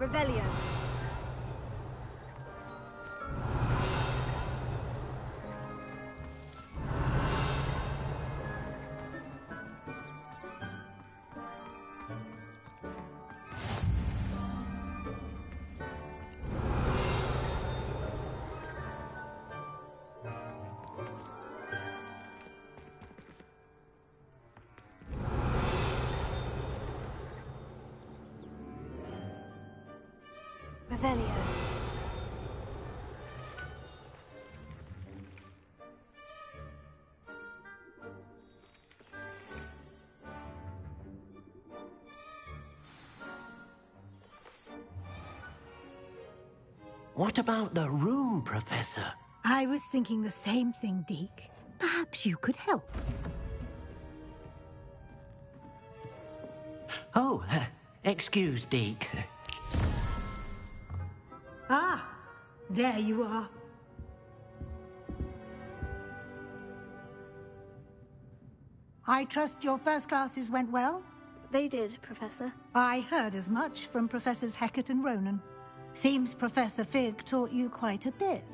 Revelio. Revelio. What about the room, Professor? I was thinking the same thing, Deke. Perhaps you could help. Oh, excuse, Deke. Ah, there you are. I trust your first classes went well? They did, Professor. I heard as much from Professors Hecat and Ronan. Seems Professor Fig taught you quite a bit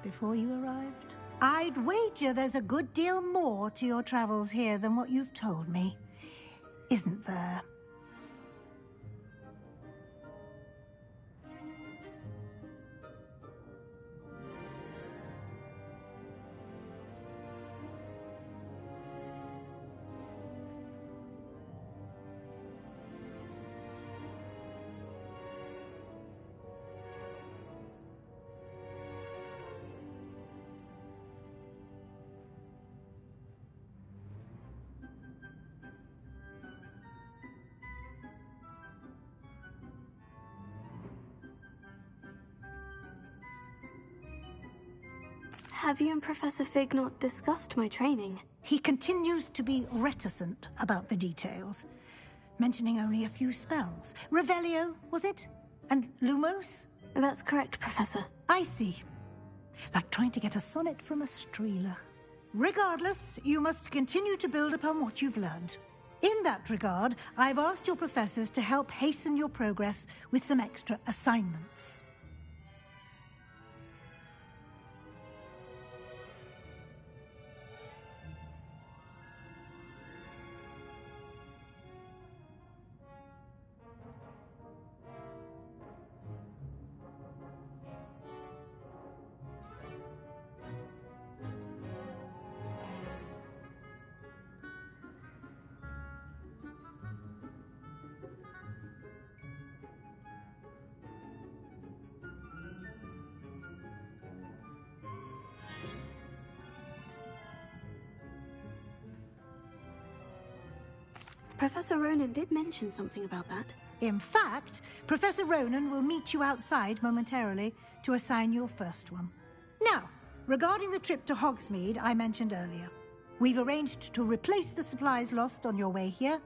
before you arrived. I'd wager there's a good deal more to your travels here than what you've told me, isn't there? Have you and Professor Fig not discussed my training? He continues to be reticent about the details, mentioning only a few spells. Revelio, was it? And Lumos? That's correct, Professor. I see. Like trying to get a sonnet from a streeler. Regardless, you must continue to build upon what you've learned. In that regard, I've asked your professors to help hasten your progress with some extra assignments. Professor Ronan did mention something about that. In fact, Professor Ronan will meet you outside momentarily to assign your first one. Now, regarding the trip to Hogsmeade I mentioned earlier, we've arranged to replace the supplies lost on your way here,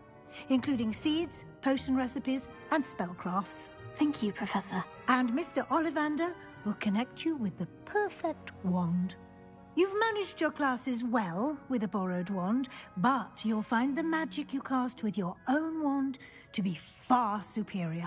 including seeds, potion recipes, and spellcrafts. Thank you, Professor. And Mr. Ollivander will connect you with the perfect wand. You've managed your classes well with a borrowed wand, but you'll find the magic you cast with your own wand to be far superior.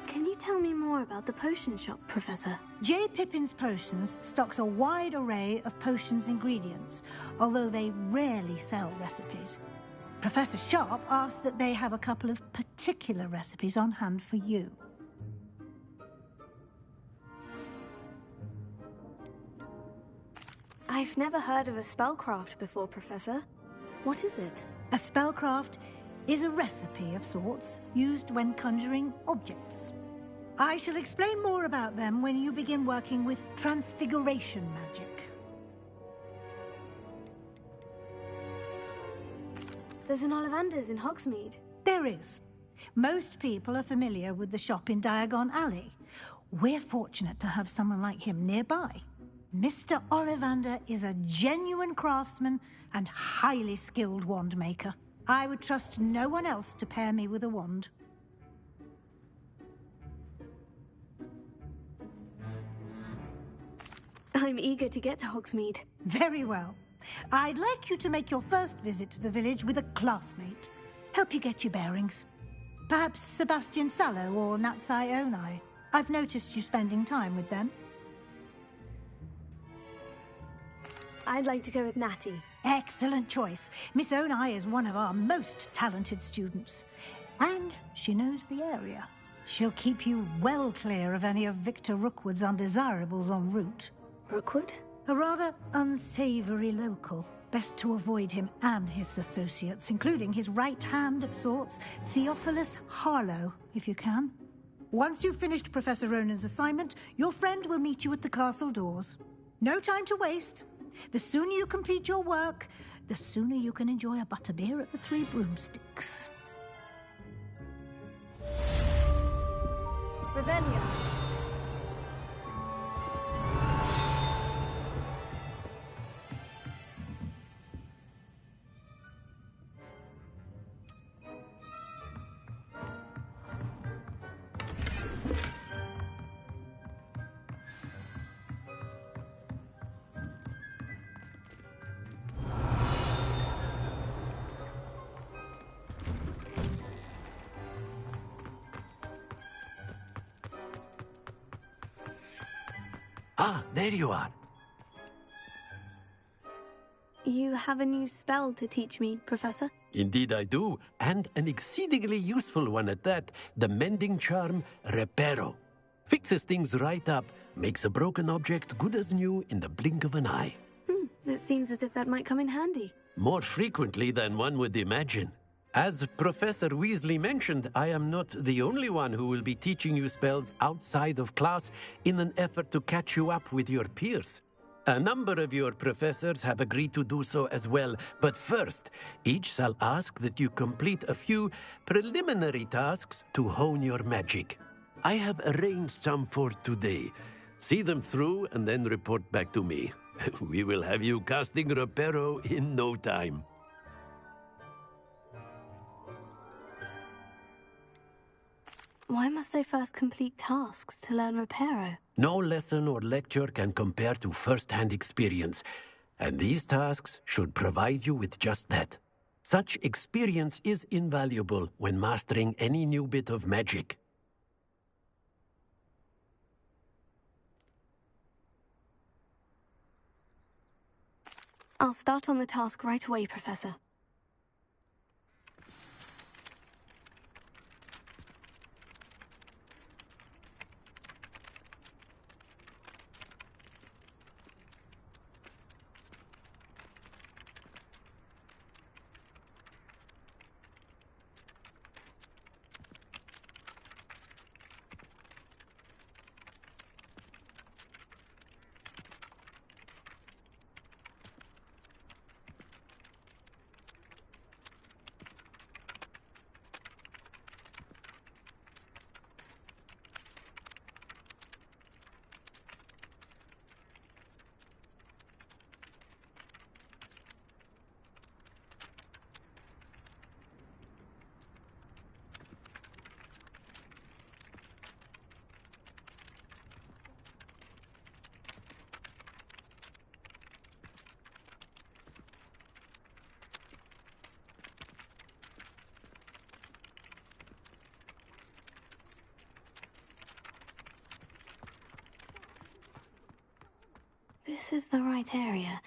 Can you tell me more about the potion shop, Professor? J. Pippin's Potions stocks a wide array of potions ingredients, although they rarely sell recipes. Professor Sharp asked that they have a couple of particular recipes on hand for you. I've never heard of a spellcraft before, Professor. What is it? A spellcraft is a recipe of sorts used when conjuring objects. I shall explain more about them when you begin working with transfiguration magic. There's an Ollivander's in Hogsmeade. There is. Most people are familiar with the shop in Diagon Alley. We're fortunate to have someone like him nearby. Mr. Ollivander is a genuine craftsman and highly skilled wand maker. I would trust no one else to pair me with a wand. I'm eager to get to Hogsmeade. Very well. I'd like you to make your first visit to the village with a classmate. help you get your bearings. Perhaps Sebastian Sallow or Natsai Onai. I've noticed you spending time with them. I'd like to go with Natty. Excellent choice. Miss Onai is one of our most talented students. And she knows the area. She'll keep you well clear of any of Victor Rookwood's undesirables en route. Rookwood? A rather unsavory local. Best to avoid him and his associates, including his right hand of sorts, Theophilus Harlow, if you can. Once you've finished Professor Ronan's assignment, your friend will meet you at the castle doors. No time to waste. The sooner you complete your work, the sooner you can enjoy a butterbeer at the Three Broomsticks. Revelia. Ah, there you are. You have a new spell to teach me, Professor? Indeed I do, and an exceedingly useful one at that. The mending charm, Reparo. Fixes things right up, makes a broken object good as new in the blink of an eye. It seems as if that might come in handy. More frequently than one would imagine. As Professor Weasley mentioned, I am not the only one who will be teaching you spells outside of class in an effort to catch you up with your peers. A number of your professors have agreed to do so as well, but first, each shall ask that you complete a few preliminary tasks to hone your magic. I have arranged some for today. See them through and then report back to me. We will have you casting Reparo in no time. Why must I first complete tasks to learn Reparo? No lesson or lecture can compare to first-hand experience, and these tasks should provide you with just that. Such experience is invaluable when mastering any new bit of magic. I'll start on the task right away, Professor. This is the right area.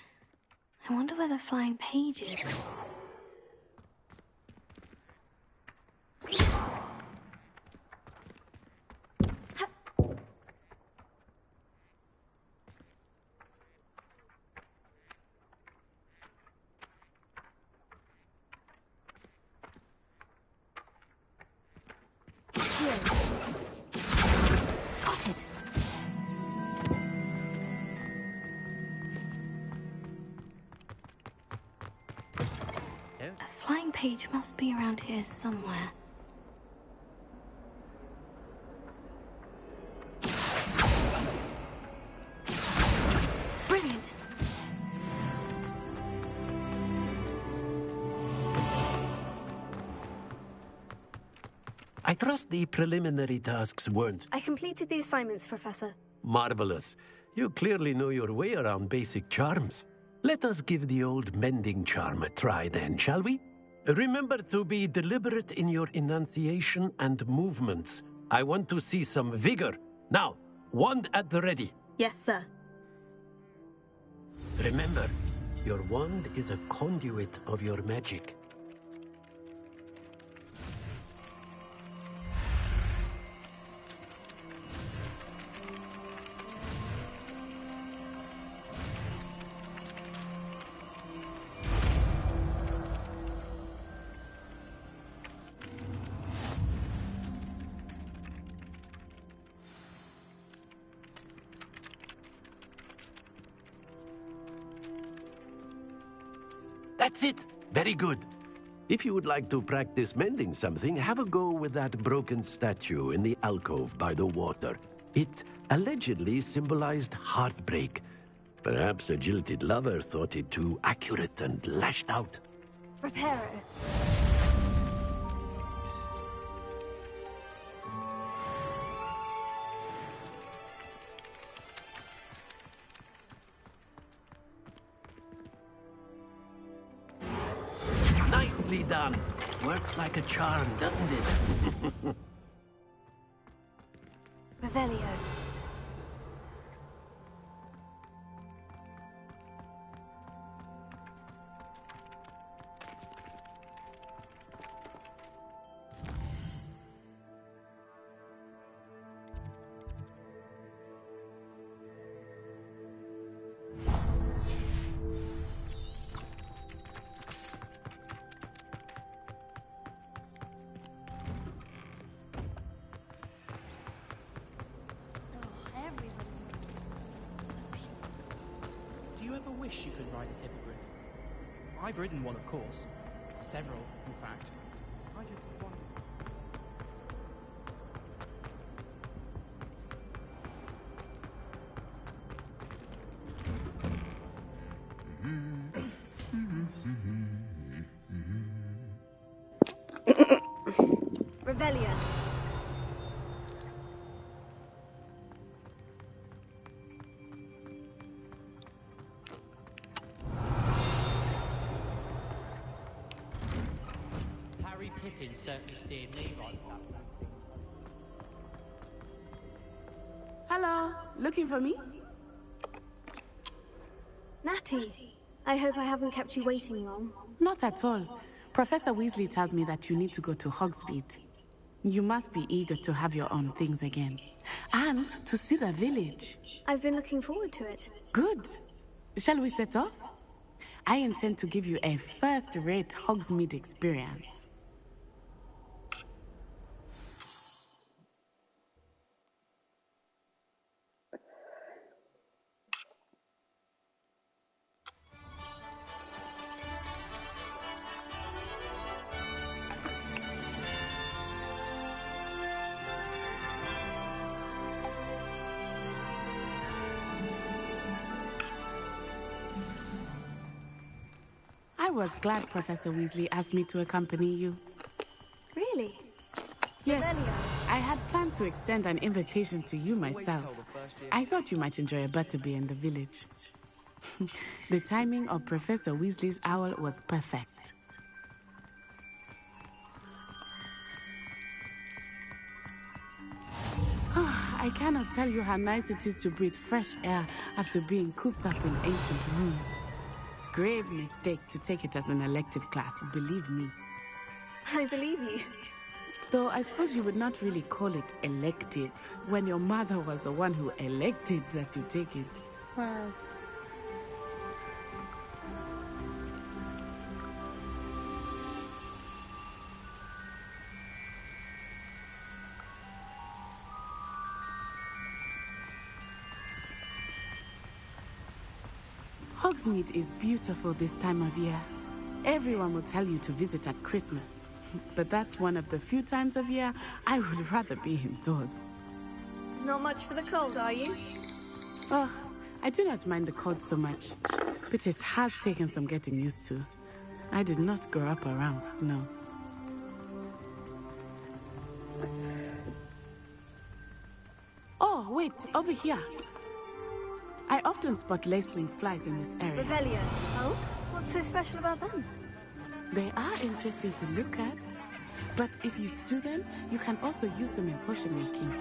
I wonder where the flying page is. Got it. A flying page must be around here somewhere. Brilliant! I trust the preliminary tasks weren't I completed the assignments, Professor. marvelous. You clearly know your way around basic charms. Let us give the old mending charm a try then, shall we? Remember to be deliberate in your enunciation and movements. I want to see some vigor. Now, wand at the ready. Yes, sir. Remember, your wand is a conduit of your magic. That's it. Very good. If you would like to practice mending something, have a go with that broken statue in the alcove by the water. It allegedly symbolized heartbreak. Perhaps a jilted lover thought it too accurate and lashed out. Repair it. Nicely done. Works like a charm, doesn't it? Revelio. Do you ever wish you could ride a hippogriff? I've ridden one, of course. Several, in fact. I just wonder... Revelio. Harry Pippin certainly steered me right back. Hello, looking for me? Natty, I hope I haven't kept you waiting long. Not at all. Professor Weasley tells me that you need to go to Hogsmeade. You must be eager to have your own things again. And to see the village. I've been looking forward to it. Good. Shall we set off? I intend to give you a first-rate Hogsmeade experience. I was glad Professor Weasley asked me to accompany you. Really? Yes, Revelio. I had planned to extend an invitation to you myself. I thought you might enjoy a butterbeer in the village. The timing of Professor Weasley's owl was perfect. I cannot tell you how nice it is to breathe fresh air after being cooped up in ancient rooms. Grave mistake to take it as an elective class, believe me. I believe you. Though I suppose you would not really call it elective when your mother was the one who elected that you take it. Wow. Hogsmeade is beautiful this time of year. Everyone will tell you to visit at Christmas. But that's one of the few times of year I would rather be indoors. Not much for the cold, are you? Oh, I do not mind the cold so much, but it has taken some getting used to. I did not grow up around snow. Oh, wait, over here. I often spot lacewing flies in this area. Revelio. Oh? What's so special about them? They are interesting to look at, but if you stew them, you can also use them in potion making.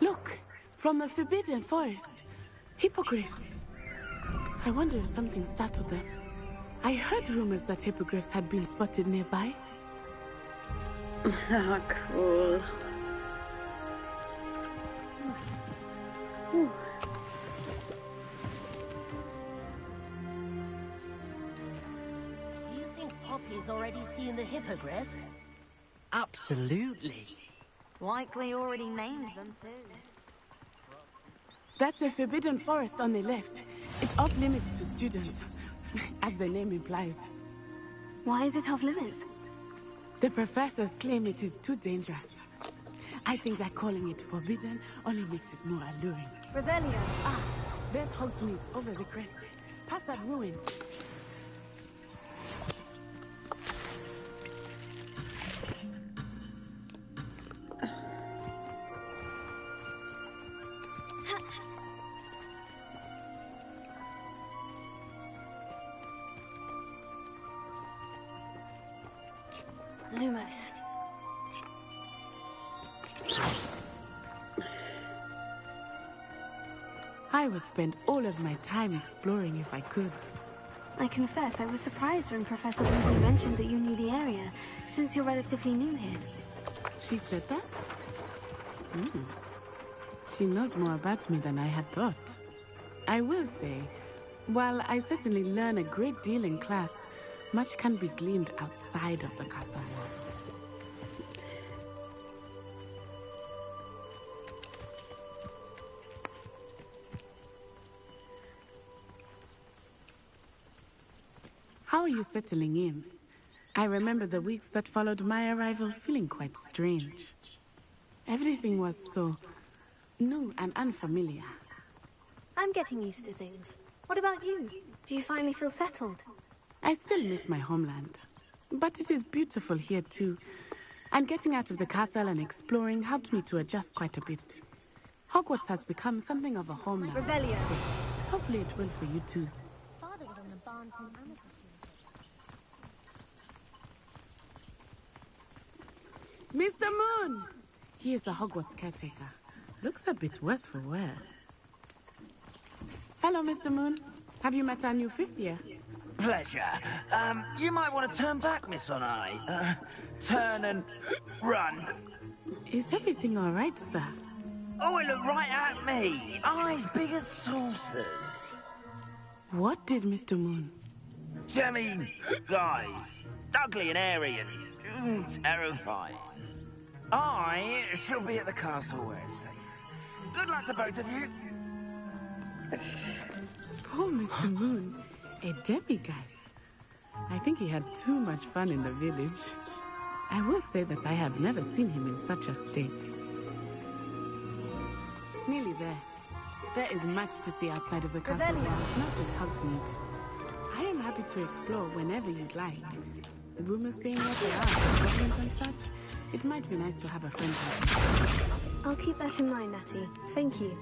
Look, from the Forbidden Forest. Hippogriffs. I wonder if something startled them. I heard rumors that hippogriffs had been spotted nearby. Ah, cool. Do you think Poppy's already seen the hippogriffs? Absolutely. Likely already named them too. That's the Forbidden Forest on the left. It's off limits to students, as the name implies. Why is it off limits? The professors claim it is too dangerous. I think that calling it forbidden only makes it more alluring. Revelio. Ah, there's Hogsmeade over the crest. Past that ruin. Lumos. I would spend all of my time exploring if I could. I confess, I was surprised when Professor Weasley mentioned that you knew the area, since you're relatively new here. She said that? She knows more about me than I had thought. I will say, while I certainly learn a great deal in class, much can be gleaned outside of the castle walls. How are you settling in? I remember the weeks that followed my arrival feeling quite strange. Everything was so new and unfamiliar. I'm getting used to things. What about you? Do you finally feel settled? I still miss my homeland, but it is beautiful here too. And getting out of the castle and exploring helped me to adjust quite a bit. Hogwarts has become something of a home now. Revelio. So hopefully it will for you too. Father was on the barn from Mr. Moon! He is the Hogwarts caretaker. Looks a bit worse for wear. Hello, Mr. Moon. Have you met our new fifth year? Pleasure. You might want to turn back, Miss Onai. Turn and run. Is everything all right, sir? Oh, it looked right at me. Eyes big as saucers. What did Mr. Moon? Jemmy, guys. Ugly and airy and terrifying. I shall be at the castle where it's safe. Good luck to both of you. Poor Mr. Moon. A demiguise. I think he had too much fun in the village. I will say that I have never seen him in such a state. Nearly there. There is much to see outside of the castle. It's not just Hogsmeade. I am happy to explore whenever you'd like. Rumors being what they are, goblins and such, it might be nice to have a friend like you. I'll keep that in mind, Natty. Thank you.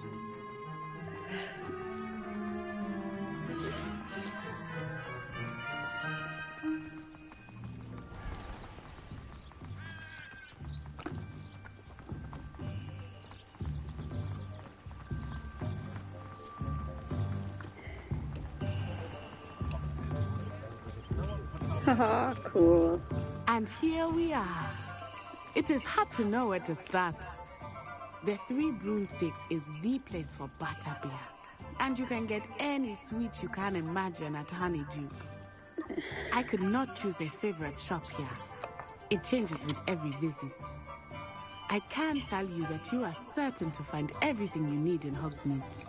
Haha, cool. And here we are. It is hard to know where to start. The Three Broomsticks is the place for butterbeer. And you can get any sweet you can imagine at Honeydukes. I could not choose a favorite shop here. It changes with every visit. I can tell you that you are certain to find everything you need in Hogsmeade.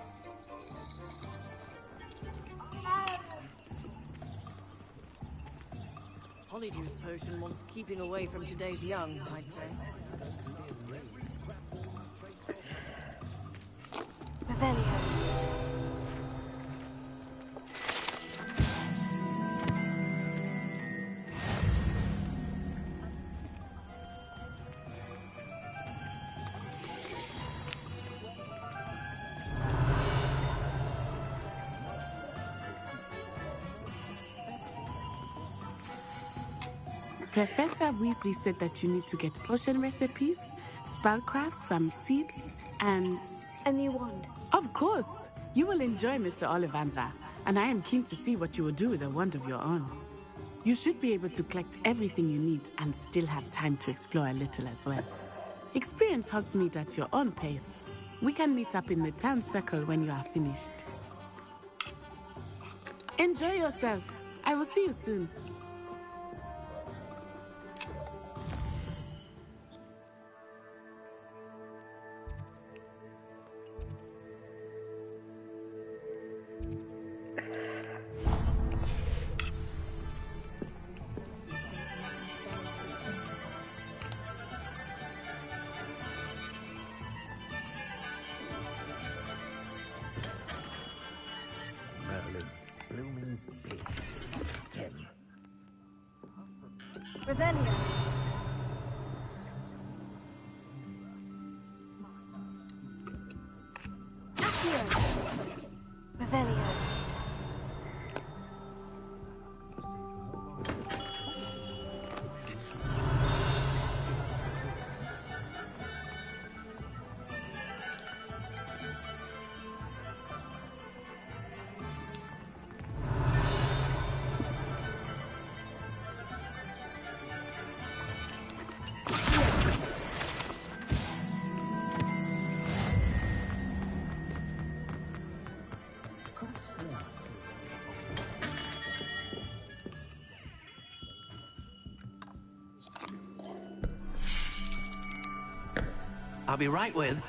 Honeyjuice potion wants keeping away from today's young, I'd say. Revelio. Professor Weasley said that you need to get potion recipes, spellcraft, some seeds, and... A new wand. Of course! You will enjoy Mr. Ollivander, and I am keen to see what you will do with a wand of your own. You should be able to collect everything you need and still have time to explore a little as well. Experience Hogsmeade at your own pace. We can meet up in the town circle when you are finished. Enjoy yourself. I will see you soon. Revelio. Accio. Revelio. I'll be right with...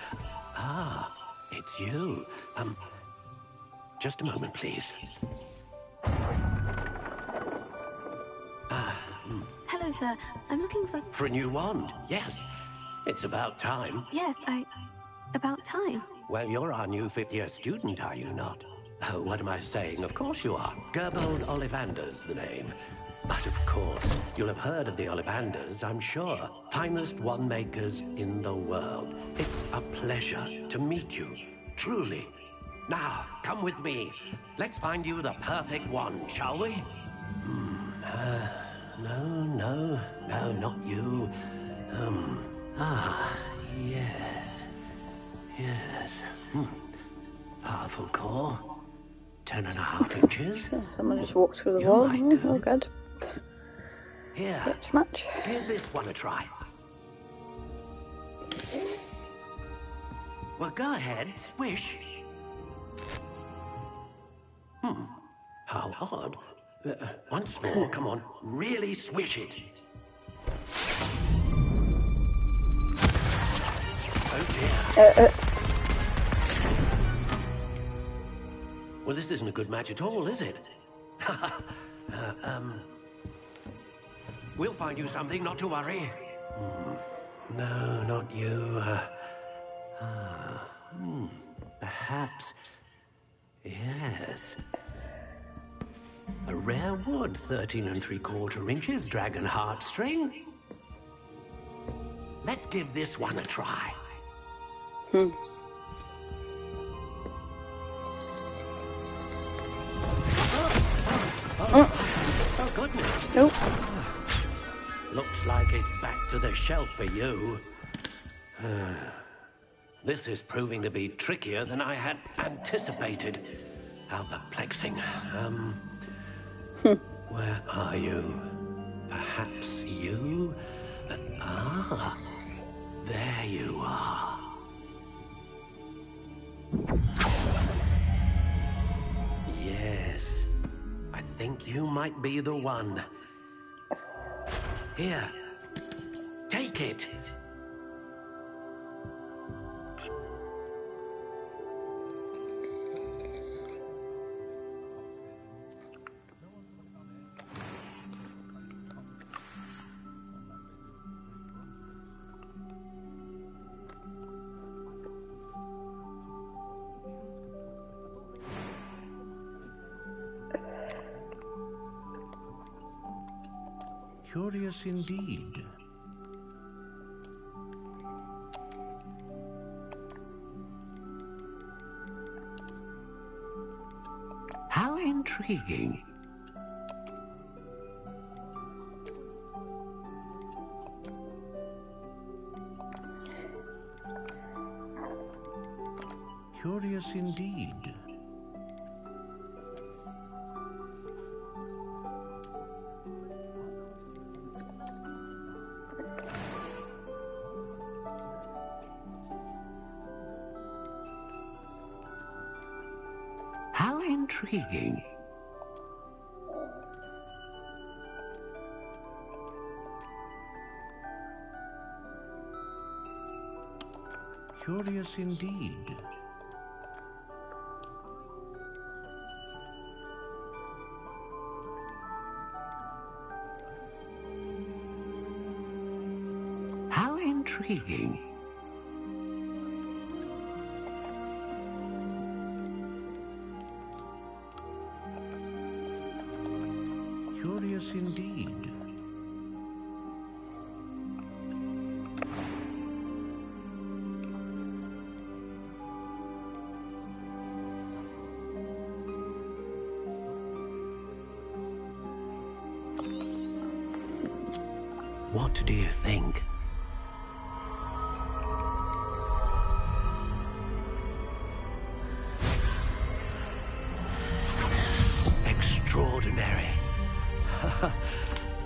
Ah, it's you. Just a moment, please. Hello, sir. I'm looking for... For a new wand, yes. It's about time. Yes, about time. Well, you're our new fifth-year student, are you not? Oh, what am I saying? Of course you are. Gerbold Ollivander's the name. But of course, you'll have heard of the Ollivanders, I'm sure. Finest wand makers in the world. It's a pleasure to meet you, truly. Now, come with me. Let's find you the perfect wand, shall we? No, not you. Yes. Powerful core. 10.5 inches. Someone just walked through the You wall. might do. Oh, good. Here, Let's match. give this one a try. Well, go ahead, swish. How odd. Once more, come on, really swish it. Oh dear. Well, this isn't a good match at all, is it? We'll find you something, not to worry. No, not you. Perhaps. Yes. A rare wood, 13 3/4 inches, dragon heartstring. Let's give this one a try. Oh, goodness. Nope. Looks like it's back to the shelf for you. This is proving to be trickier than I had anticipated. How perplexing. Where are you? Perhaps you? There you are. Yes, I think you might be the one. Here, take it. Curious indeed. How intriguing. Curious indeed. How intriguing. Curious indeed. How intriguing. Curious indeed. What do you think? Extraordinary.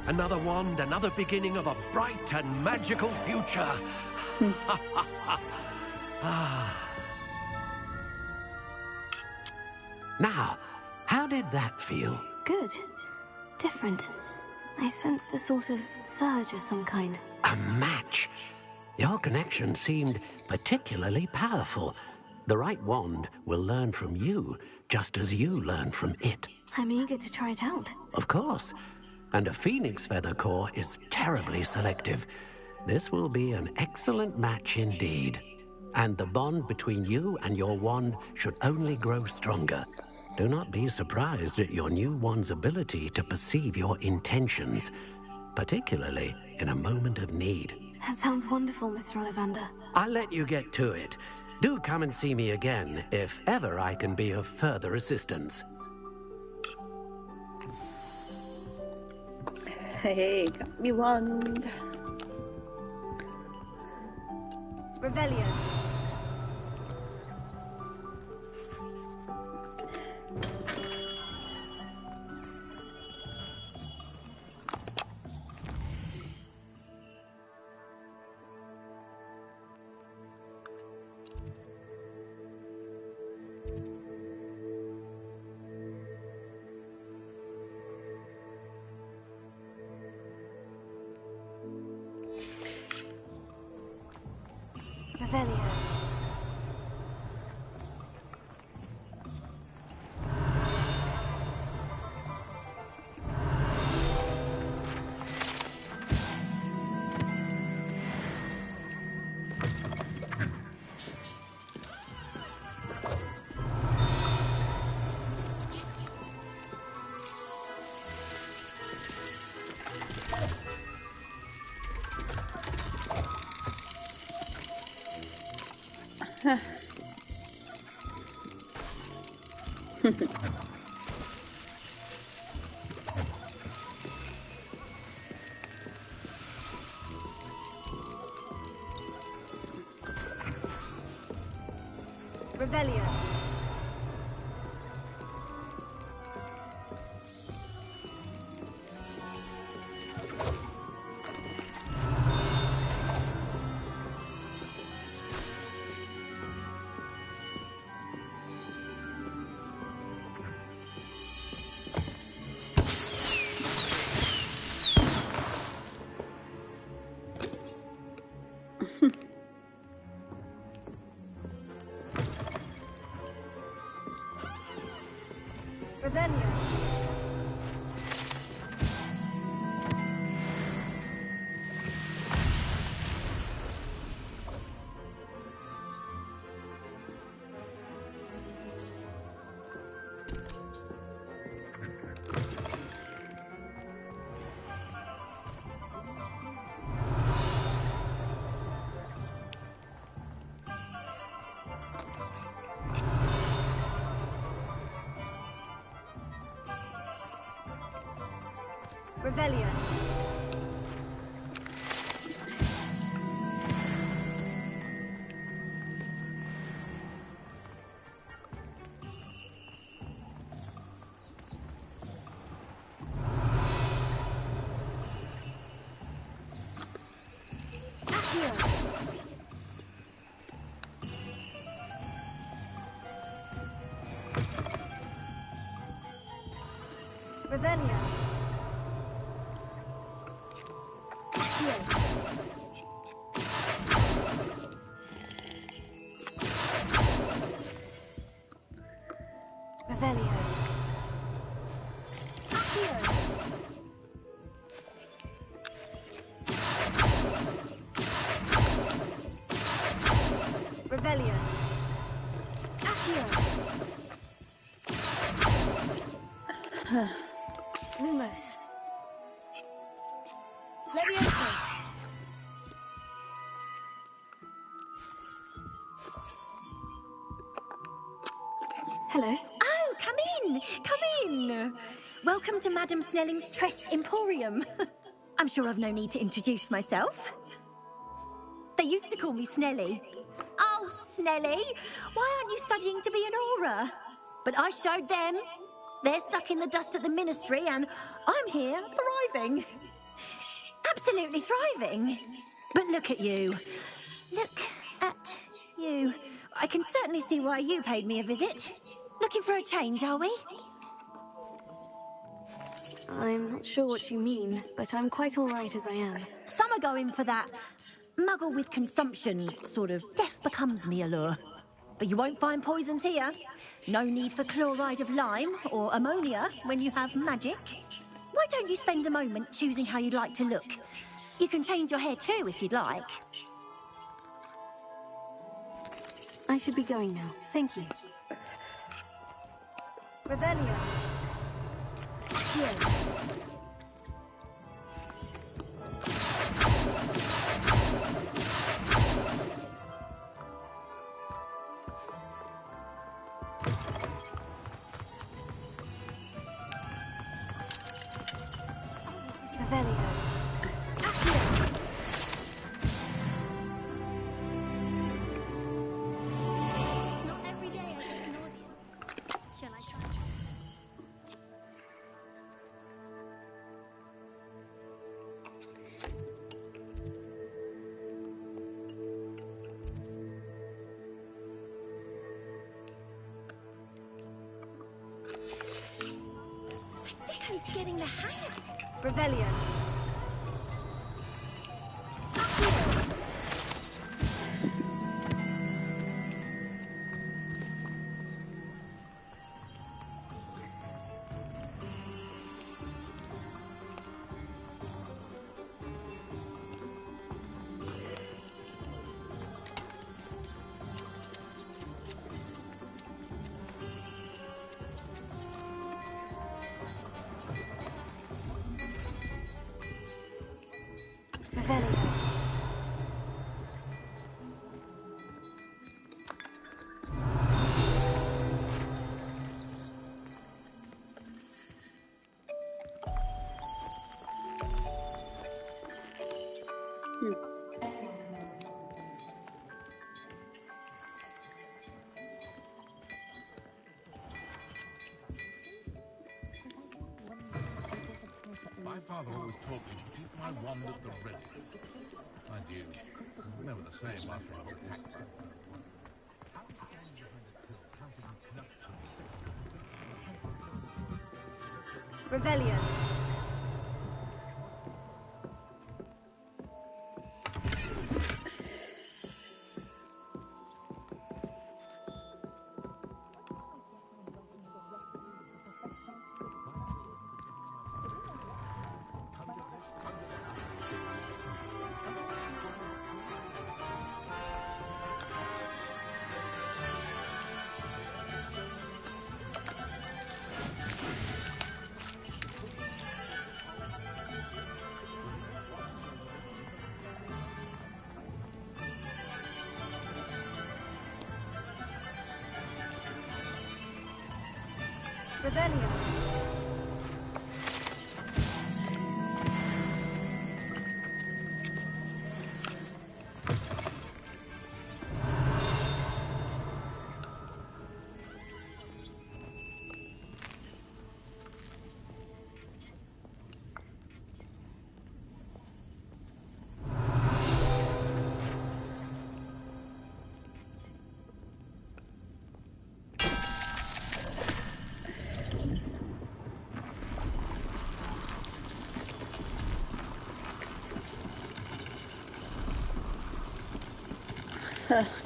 Another wand, another beginning of a bright and magical future. Now, how did that feel? Good. Different. I sensed a sort of surge of some kind. A match. Your connection seemed particularly powerful. The right wand will learn from you, just as you learn from it. I'm eager to try it out. Of course. And a phoenix feather core is terribly selective. This will be an excellent match indeed. And the bond between you and your wand should only grow stronger. Do not be surprised at your new wand's ability to perceive your intentions, particularly in a moment of need. That sounds wonderful, Mr. Ollivander. I'll let you get to it. Do come and see me again if ever I can be of further assistance. Hey, got me wand. Revelio. Revelio. Revelio. Revelio. Revelio. Revelio. Revelio. Revelio. Accio. Lumos. Levioso. Hello. Oh, come in! Come in! Welcome to Madame Snelling's Tress Emporium. I'm sure I've no need to introduce myself. They used to call me Snelly. Oh, Snelly! Why aren't you studying to be an aura? But I showed them. They're stuck in the dust at the Ministry, and I'm here, thriving. Absolutely thriving. But look at you. Look at you. I can certainly see why you paid me a visit. Looking for a change, are we? I'm not sure what you mean, but I'm quite all right as I am. Some are going for that muggle with consumption, sort of death becomes me allure. But you won't find poisons here. No need for chloride of lime or ammonia when you have magic. Why don't you spend a moment choosing how you'd like to look? You can change your hair too if you'd like. I should be going now. Thank you. Revelio. Here. Revelio. It's not every day I get an audience. Shall I try? I think I'm getting the hang of it. Revelio. Revelio. My father always taught me to keep my wand at the ready. Mind you, it was never the same after I was attacked. Revelio. Revelio.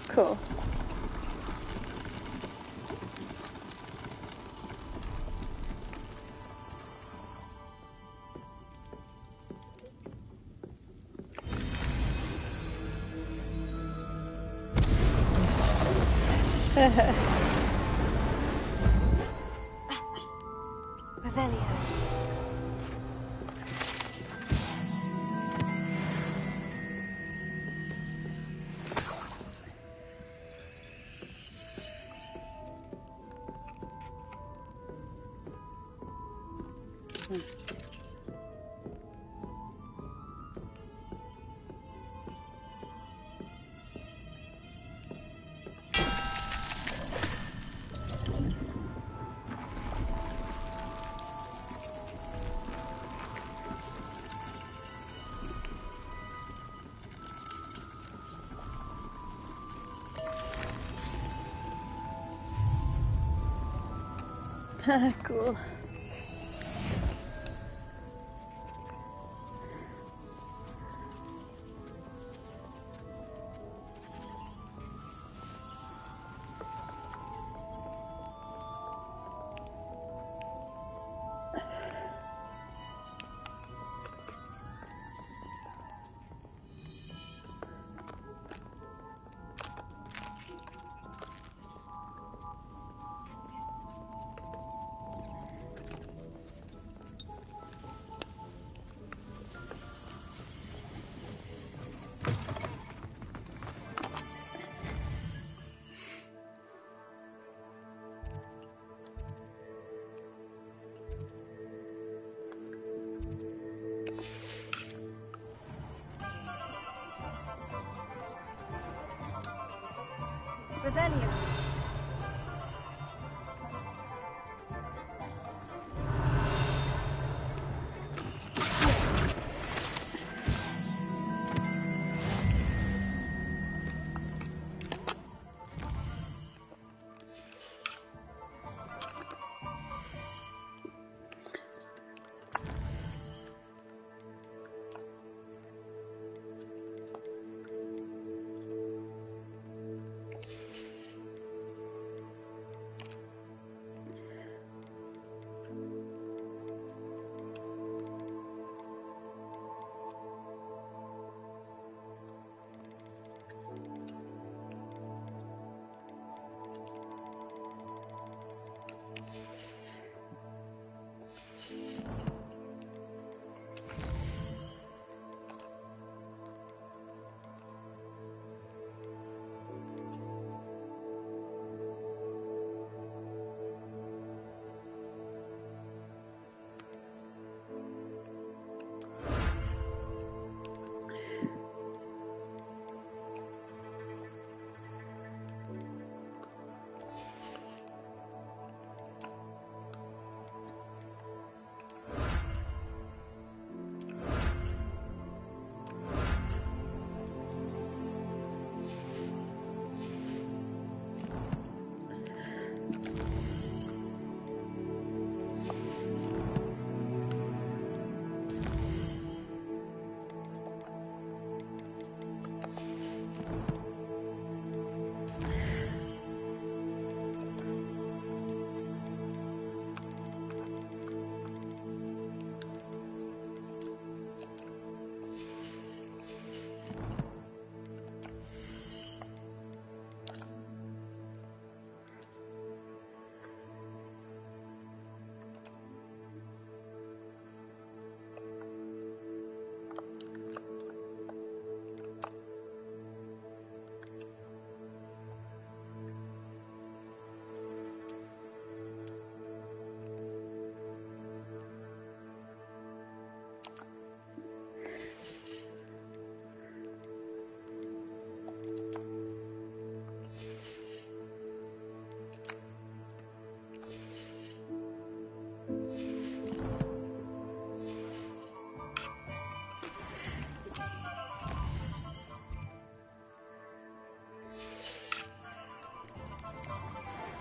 Cool. Revelio. Cool. Revelio.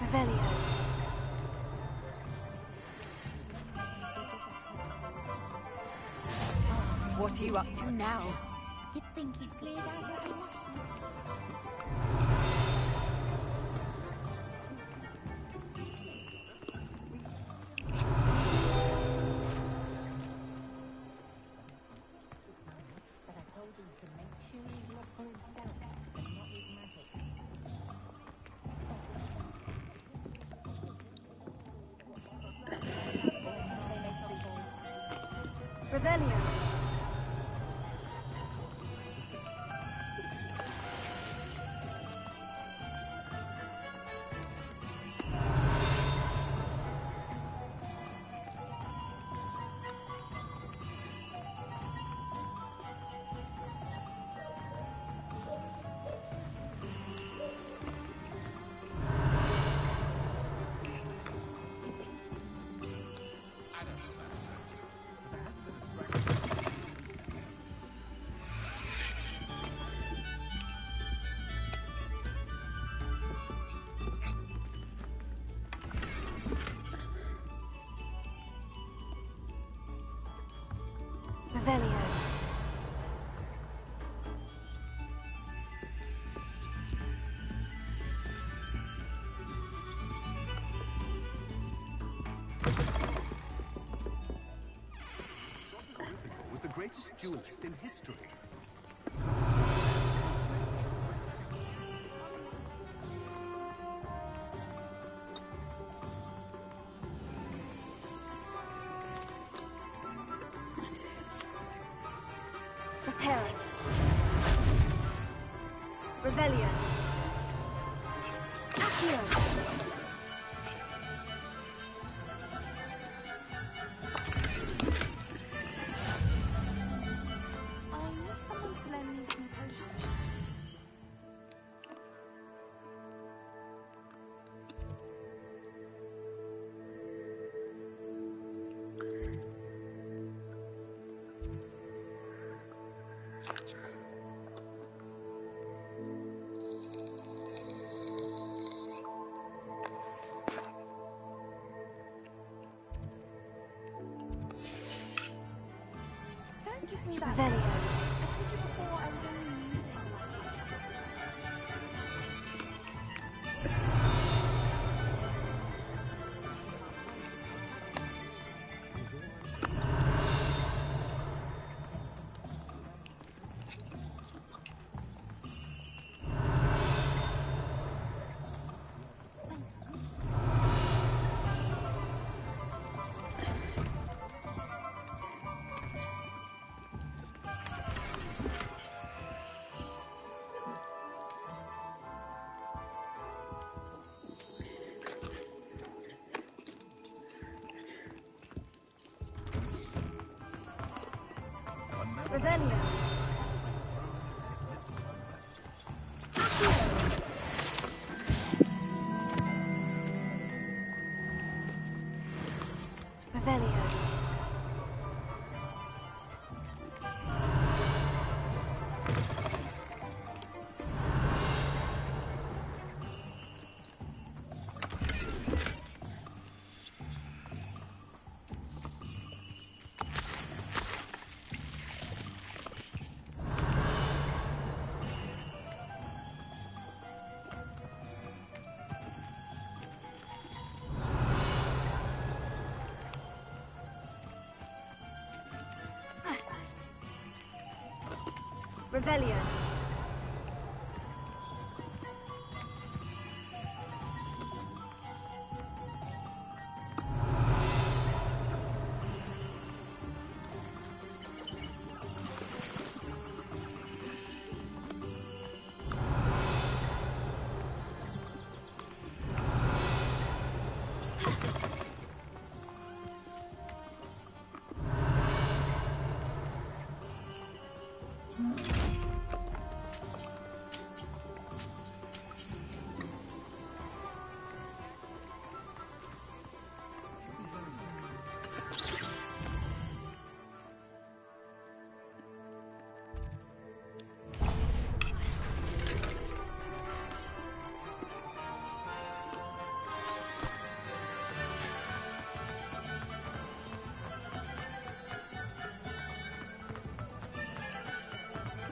Revelio. What are you up to now? You'd think you'd cleared out your house. Revelio. Revelio. Was the greatest duelist in history. Preparing. Revelio. Accio. I need someone to lend me some potions. Don't give me that. Revelio. I told you before I was only using Revelio. Revelio. Revelio.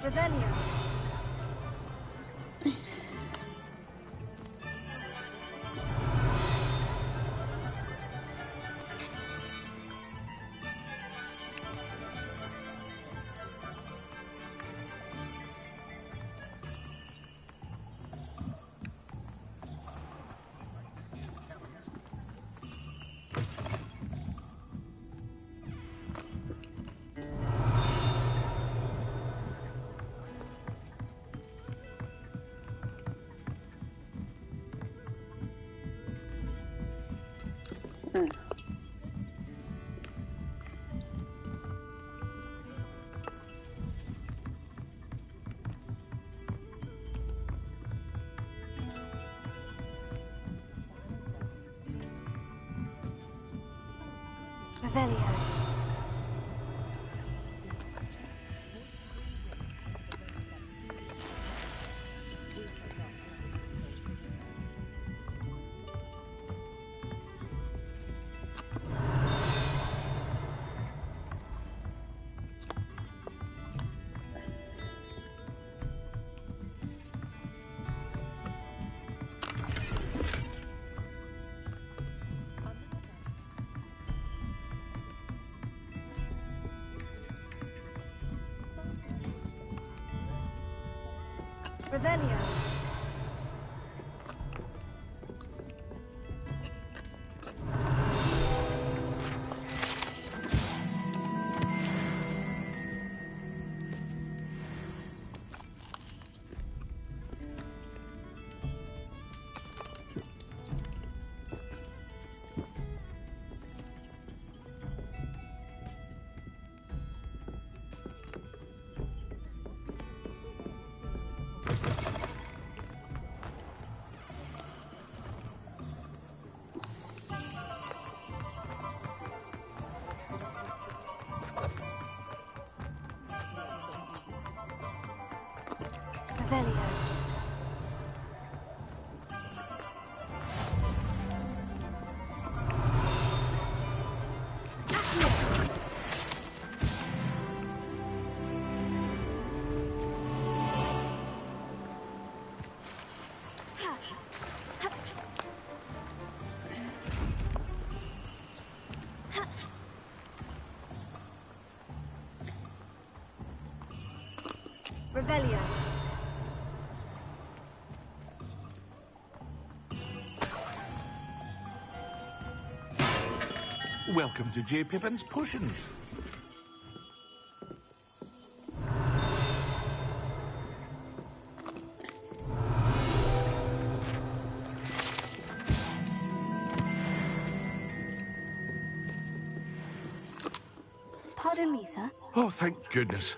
Revelio. Revelio. Revelio. Revelio. Revelio. Welcome to J. Pippin's Potions. Pardon me, sir. Oh, thank goodness.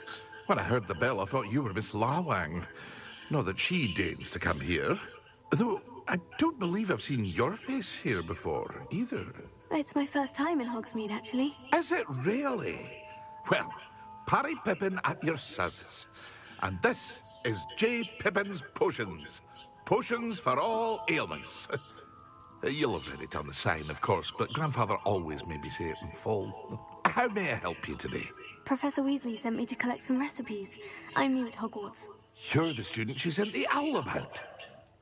When I heard the bell, I thought you were Miss Lawang. Not that she deigns to come here. Though, I don't believe I've seen your face here before, either. It's my first time in Hogsmeade, actually. Is it really? Well, Parry Pippin at your service. And this is J. Pippin's Potions. Potions for all ailments. You'll have read it on the sign, of course, but Grandfather always made me say it in full. How may I help you today? Professor Weasley sent me to collect some recipes. I'm new at Hogwarts. You're the student she sent the owl about.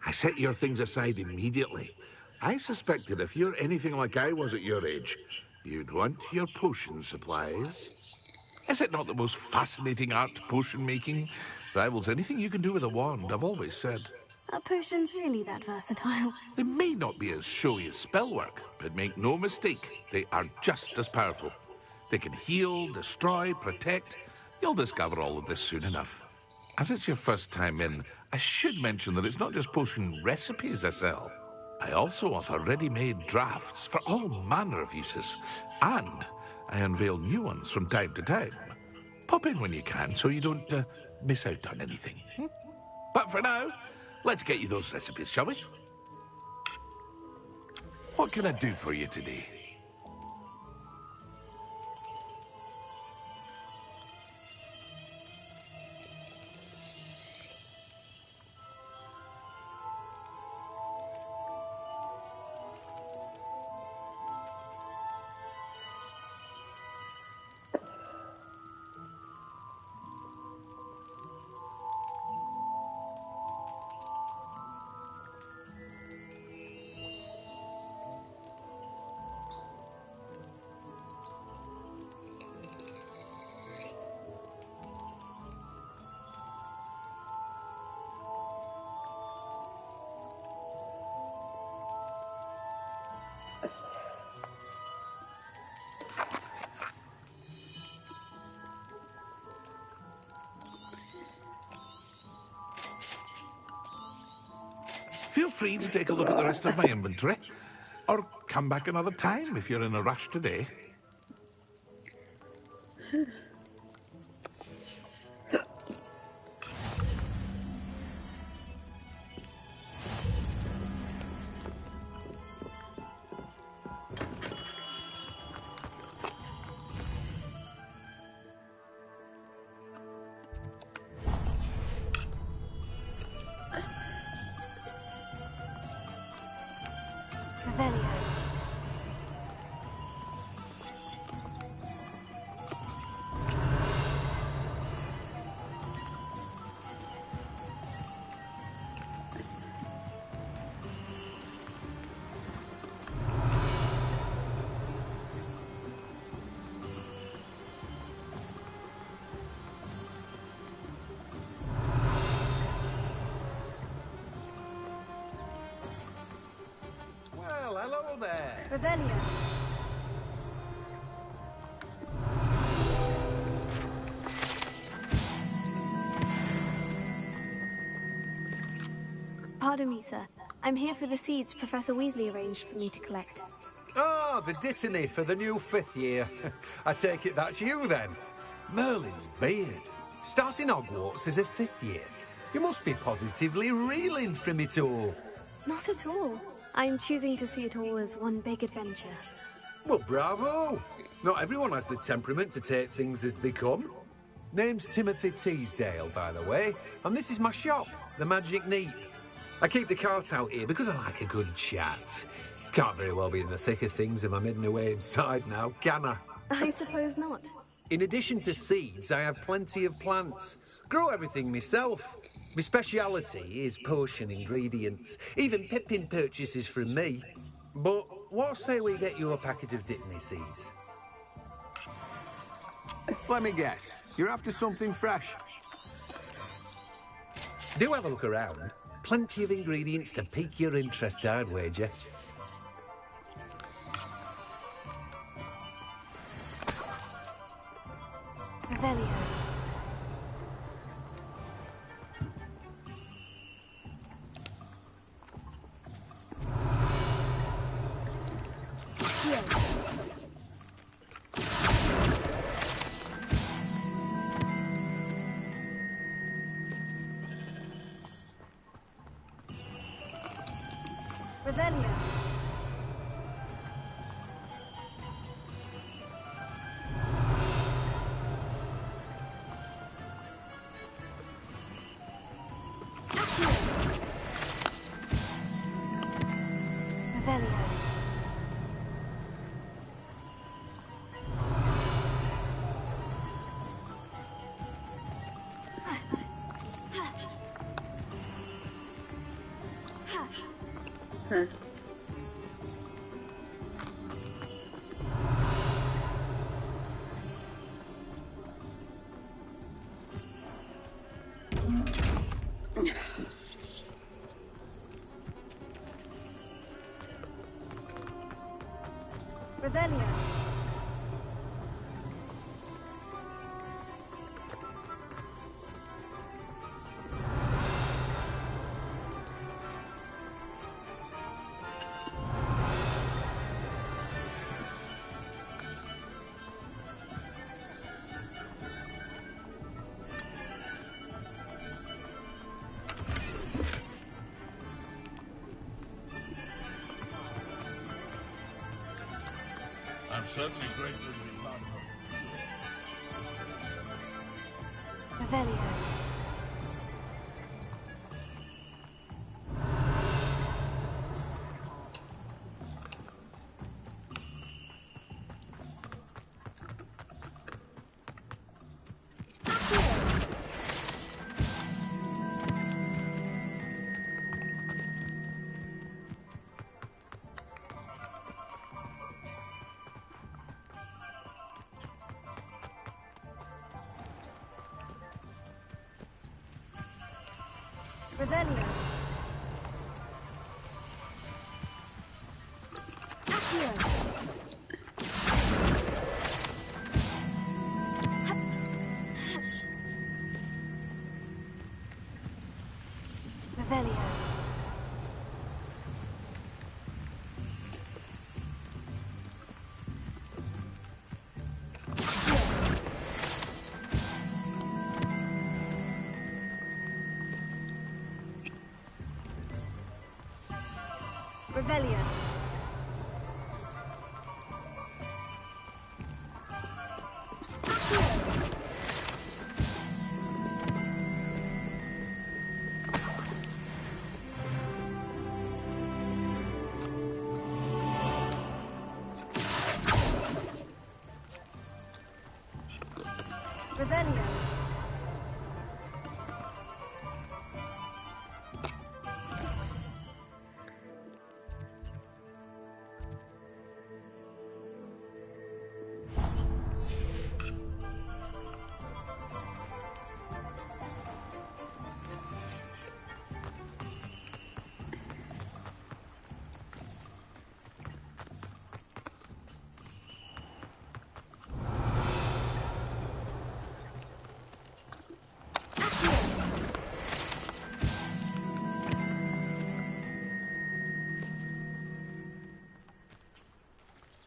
I set your things aside immediately. I suspected if you're anything like I was at your age, you'd want your potion supplies. Is it not the most fascinating art, potion making? Rivals anything you can do with a wand, I've always said. Are potions really that versatile? They may not be as showy as spellwork, but make no mistake, they are just as powerful. They can heal, destroy, protect. You'll discover all of this soon enough. As it's your first time in, I should mention that it's not just potion recipes I sell. I also offer ready-made drafts for all manner of uses, and I unveil new ones from time to time. Pop in when you can so you don't miss out on anything. But for now, let's get you those recipes, shall we? What can I do for you today? Feel free to take a look at the rest of my inventory. Or come back another time if you're in a rush today. Revelio. Well, hello there. Revelio. Pardon me, sir. I'm here for the seeds Professor Weasley arranged for me to collect. Ah, the dittany for the new 5th year. I take it that's you, then. Merlin's beard. Starting Hogwarts as a 5th year. You must be positively reeling from it all. Not at all. I'm choosing to see it all as one big adventure. Well, bravo! Not everyone has the temperament to take things as they come. Name's Timothy Teasdale, by the way, and this is my shop, the Magic Neep. I keep the cart out here because I like a good chat. Can't very well be in the thick of things if I'm hidden away inside now, can I? I suppose not. In addition to seeds, I have plenty of plants. Grow everything myself. My speciality is potion ingredients. Even Pippin purchases from me. But what say we get you a packet of Dittany seeds? Let me guess. You're after something fresh. Do have a look around. Plenty of ingredients to pique your interest, I'd wager. Revelio. Revelio. Revelio. Huh. Revelio. I'm certainly grateful to be part of it. Revelio. Revelio. Accio. Revelio. Revelio. Revelio.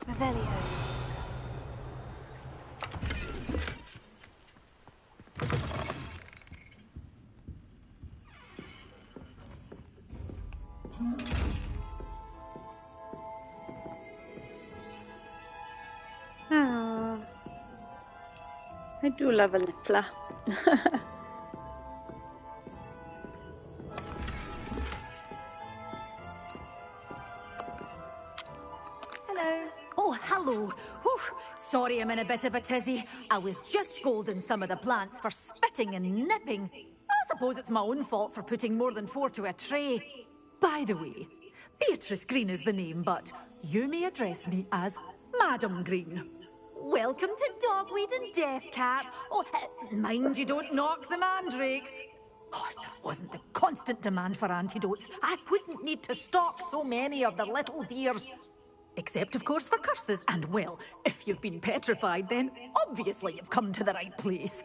Revelio. Ah, I do love a niffler. Hello. Oh, hello. Whew. Sorry I'm in a bit of a tizzy. I was just scolding some of the plants for spitting and nipping. I suppose it's my own fault for putting more than 4 to a tray. By the way, Beatrice Green is the name, but you may address me as Madam Green. Welcome to Dogweed and Deathcap. Oh, mind you don't knock the mandrakes. Oh, if there wasn't the constant demand for antidotes, I wouldn't need to stock so many of the little dears. Except, of course, for curses. And, well, if you've been petrified, then obviously you've come to the right place.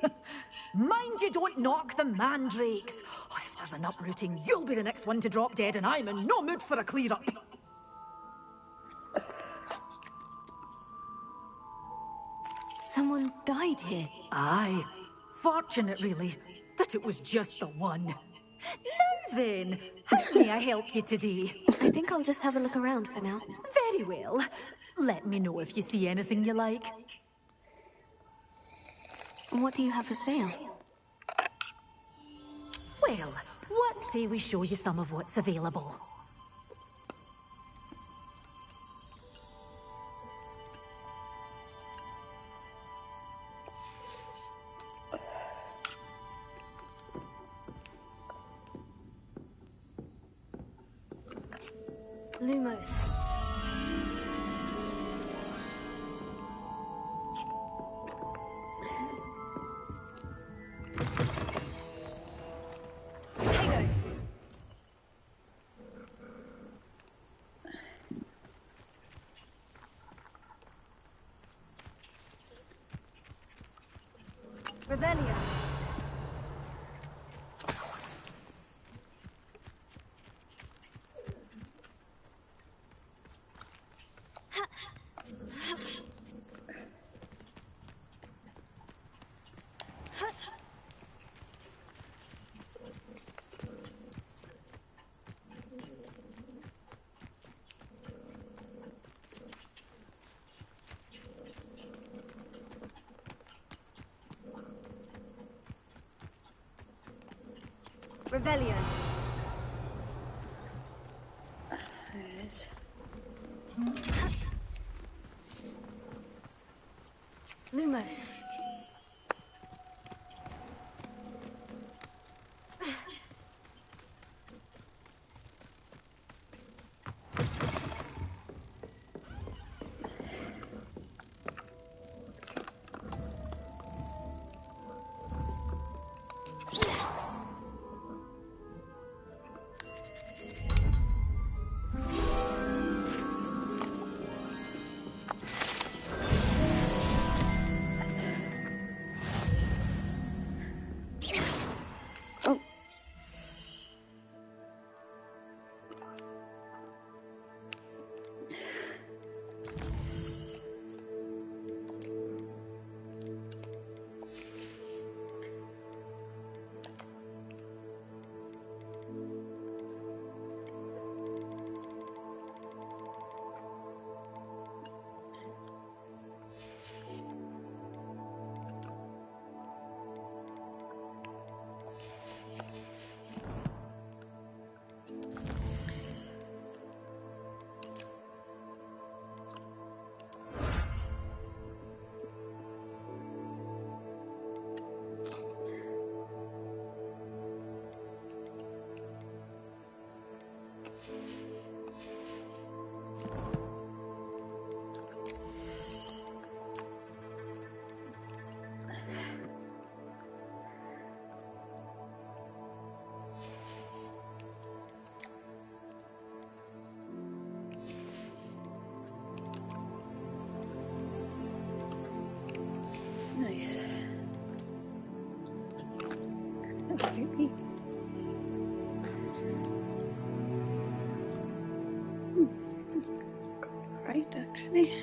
Mind you don't knock the mandrakes. Oh, if there's an uprooting, you'll be the next one to drop dead, and I'm in no mood for a clear-up. Someone died here. Aye. Fortunate, really, that it was just the one. Now then, how may I help you today? I think I'll just have a look around for now. Very well. Let me know if you see anything you like. What do you have for sale? Well, what say we show you some of what's available? Lumos. Revelio. Revelio. There it is. Lumos. That's right, actually.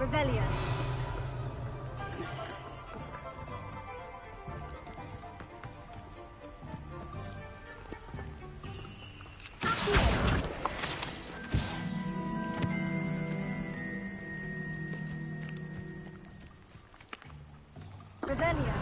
Revelio. Revelio.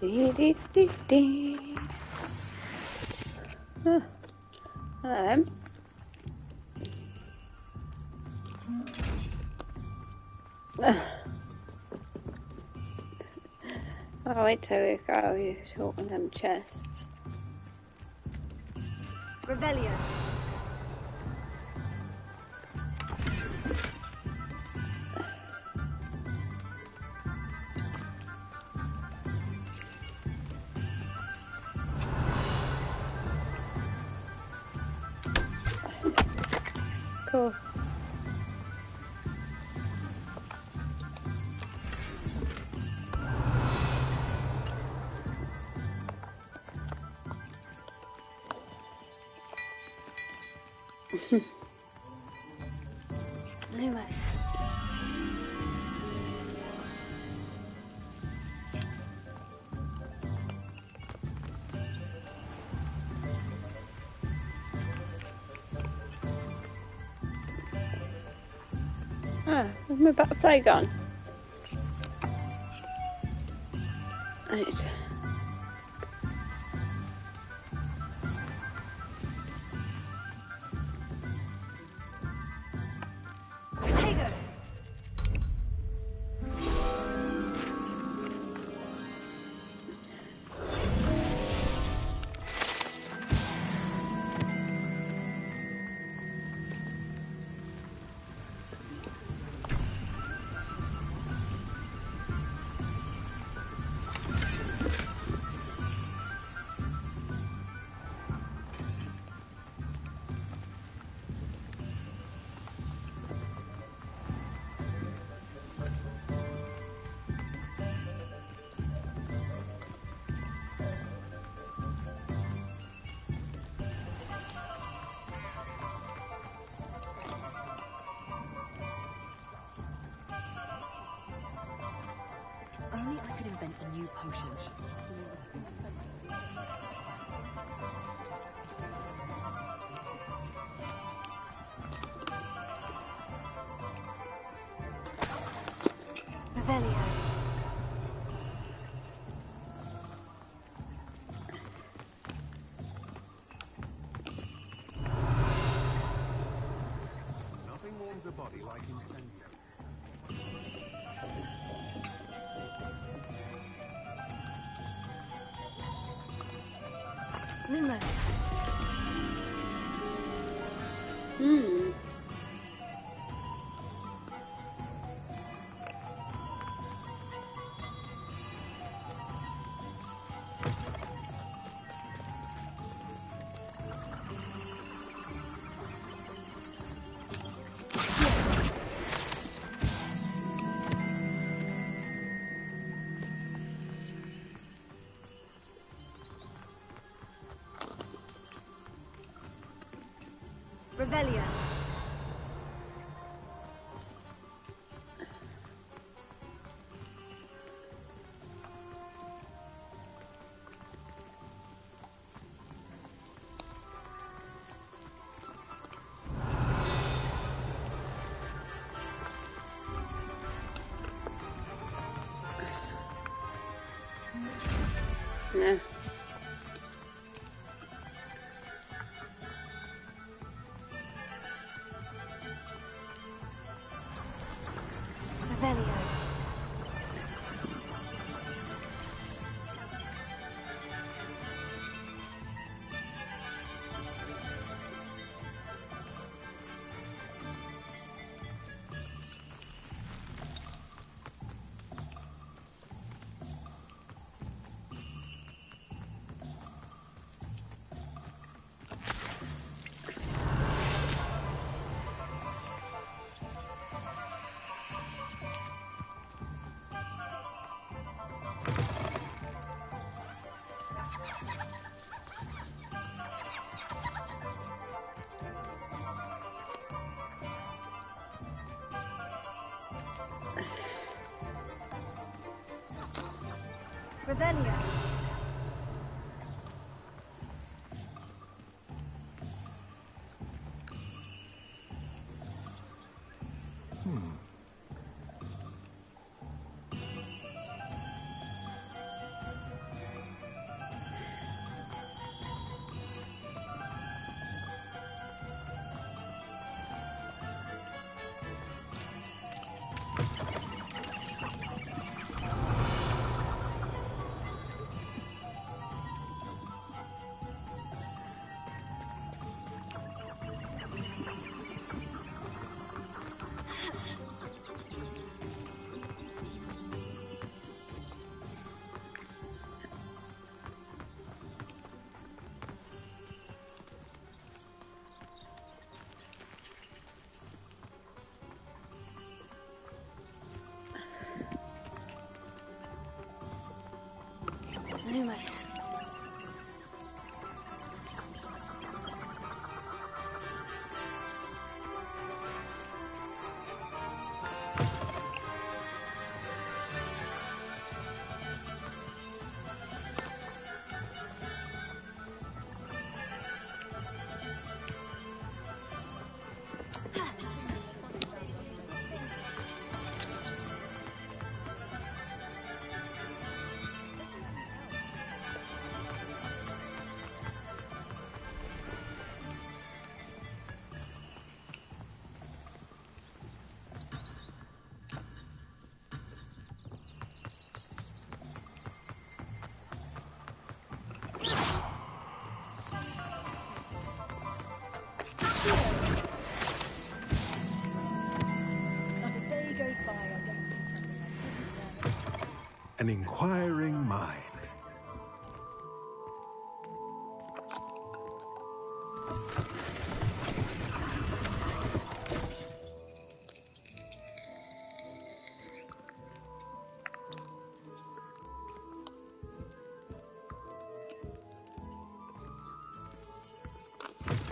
Dee, dee, dee, dee. Hello then. I'll wait till we go. You open them chests. Revelio. Cool. Lumos. Ah, where's my butterfly gone? Right. Potato. Only I could invent a new potion. Revelio. Nothing warms a body like incendio. Lumos. Revelio. No. Revelio. Revelio. Lumos. An inquiring mind.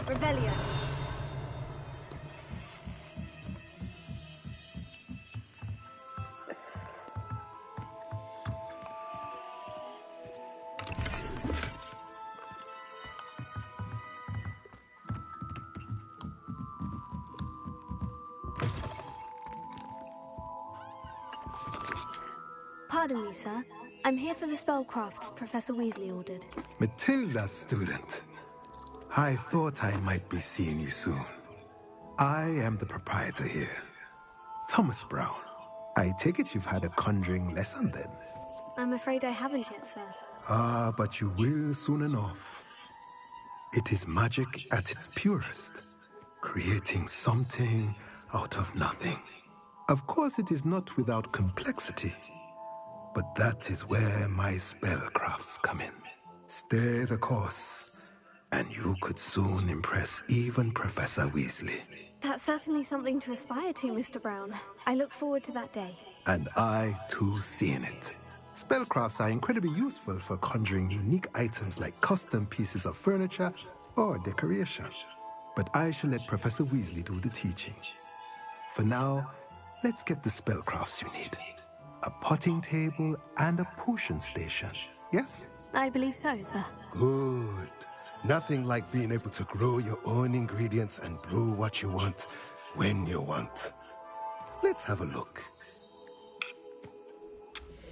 Revelio. Pardon me, sir. I'm here for the spellcrafts Professor Weasley ordered. Matilda, student. I thought I might be seeing you soon. I am the proprietor here, Thomas Brown. I take it you've had a conjuring lesson then? I'm afraid I haven't yet, sir. Ah, but you will soon enough. It is magic at its purest, creating something out of nothing. Of course, it is not without complexity, but that is where my spellcrafts come in. Stay the course, and you could soon impress even Professor Weasley. That's certainly something to aspire to, Mr. Brown. I look forward to that day. And I, too, seeing it. Spellcrafts are incredibly useful for conjuring unique items like custom pieces of furniture or decoration. But I shall let Professor Weasley do the teaching. For now, let's get the spellcrafts you need. A potting table and a potion station, yes? I believe so, sir. Good. Nothing like being able to grow your own ingredients and brew what you want, when you want. Let's have a look.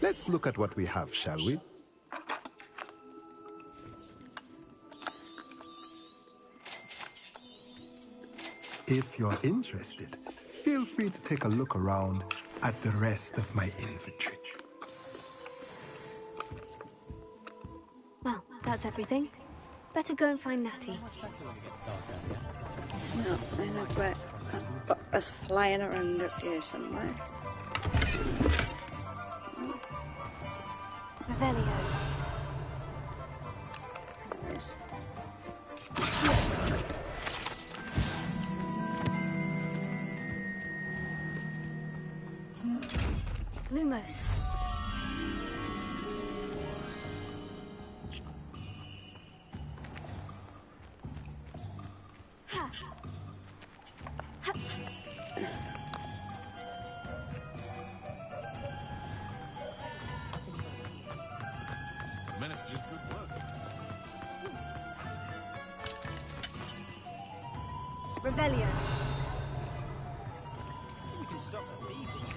Let's look at what we have, shall we? If you're interested, feel free to take a look around at the rest of my inventory. Well, that's everything. Better go and find Natty. No, I think I've got us flying around up here somewhere. Revelio. Yes. Lumos. Revelio. We can stop the thieving.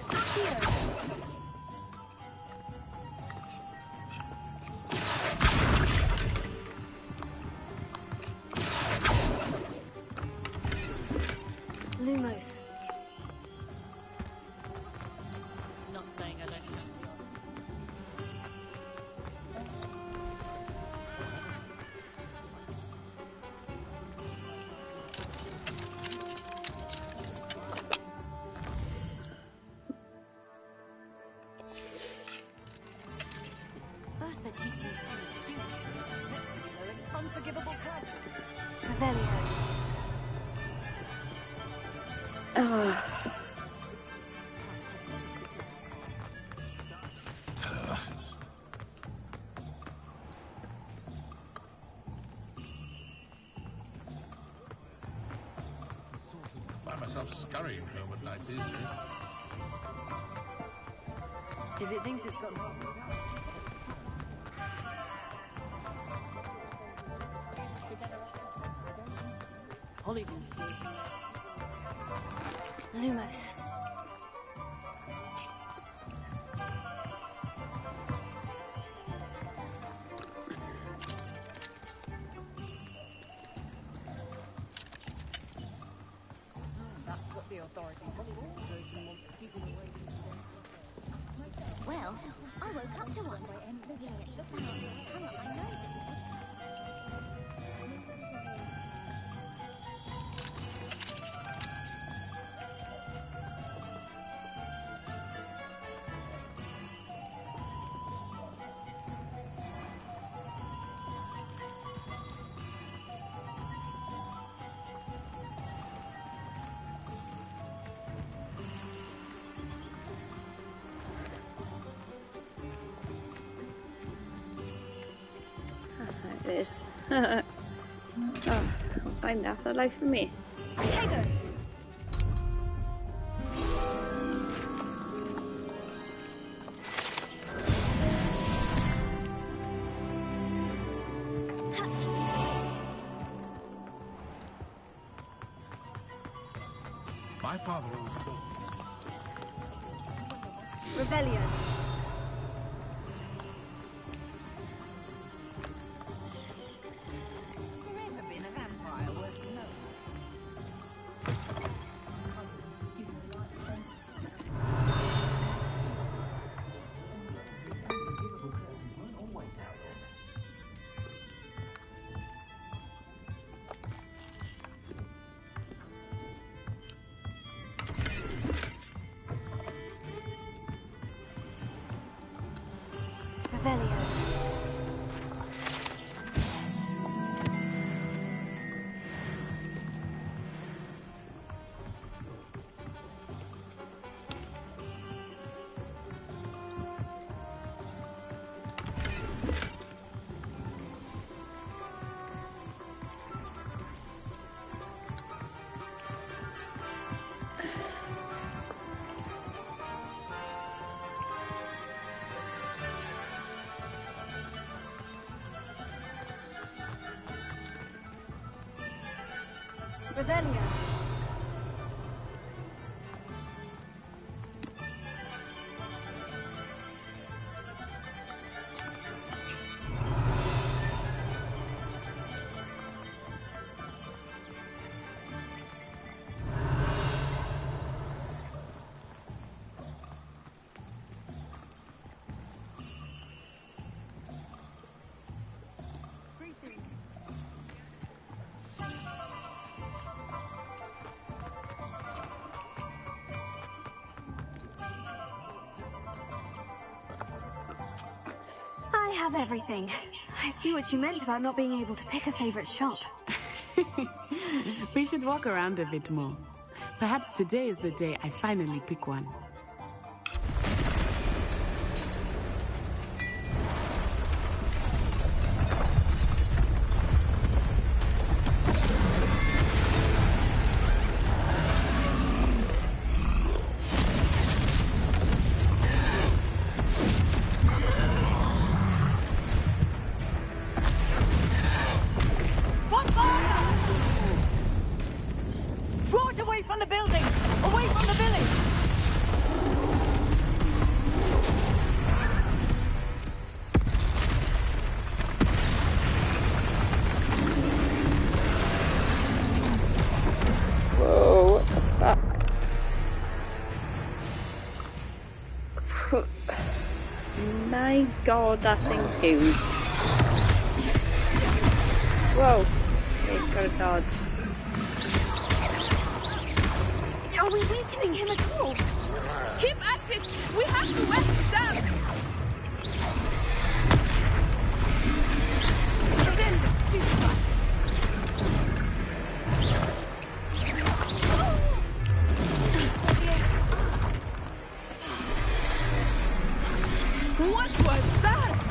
Lumos. Not saying I don't know. First they're teaching students duty, next they're an unforgivable class. Revelio. Find myself scurrying home at night these days. If it thinks it's got... Hollywood. Lumos. That's what the authorities want. Well, I woke up to one. Yeah, it's a hang on, I know this. There it is. Oh, can't find that for the life of me. Tego. My father always told me. Revelio. Revelio. Revelio. I have everything. I see what you meant about not being able to pick a favorite shop. We should walk around a bit more. Perhaps today is the day I finally pick one. My god, that thing's huge. Whoa. We've got a dodge. Are we weakening him at all? Keep at it! We have to wet Sam! Surrender, stupid! What was that?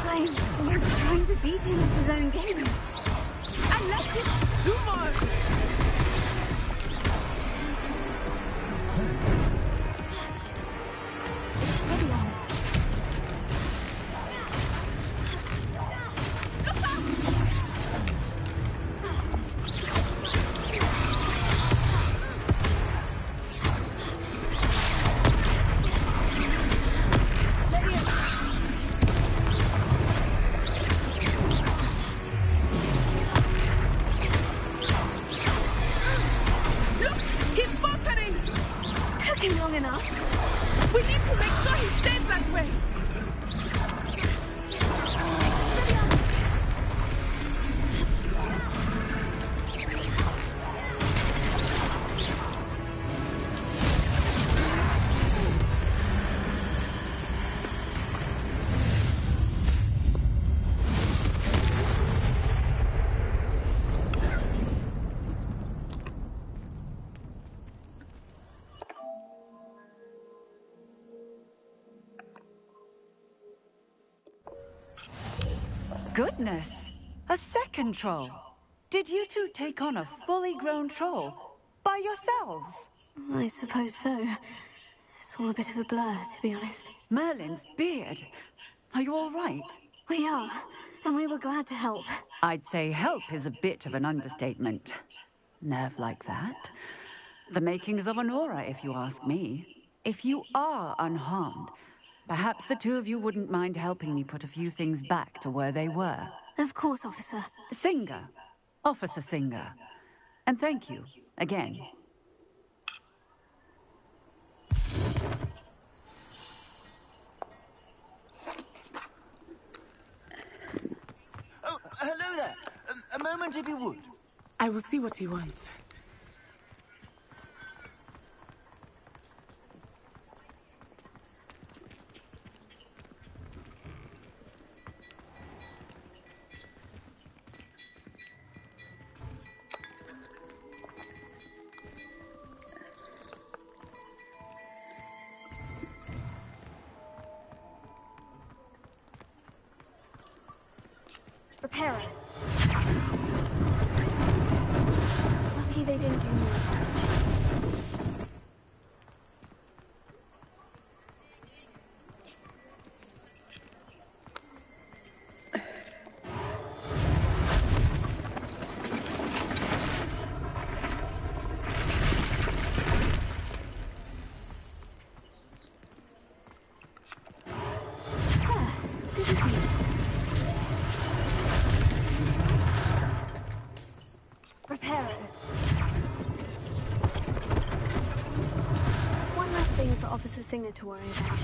I was trying to beat him at his own game. And let it do more! Goodness! A second troll! Did you two take on a fully grown troll by yourselves? I suppose so. It's all a bit of a blur, to be honest. Merlin's beard. Are you all right? We are, and we were glad to help. I'd say help is a bit of an understatement. Nerve like that. The makings of an aura, if you ask me. If you are unharmed, perhaps the two of you wouldn't mind helping me put a few things back to where they were. Of course, officer. Singer. Officer Singer. And thank you, again. Oh, hello there. A moment if you would. I will see what he wants. Repairer. Lucky they didn't do more damage. Good as new. Repairer. One last thing for Officer Singer to worry about.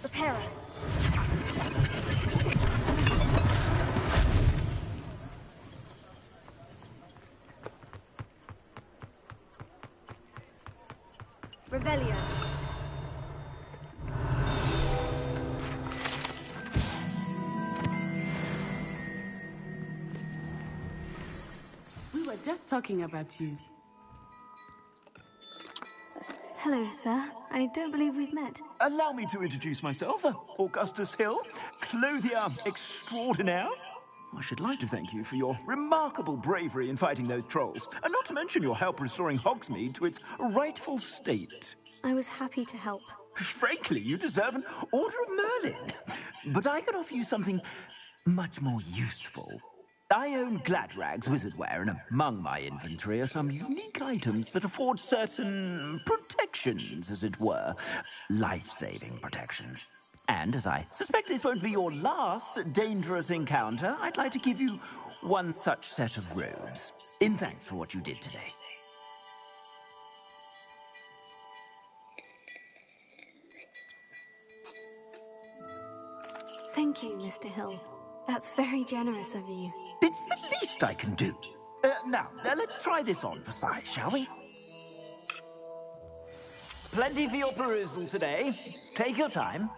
Repairer. Revelio. We were just talking about you. Hello, sir. I don't believe we've met. Allow me to introduce myself, Augustus Hill, clothier extraordinaire. I should like to thank you for your remarkable bravery in fighting those trolls, and not to mention your help restoring Hogsmeade to its rightful state. I was happy to help. Frankly, you deserve an Order of Merlin. but I could offer you something much more useful. I own Gladrag's wizardware, and among my inventory are some unique items that afford certain protections, as it were. Life-saving protections. And as I suspect this won't be your last dangerous encounter, I'd like to give you one such set of robes, in thanks for what you did today. Thank you, Mr. Hill. That's very generous of you. It's the least I can do. Now, let's try this on for size, shall we? Plenty for your perusal today. Take your time.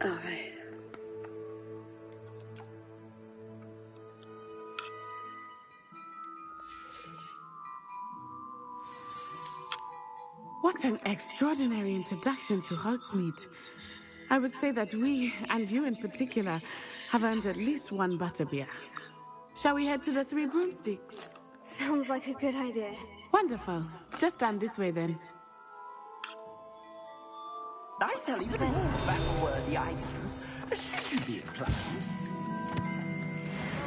Alright. What an extraordinary introduction to Hogsmeade. I would say that we, and you in particular, have earned at least one butterbeer. Shall we head to the Three Broomsticks? Sounds like a good idea. Wonderful. Just stand this way then. I sell even more battle-worthy items, should you be inclined.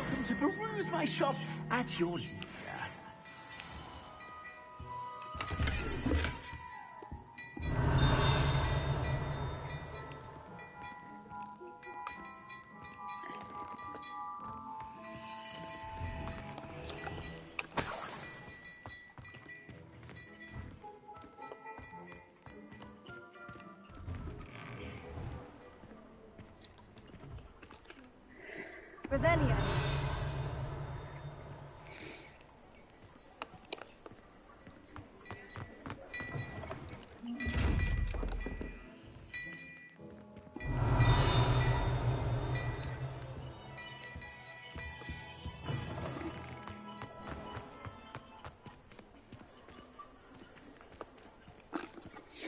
Welcome to peruse my shop at your leisure. Revelio.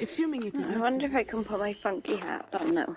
Assuming it is I wonder if I can put my funky hat on now.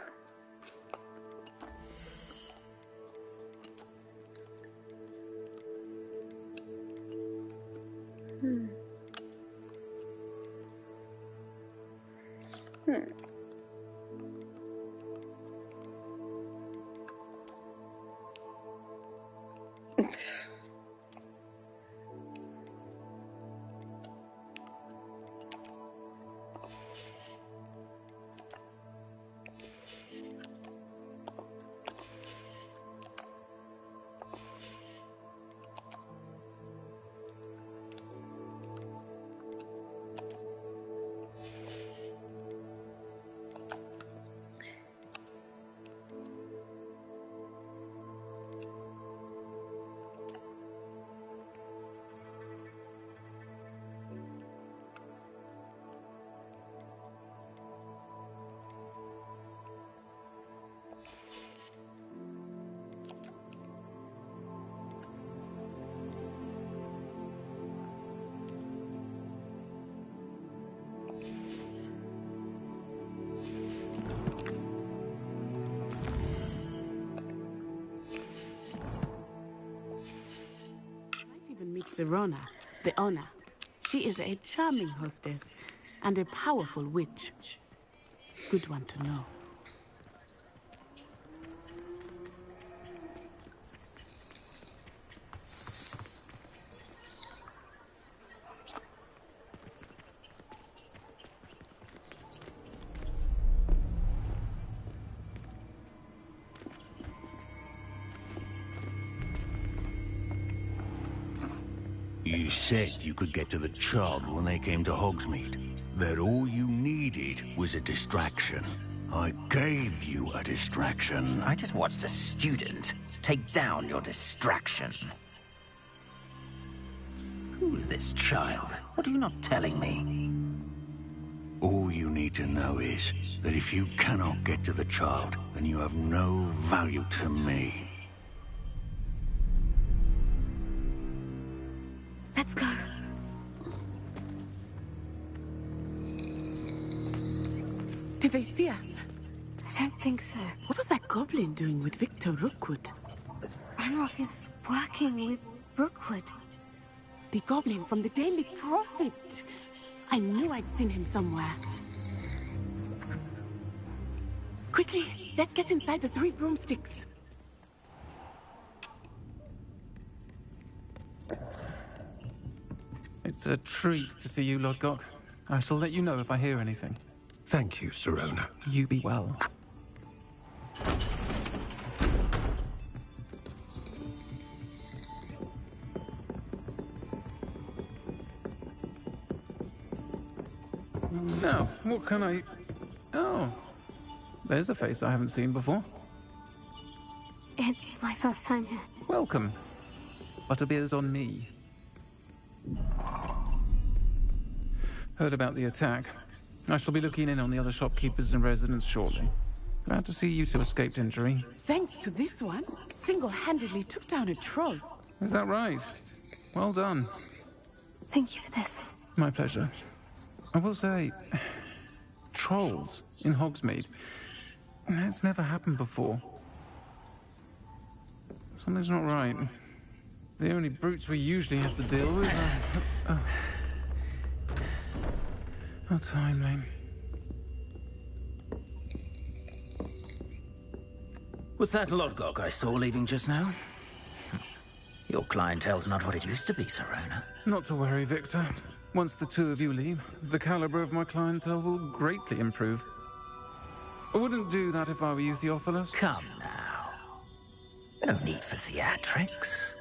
Serona, the owner. She is a charming hostess and a powerful witch. Good one to know. You said you could get to the child when they came to Hogsmeade. That all you needed was a distraction. I gave you a distraction. I just watched a student take down your distraction. Who's this child? What are you not telling me? All you need to know is that if you cannot get to the child, then you have no value to me. Let's go. Did they see us? I don't think so. What was that goblin doing with Victor Rookwood? Ranrock is working with Rookwood. The goblin from the Daily Prophet. I knew I'd seen him somewhere. Quickly, let's get inside the 3 broomsticks. It's a treat to see you, Lord Gok. I shall let you know if I hear anything. Thank you, Sirona. You be well. Now, what can I... Oh, there's a face I haven't seen before. It's my first time here. Welcome. Butterbeer's on me. Heard about the attack. I shall be looking in on the other shopkeepers and residents shortly. Glad to see you two escaped injury. Thanks to this one, single-handedly took down a troll. Is that right? Well done. Thank you for this. My pleasure. I will say, trolls in Hogsmeade. That's never happened before. Something's not right. The only brutes we usually have to deal with are... How timely. Was that Lodgok I saw leaving just now? Your clientele's not what it used to be, Sirona. Not to worry, Victor. Once the two of you leave, the caliber of my clientele will greatly improve. I wouldn't do that if I were you, Theophilus. Come now. No need for theatrics.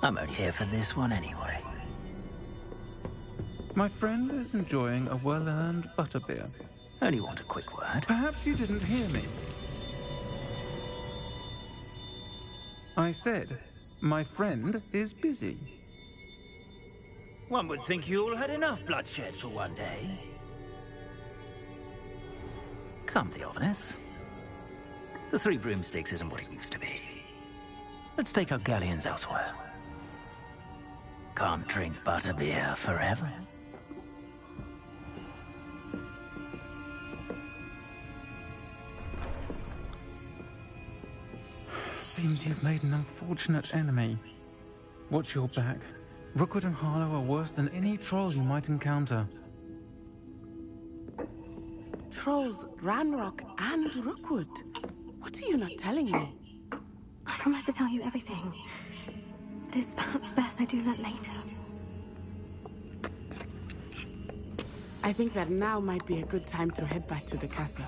I'm only here for this one anyway. My friend is enjoying a well-earned butterbeer. Only want a quick word. Perhaps you didn't hear me. I said, my friend is busy. One would think you all had enough bloodshed for one day. Come, Theophilus. The 3 broomsticks isn't what it used to be. Let's take our galleons elsewhere. Can't drink butterbeer forever. Seems you've made an unfortunate enemy. Watch your back. Rookwood and Harlow are worse than any troll you might encounter. Trolls, Ranrock, and Rookwood. What are you not telling me? I promise to tell you everything. But it's perhaps best I do that later. I think that now might be a good time to head back to the castle.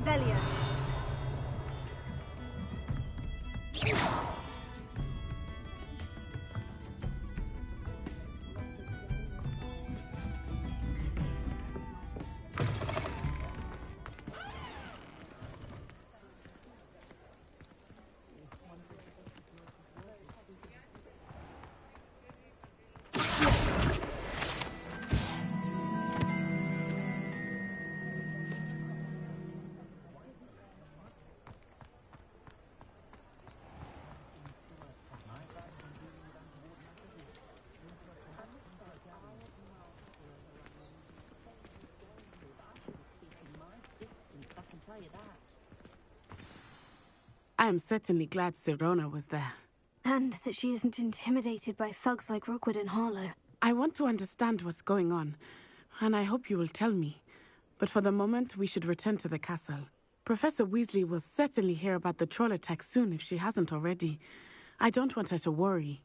Revelio. I am certainly glad Sirona was there. And that she isn't intimidated by thugs like Rookwood and Harlow. I want to understand what's going on, and I hope you will tell me. But for the moment, we should return to the castle. Professor Weasley will certainly hear about the troll attack soon if she hasn't already. I don't want her to worry.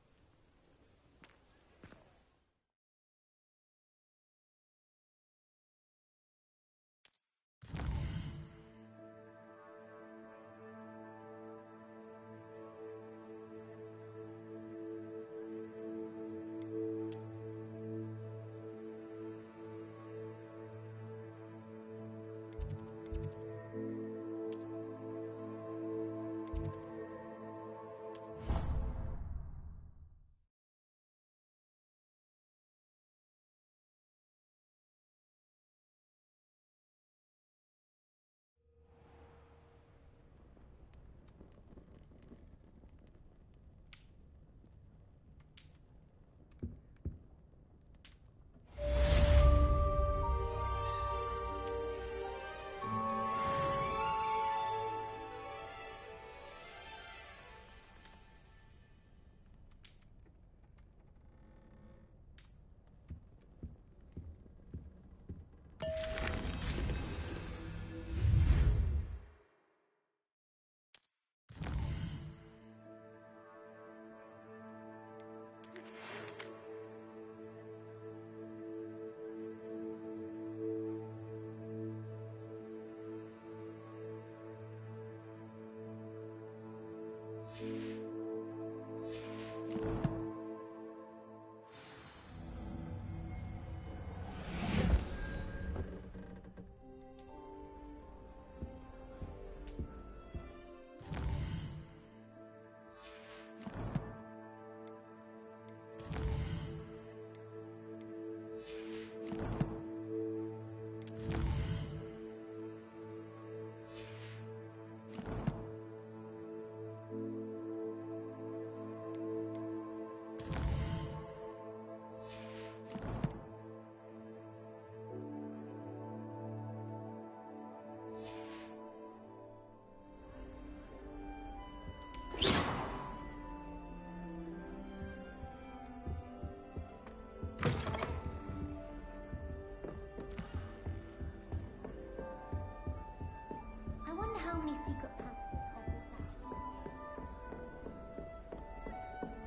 I wonder how many secret passages Hogwarts actually.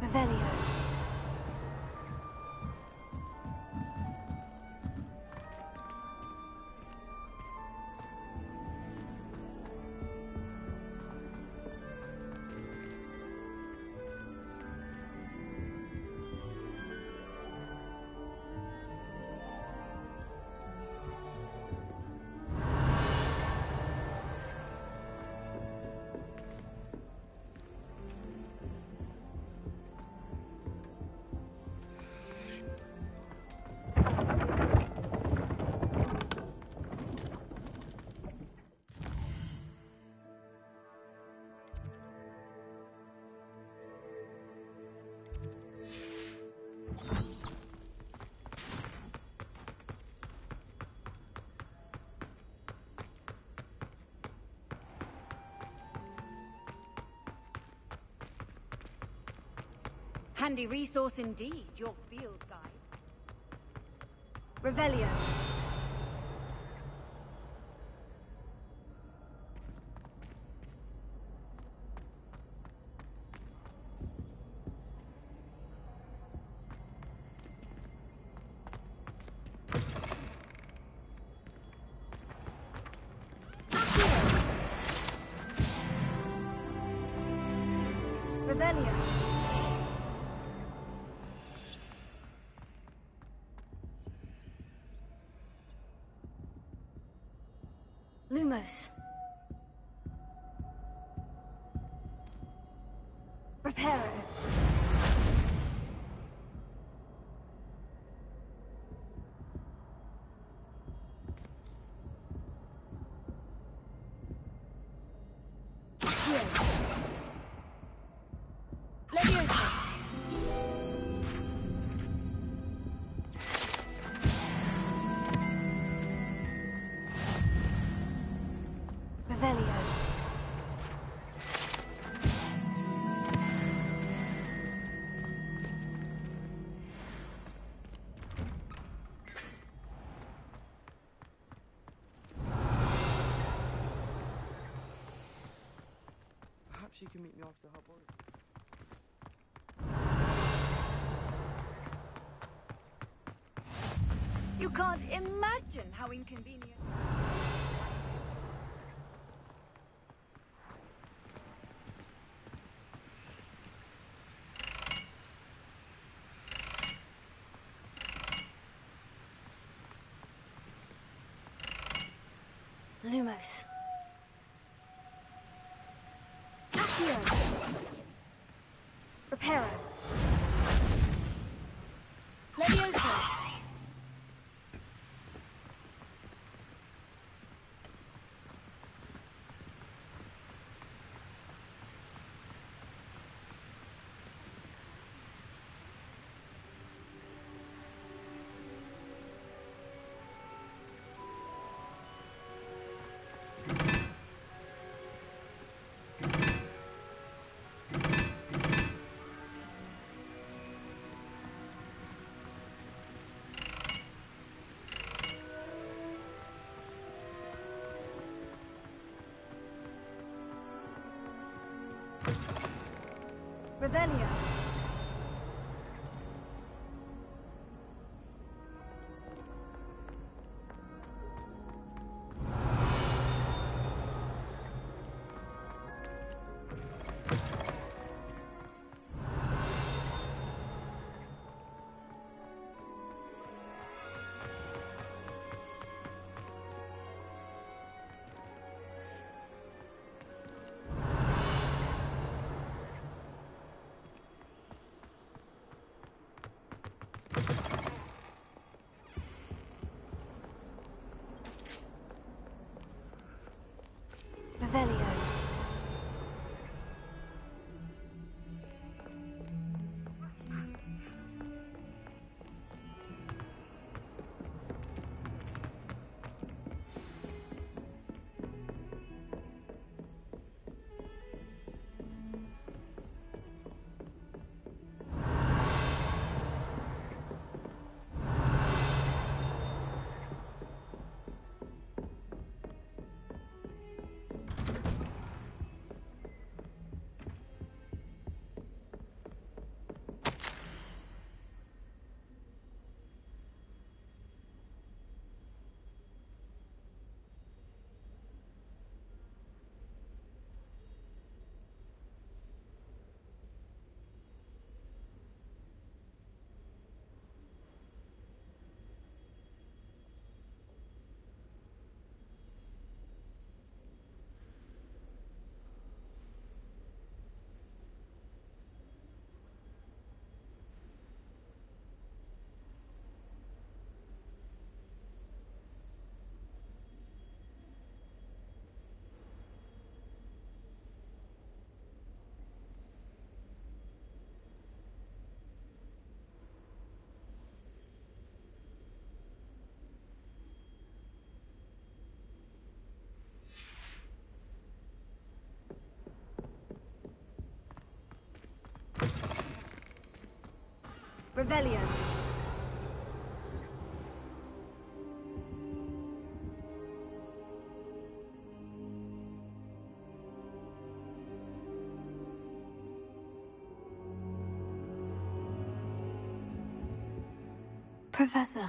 Revelio. Handy resource indeed, your field guide. Revelio. Revelio. Lumos. Reparo. Leviosa. Revelio. Perhaps you can meet me after Hogwarts. You can't imagine how inconvenient. Lumos. Reparo. Leviosa. Revelio. Revelio. Revelio. Professor,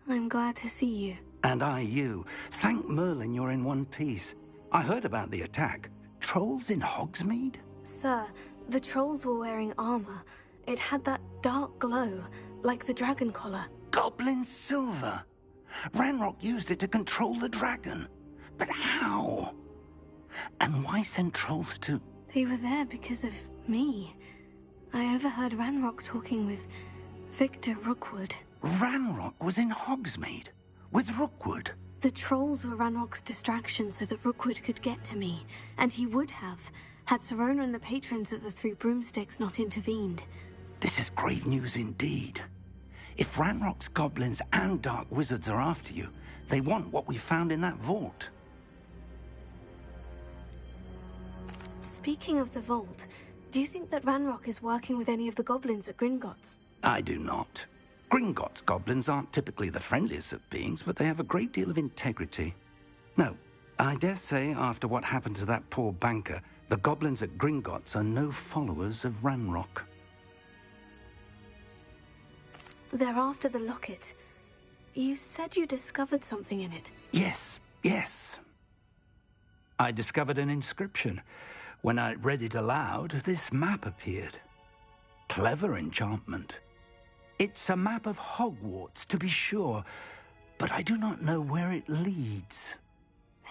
I'm glad to see you. And I you. Thank Merlin you're in one piece. I heard about the attack. Trolls in Hogsmeade? Sir, The trolls were wearing armor. It had that dark glow, like the dragon collar. Goblin silver! Ranrock used it to control the dragon. But how? And why send trolls to... They were there because of me. I overheard Ranrock talking with Victor Rookwood. Ranrock was in Hogsmeade with Rookwood. The trolls were Ranrock's distraction so that Rookwood could get to me. And he would have, had Serona and the patrons at the Three Broomsticks not intervened. This is grave news indeed. If Ranrock's goblins and dark wizards are after you, they want what we found in that vault. Speaking of the vault, do you think that Ranrock is working with any of the goblins at Gringotts? I do not. Gringotts goblins aren't typically the friendliest of beings, but they have a great deal of integrity. No, I dare say after what happened to that poor banker, the goblins at Gringotts are no followers of Ranrock. They're after the locket. You said you discovered something in it. Yes. I discovered an inscription. When I read it aloud, this map appeared. Clever enchantment. It's a map of Hogwarts, to be sure, but I do not know where it leads.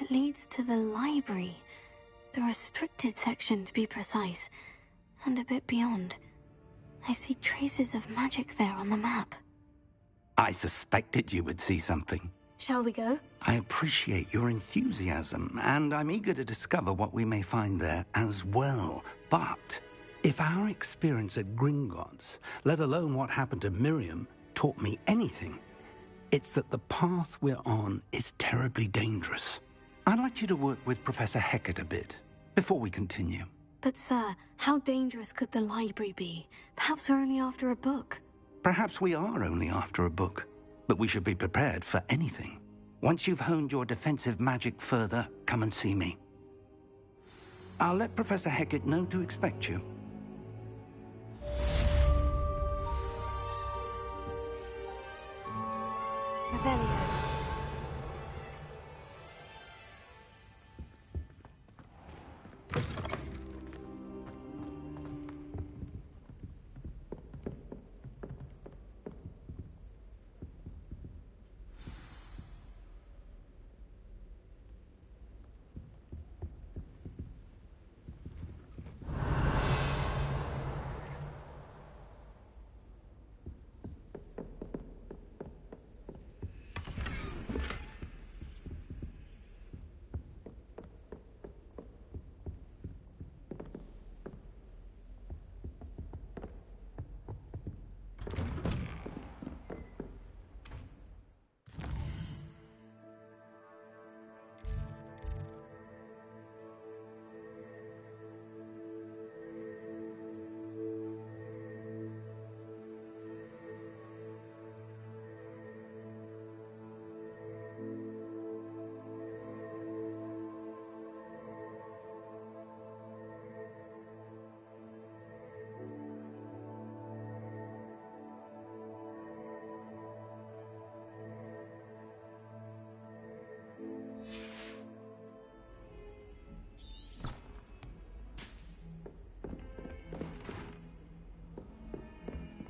It leads to the library. The restricted section, to be precise. And a bit beyond. I see traces of magic there on the map. I suspected you would see something. Shall we go? I appreciate your enthusiasm, and I'm eager to discover what we may find there as well. But if our experience at Gringotts, let alone what happened to Miriam, taught me anything, it's that the path we're on is terribly dangerous. I'd like you to work with Professor Hecat a bit before we continue. But sir, how dangerous could the library be? Perhaps we're only after a book. Perhaps we are only after a book, but we should be prepared for anything. Once you've honed your defensive magic further, come and see me. I'll let Professor Hecat know to expect you. Revelio.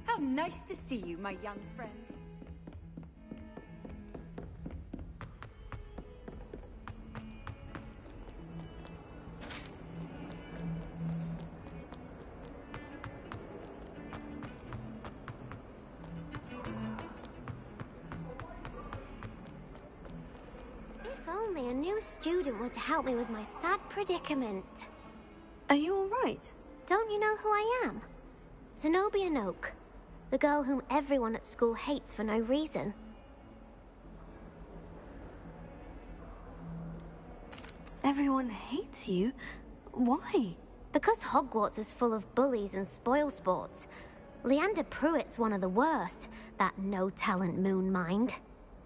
How nice to see you, my young friend. If only a new student were to help me with my sad predicament. Are you all right? Don't you know who I am? Zenobia Noak, the girl whom everyone at school hates for no reason. Everyone hates you? Why? Because Hogwarts is full of bullies and spoilsports. Leander Pruitt's one of the worst, that no-talent moon mind.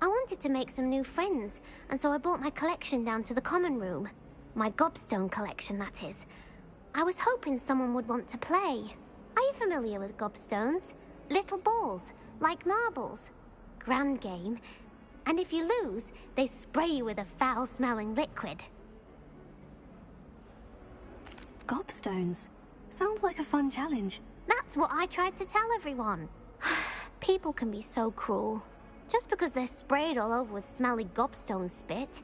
I wanted to make some new friends, and so I brought my collection down to the common room. My gobstone collection, that is. I was hoping someone would want to play. Are you familiar with gobstones? Little balls, like marbles. Grand game. And if you lose, they spray you with a foul-smelling liquid. Gobstones? Sounds like a fun challenge. That's what I tried to tell everyone. People can be so cruel. Just because they're sprayed all over with smelly gobstone spit,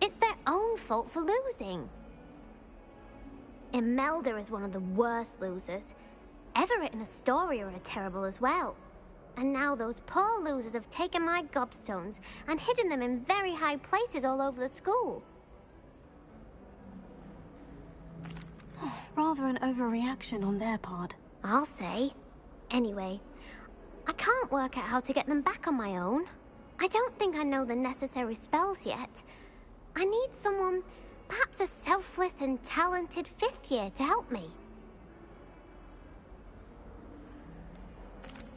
it's their own fault for losing. Imelda is one of the worst losers. Everett and Astoria are terrible as well. And now those poor losers have taken my gobstones and hidden them in very high places all over the school. Rather an overreaction on their part. I'll say. Anyway, I can't work out how to get them back on my own. I don't think I know the necessary spells yet. I need someone, perhaps a selfless and talented 5th year to help me.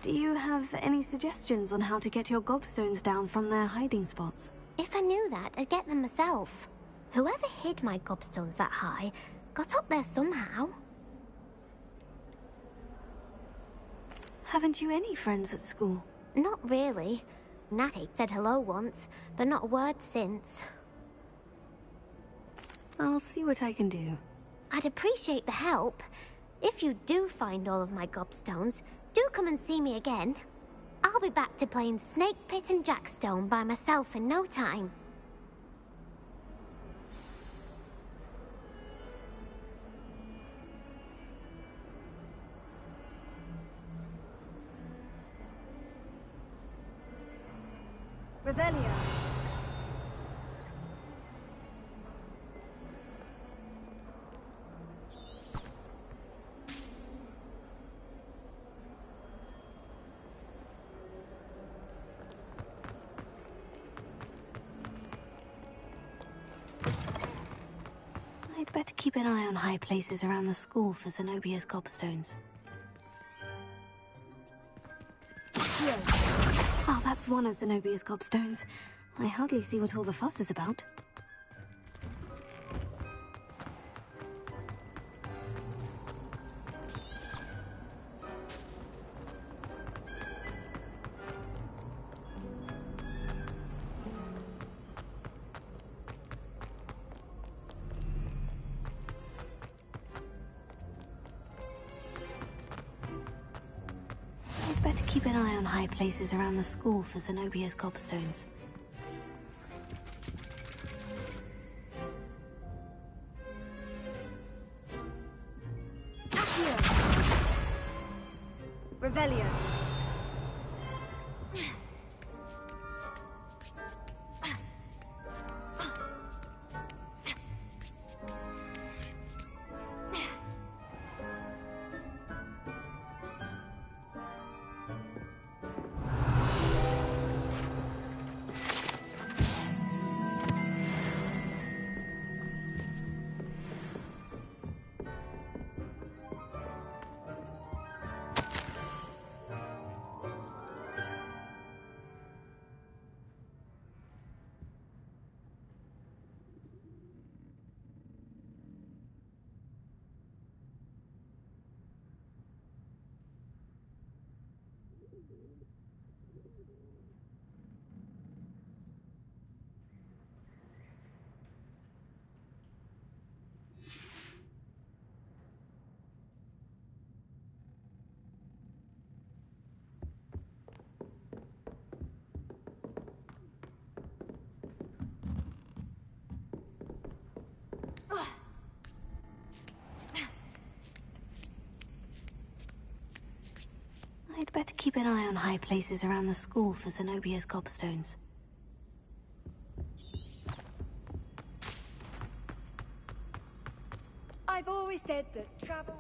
Do you have any suggestions on how to get your gobstones down from their hiding spots? If I knew that, I'd get them myself. Whoever hid my gobstones that high got up there somehow. Haven't you any friends at school? Not really. Natty said hello once, but not a word since. I'll see what I can do. I'd appreciate the help. If you do find all of my gobstones, do come and see me again. I'll be back to playing Snake Pit and Jackstone by myself in no time. Revelio. I'd better keep an eye on high places around the school for Zenobia's gobstones. Oh, that's one of Zenobia's gobstones. I hardly see what all the fuss is about. I'd better keep an eye on high places around the school for Zenobia's gobstones. Revelio. I'd better keep an eye on high places around the school for Zenobia's gobstones. I've always said that travel...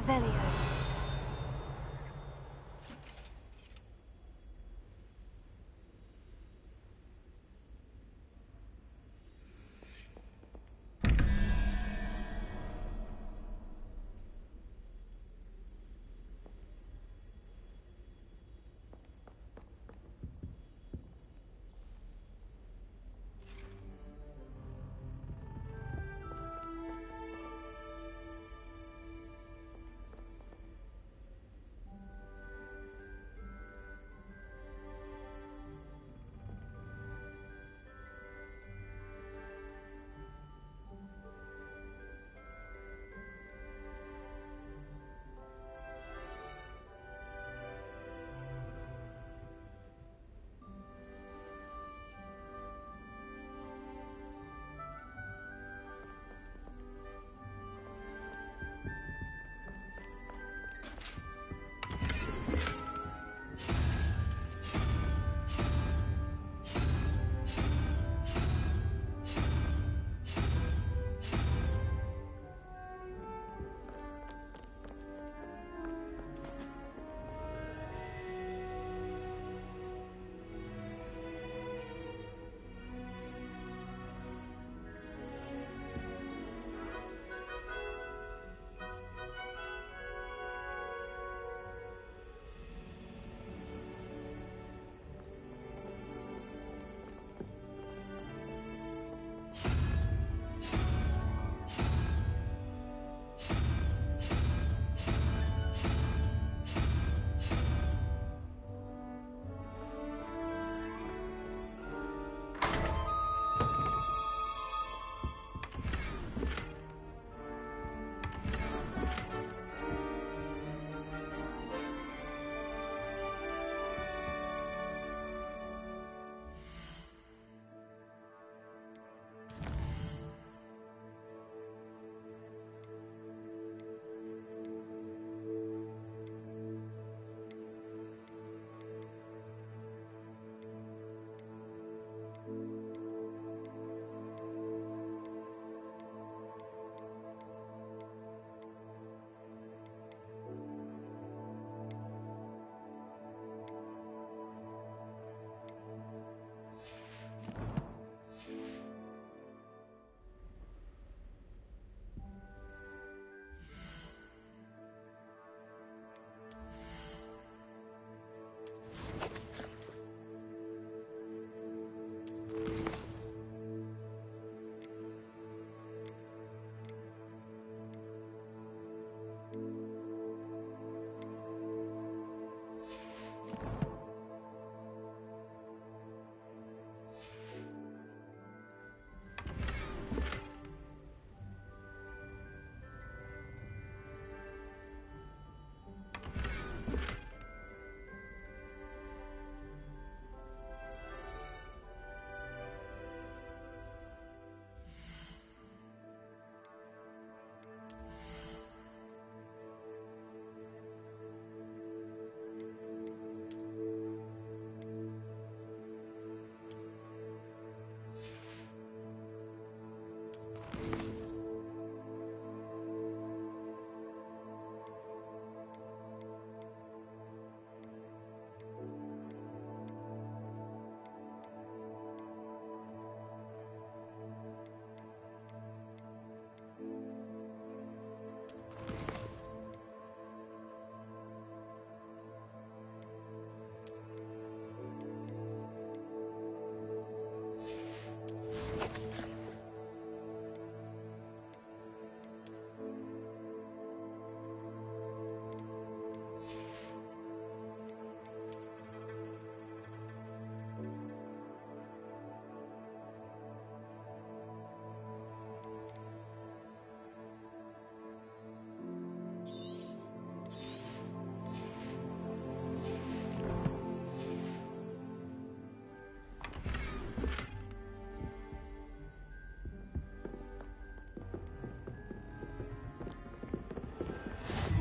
Revelio.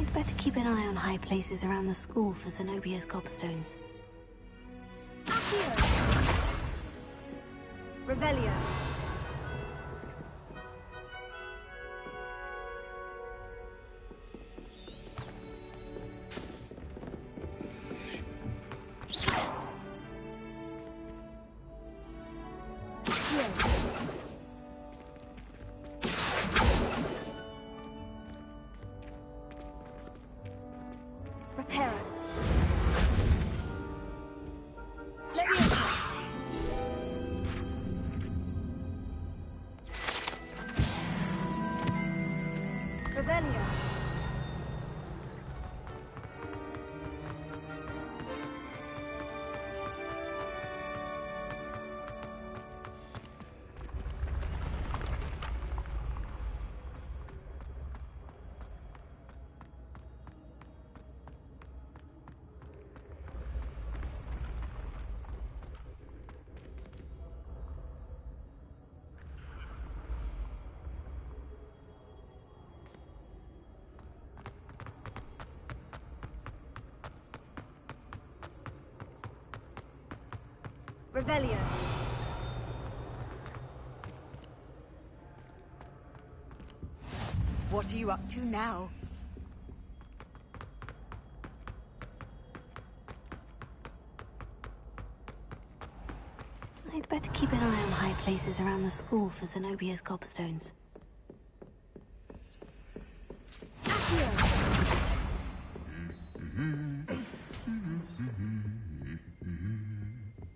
I'd better keep an eye on high places around the school for Zenobia's gobstones. Revelio. Revelio. Revelio. What are you up to now? I'd better keep an eye on high places around the school for Zenobia's gobstones.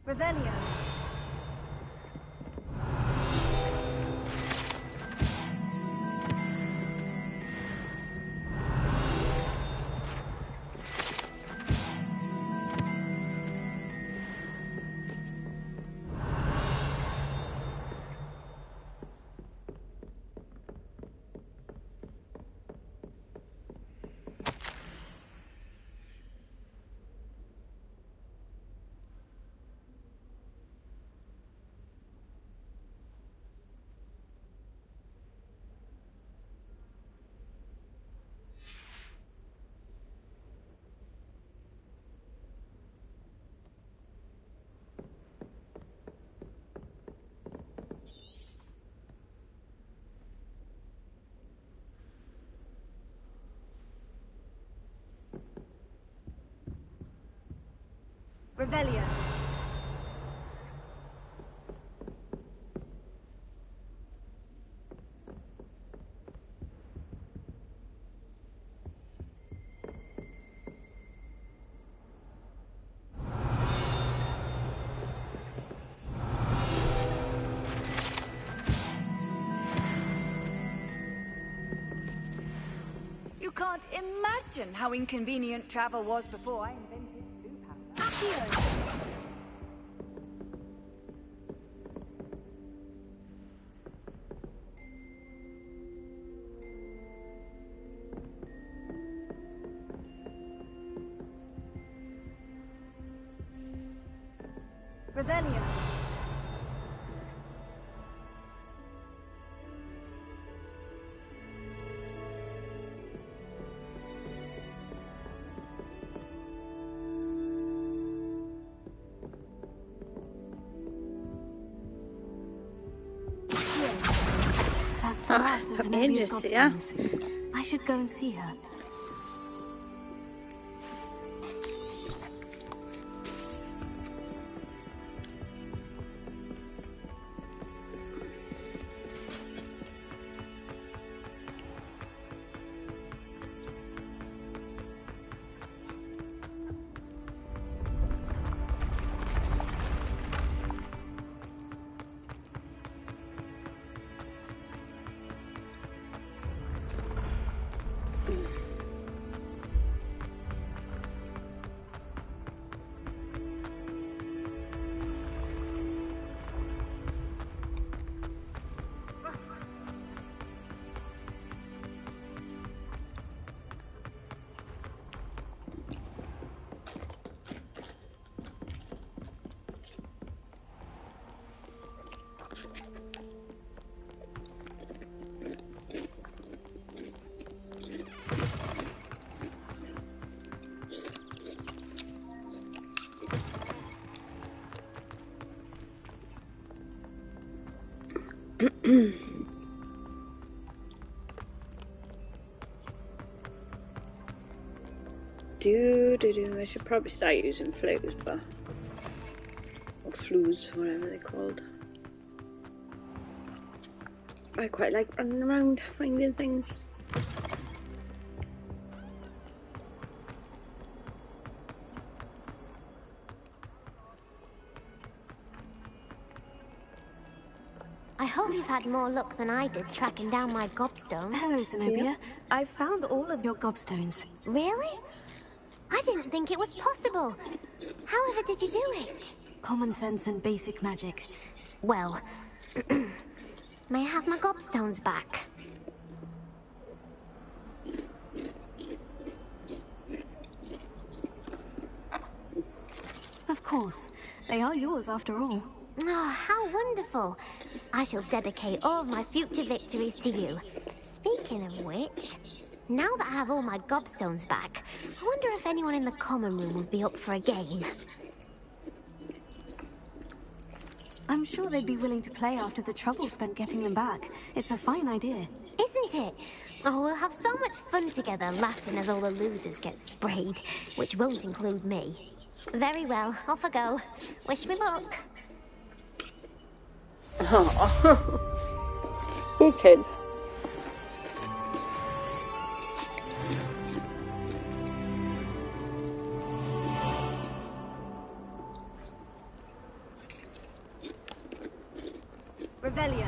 Revelio. Revelio. You can't imagine how inconvenient travel was before I invented Accio. Revelio. That's the last of Zenobia's gobstones. I should go and see her. I should probably start using flues, but or flues, whatever they're called. I quite like running around finding things. I hope you you've had more luck than I did tracking down my gobstones. Hello, Zenobia. I found all of your gobstones. Really? I didn't think it was possible. However did you do it? Common sense and basic magic. Well, may I have my gobstones back? Of course. They are yours after all. Oh, how wonderful. I shall dedicate all of my future victories to you. Speaking of which, now that I have all my gobstones back, I wonder if anyone in the common room would be up for a game. I'm sure they'd be willing to play after the trouble spent getting them back. It's a fine idea. Isn't it? Oh, we'll have so much fun together, laughing as all the losers get sprayed, which won't include me. Very well, off I go. Wish me luck. Poor kid. Revelio.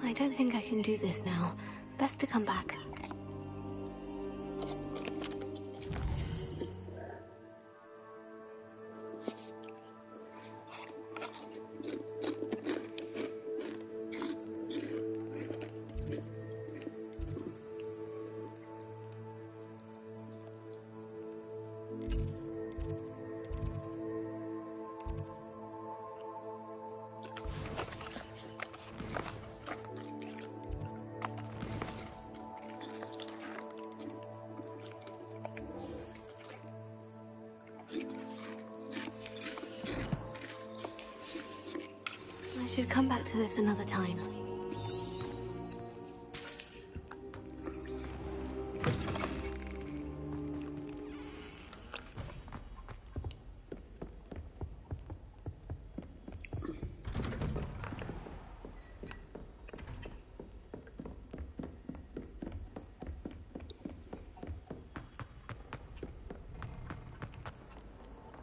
I don't think I can do this now. Best to come back. I should come back to this another time.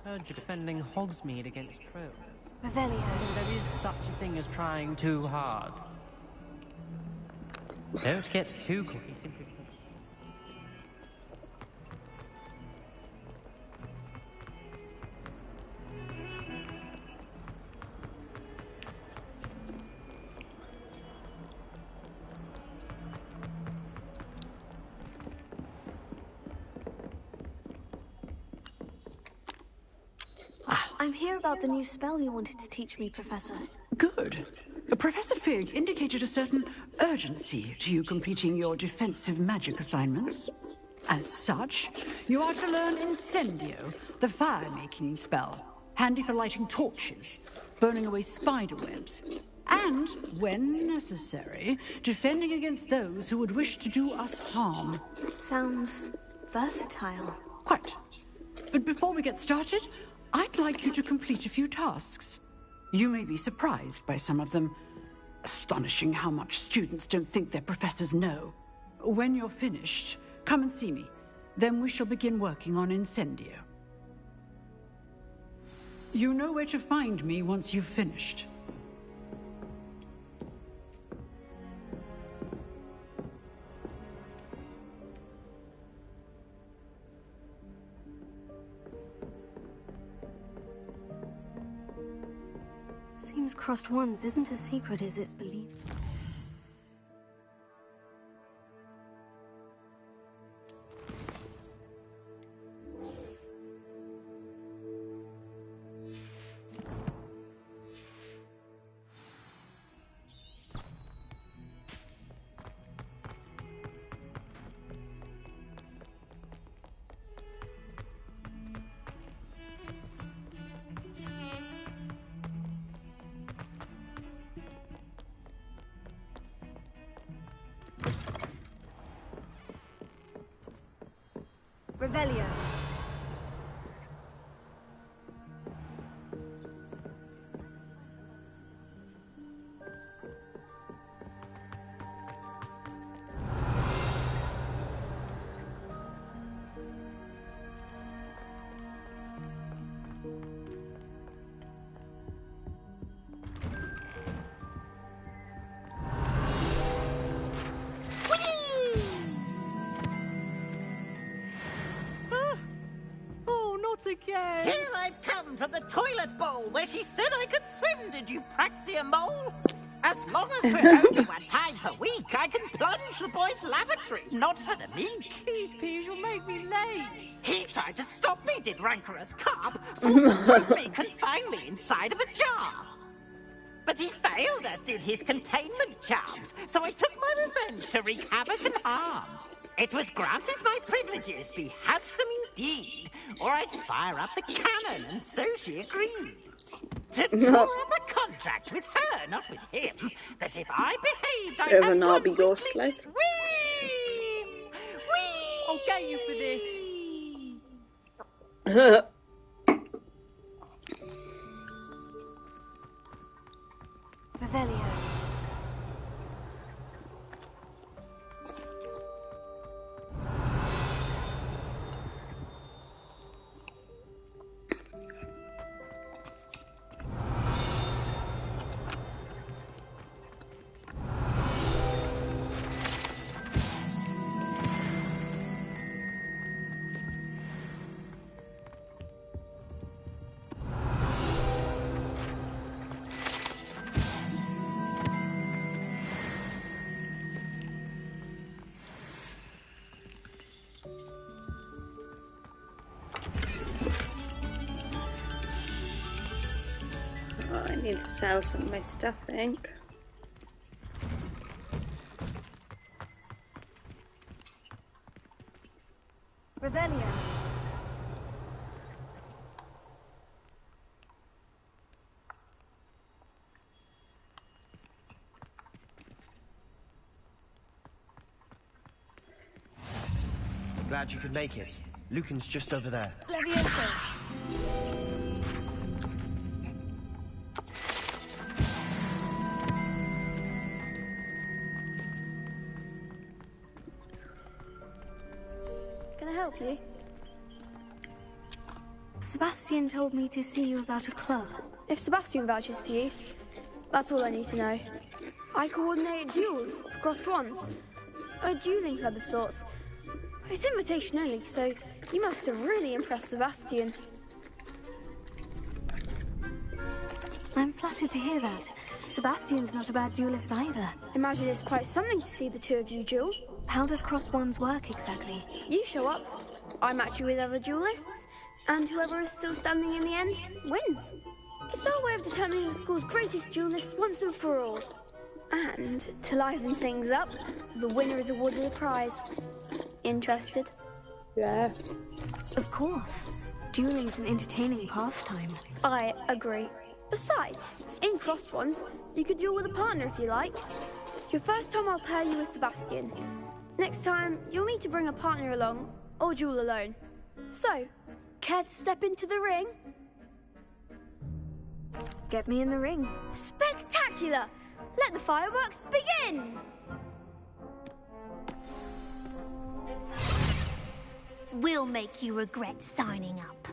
Heard you're defending Hogsmeade against trolls. Revelio. There is such a thing as trying too hard. Don't get too cocky simply because... I'm here about the new spell you wanted to teach me, Professor. Good. Professor Fig indicated a certain urgency to you completing your defensive magic assignments. As such, you are to learn Incendio, the fire-making spell, handy for lighting torches, burning away spider webs, and, when necessary, defending against those who would wish to do us harm. Sounds versatile. Quite. But before we get started, I'd like you to complete a few tasks. You may be surprised by some of them. Astonishing how much students don't think their professors know. When you're finished, come and see me. Then we shall begin working on Incendio. You know where to find me once you've finished. Seems Crossed Wands isn't as secret as it's believed. Revelio. Again. Here I've come from the toilet bowl where she said I could swim, did you praxia mole? As long as we're only one time per week, I can plunge the boys' lavatory, not for the meek. These peas will make me late. He tried to stop me, did rancorous carp, sought to trip me, confine me inside of a jar. But he failed, as did his containment charms, so I took my revenge to wreak havoc and harm. It was granted my privileges be handsome indeed, or I'd fire up the cannon, and so she agreed. To draw up a contract with her, not with him, that if I behaved, I'd have one weekly swim! Whee! I'll get you for this. Revelio. I need to sell some of my stuff, I think. Revelio. Glad you could make it. Lucan's just over there. Levioso. Can I help you? Sebastian told me to see you about a club. If Sebastian vouches for you, that's all I need to know. I coordinate duels for Crossed Wands. A dueling club of sorts. It's invitation only, so you must have really impressed Sebastian. I'm flattered to hear that. Sebastian's not a bad duelist either. Imagine it's quite something to see the two of you duel. How does Crossed Wands work exactly? You show up, I match you with other duelists, and whoever is still standing in the end wins. It's our way of determining the school's greatest duelist once and for all. And to liven things up, the winner is awarded a prize. Interested? Yeah. Of course. Dueling's an entertaining pastime. I agree. Besides, in Crossed Wands, you could duel with a partner if you like. Your first time I'll pair you with Sebastian. Next time, you'll need to bring a partner along, or duel alone. So, care to step into the ring? Get me in the ring. Spectacular! Let the fireworks begin! We'll make you regret signing up.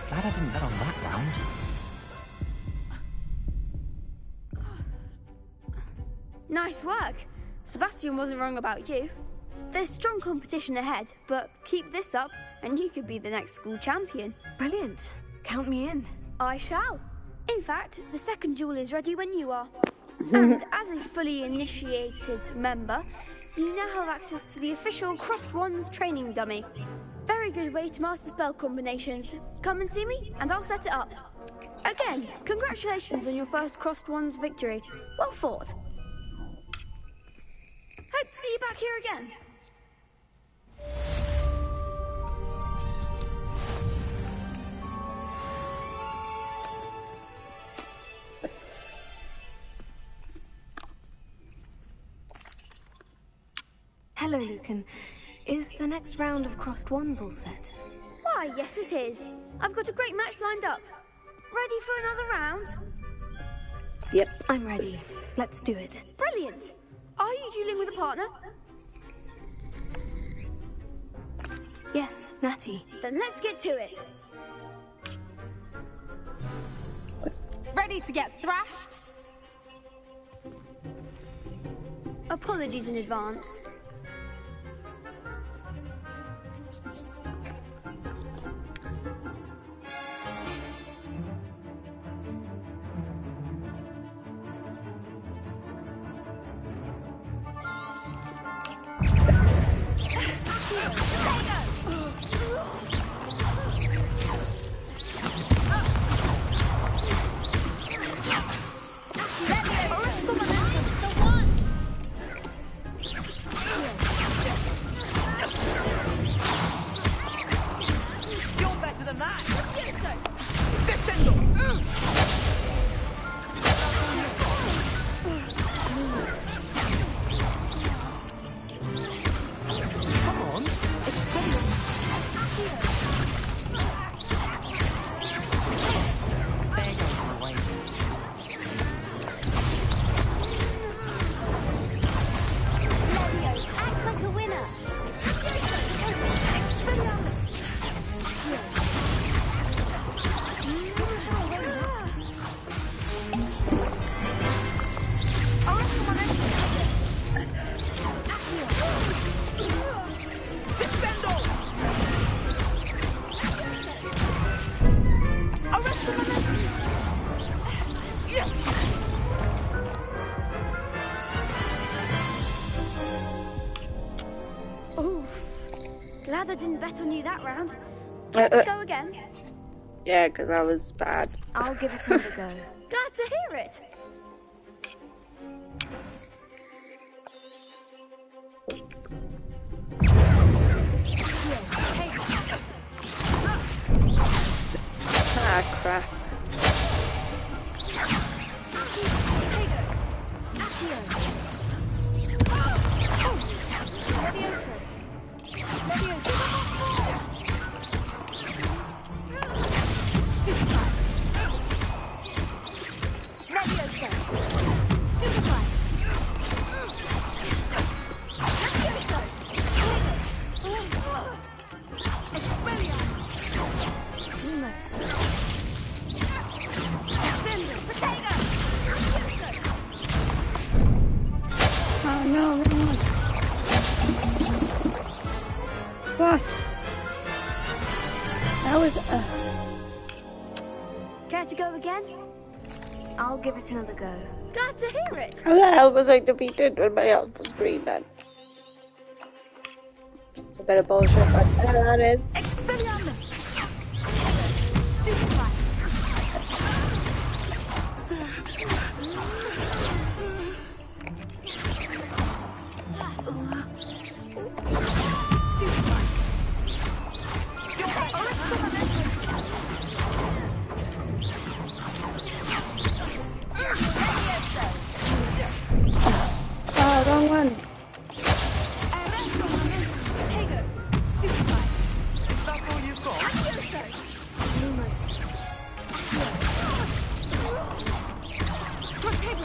Glad I didn't bet on that round. Nice work. Sebastian wasn't wrong about you. There's strong competition ahead, but keep this up and you could be the next school champion. Brilliant. Count me in. I shall. In fact, the second duel is ready when you are. And as a fully initiated member, you now have access to the official Crossed Wands training dummy. Very good way to master spell combinations. Come and see me, and I'll set it up. Again, congratulations on your first Crossed Wands victory. Well fought. Hope to see you back here again. Hello, Lucan. Is the next round of Crossed Wands all set? Why, yes it is. I've got a great match lined up. Ready for another round? Yep. I'm ready. Let's do it. Brilliant. Are you dueling with a partner? Yes, Natty. Then let's get to it. Ready to get thrashed? Apologies in advance. Glad I didn't bet on you that round. Let's go again. Yeah, because I was bad. I'll give it another go. Glad to hear it. Ah, crap. Oh no, wrong one. What? That was Care to go again? I'll give it another go. Glad to hear it. How the hell was I defeated when my health was green then? It's a bit of bullshit, but that is. Expelliarmus! Oh, wrong one.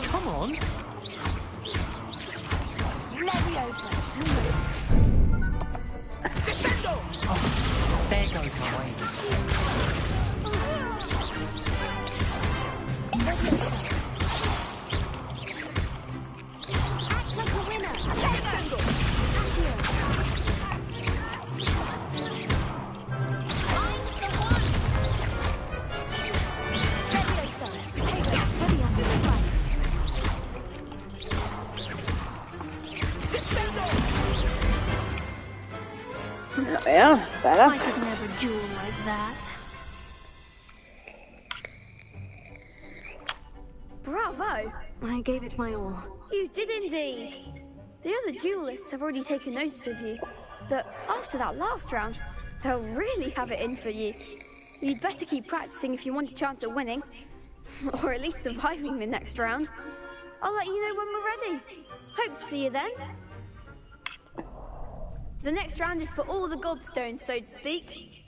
Come on. Oh, there goes my way. Yeah, better. I could never duel like that. Bravo! I gave it my all. You did indeed. The other duelists have already taken notice of you, but after that last round, they'll really have it in for you. You'd better keep practicing if you want a chance at winning, or at least surviving the next round. I'll let you know when we're ready. Hope to see you then. The next round is for all the gobstones, so to speak.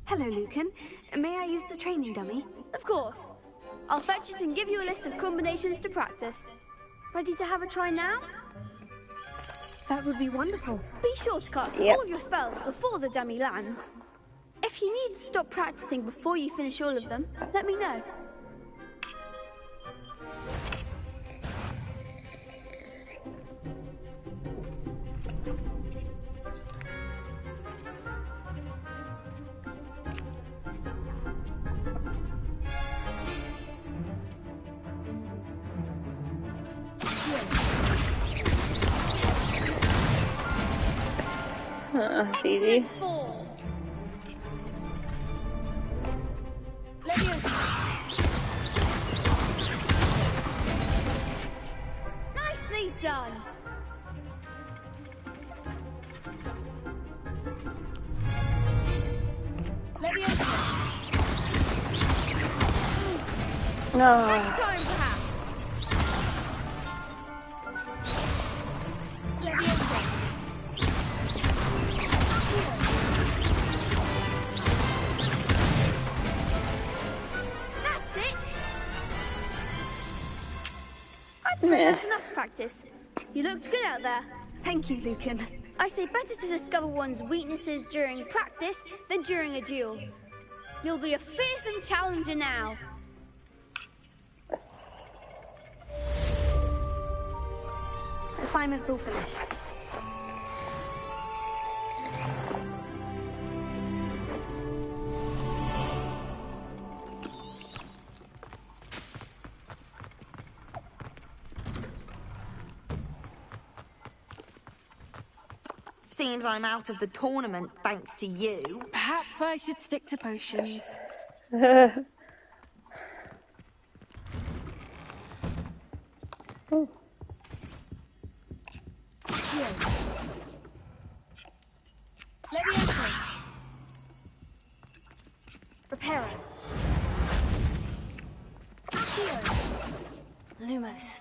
Hello, Lucan. May I use the training dummy? Of course. I'll fetch it and give you a list of combinations to practice. Ready to have a try now? That would be wonderful. Be sure to cast all your spells before the dummy lands. If you need to stop practicing before you finish all of them, let me know. It's easy. Nicely done. No. Next time, perhaps. That's it. I'd say that's enough practice. You looked good out there. Thank you, Lucan. I say better to discover one's weaknesses during practice than during a duel. You'll be a fearsome challenger now. Assignment's all finished. seems I'm out of the tournament thanks to you. Perhaps I should stick to potions. Oh. Leviosa. Reparo. Accio. Lumos.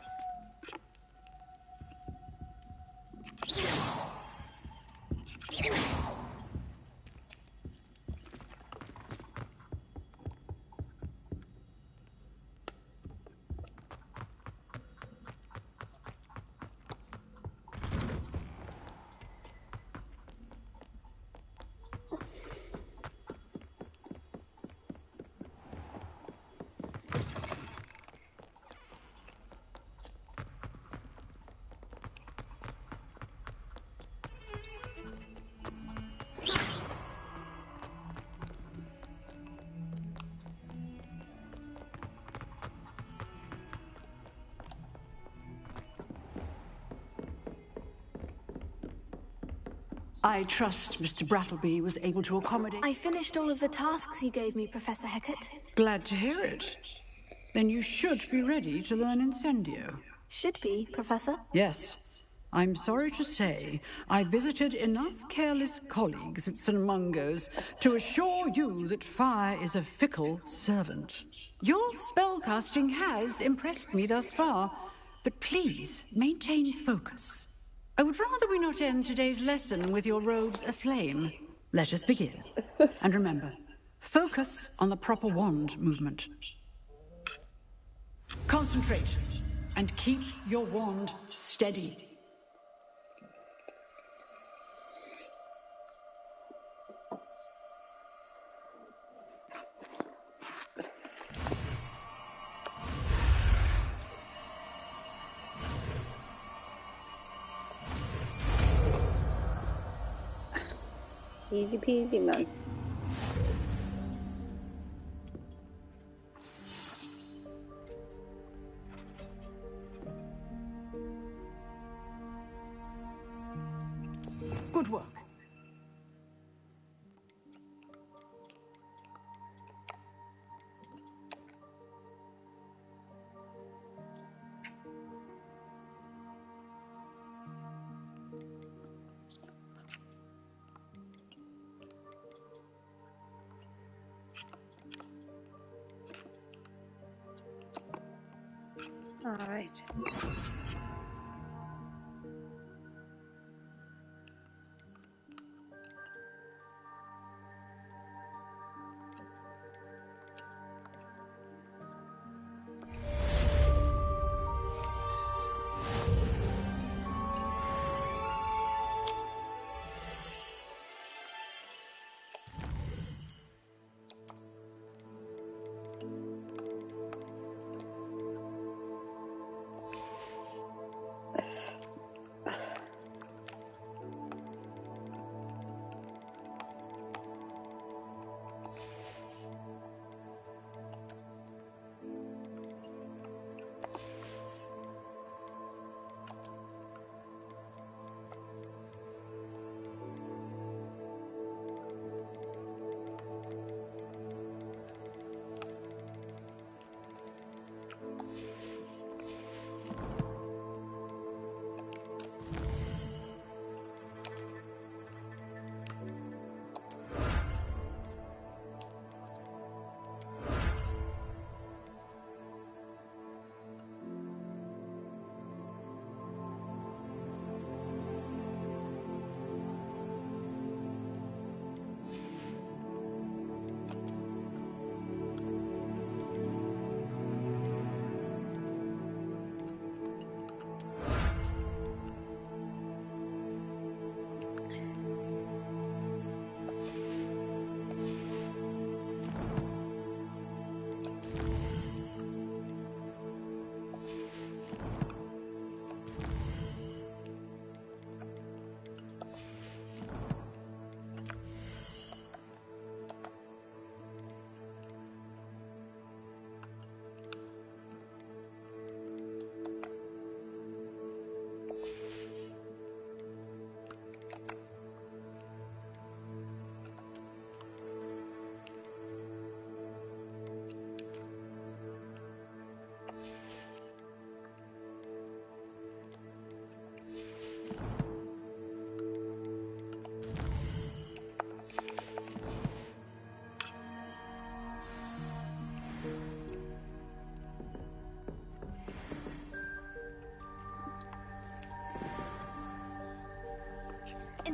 I trust Mr. Brattleby was able to accommodate... I finished all of the tasks you gave me, Professor Hecat. Glad to hear it. Then you should be ready to learn Incendio. Should be, Professor. Yes. I'm sorry to say, I visited enough careless colleagues at St. Mungo's to assure you that fire is a fickle servant. Your spellcasting has impressed me thus far, but please maintain focus. I would rather we not end today's lesson with your robes aflame. Let us begin. And remember, focus on the proper wand movement. Concentrate, and keep your wand steady. Easy peasy, man. Good work. All right.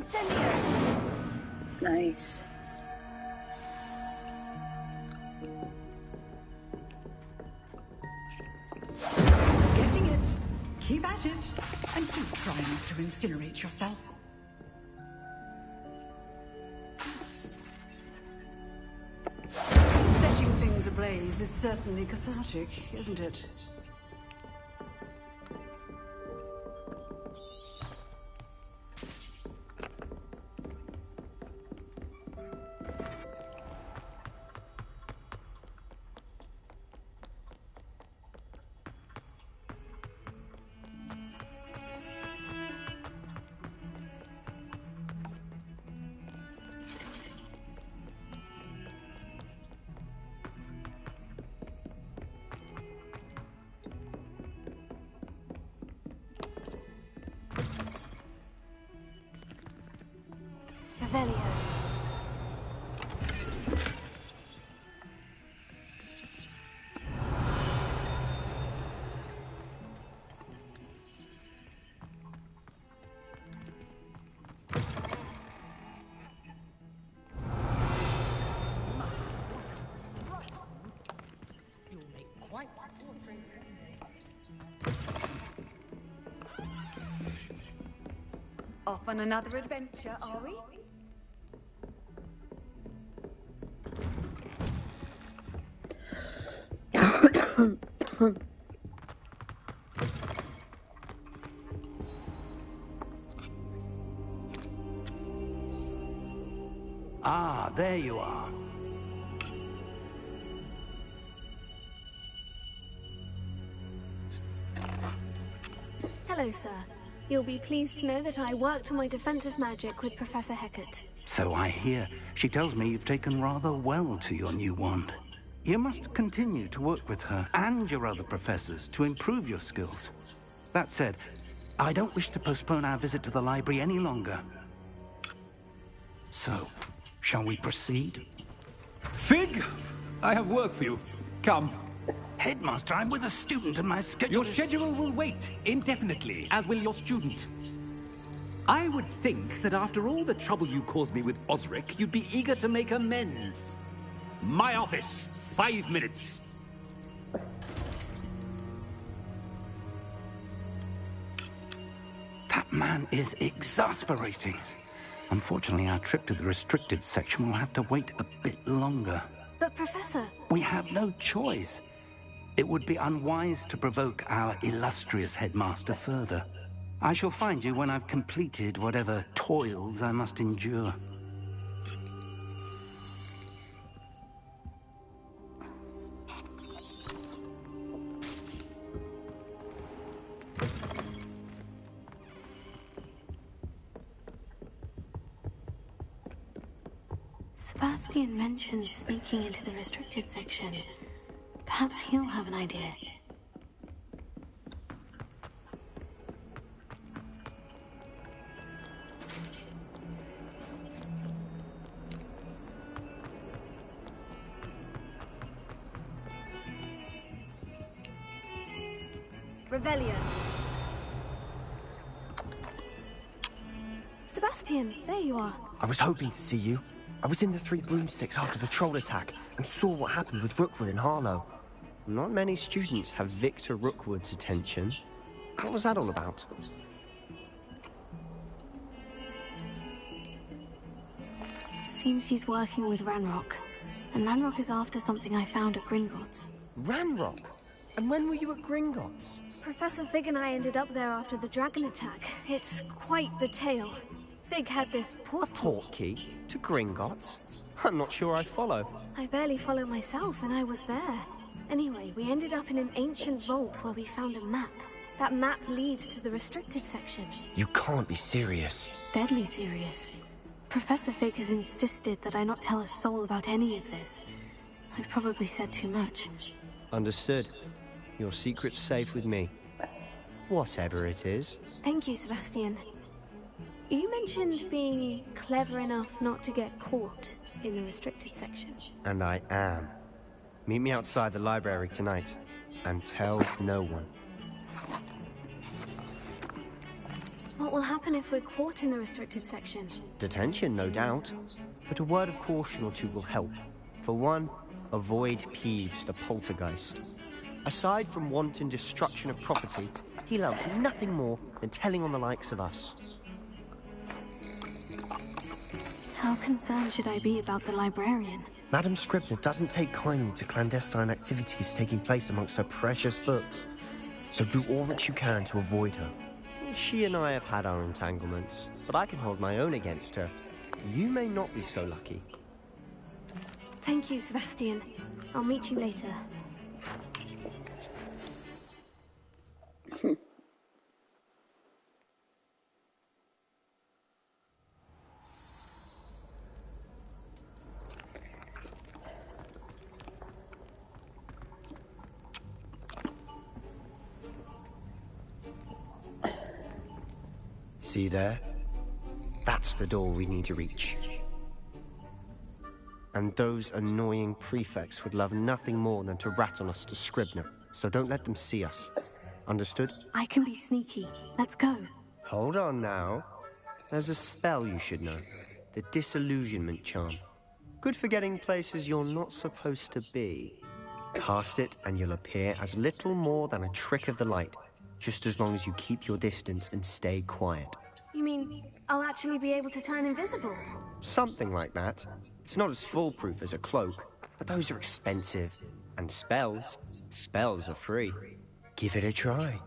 Incendio! Nice. Getting it. Keep at it. And do try not to incinerate yourself. Setting things ablaze is certainly cathartic, isn't it? Revelio. You'll make quite the portrait. Off on another adventure, are we? Ah, there you are. Hello, sir. You'll be pleased to know that I worked on my defensive magic with Professor Hecat. So I hear. She tells me you've taken rather well to your new wand. You must continue to work with her and your other professors to improve your skills. That said, I don't wish to postpone our visit to the library any longer. So, shall we proceed? Fig, I have work for you. Come. Headmaster, I'm with a student and my schedule Your schedule will wait indefinitely, as will your student. I would think that after all the trouble you caused me with Osric, you'd be eager to make amends. My office, 5 minutes. That man is exasperating. Unfortunately, our trip to the restricted section will have to wait a bit longer. But, Professor... We have no choice. It would be unwise to provoke our illustrious headmaster further. I shall find you when I've completed whatever toils I must endure. Sebastian mentioned sneaking into the restricted section. Perhaps he'll have an idea. Revelio. Sebastian, there you are. I was hoping to see you. I was in the Three Broomsticks after the troll attack and saw what happened with Rookwood and Harlow. Not many students have Victor Rookwood's attention. What was that all about? Seems he's working with Ranrock. And Ranrock is after something I found at Gringotts. Ranrock? And when were you at Gringotts? Professor Fig and I ended up there after the dragon attack. It's quite the tale. Fig had this portkey to Gringotts? I'm not sure I follow. I barely follow myself, and I was there. Anyway, we ended up in an ancient vault where we found a map. That map leads to the restricted section. You can't be serious. Deadly serious. Professor Fig has insisted that I not tell a soul about any of this. I've probably said too much. Understood. Your secret's safe with me. Whatever it is. Thank you, Sebastian. You mentioned being clever enough not to get caught in the restricted section. And I am. Meet me outside the library tonight, and tell no one. What will happen if we're caught in the restricted section? Detention, no doubt. But a word of caution or two will help. For one, avoid Peeves, the poltergeist. Aside from wanton destruction of property, he loves nothing more than telling on the likes of us. How concerned should I be about the librarian? Madame Scribner doesn't take kindly to clandestine activities taking place amongst her precious books. So do all that you can to avoid her. She and I have had our entanglements, but I can hold my own against her. You may not be so lucky. Thank you, Sebastian. I'll meet you later. See there? That's the door we need to reach. And those annoying prefects would love nothing more than to rat on us to Scribner, so don't let them see us. Understood? I can be sneaky. Let's go. Hold on now. There's a spell you should know. The Disillusionment Charm. Good for getting places you're not supposed to be. Cast it and you'll appear as little more than a trick of the light, just as long as you keep your distance and stay quiet. You mean I'll actually be able to turn invisible? Something like that. It's not as foolproof as a cloak, but those are expensive. And spells are free. Give it a try.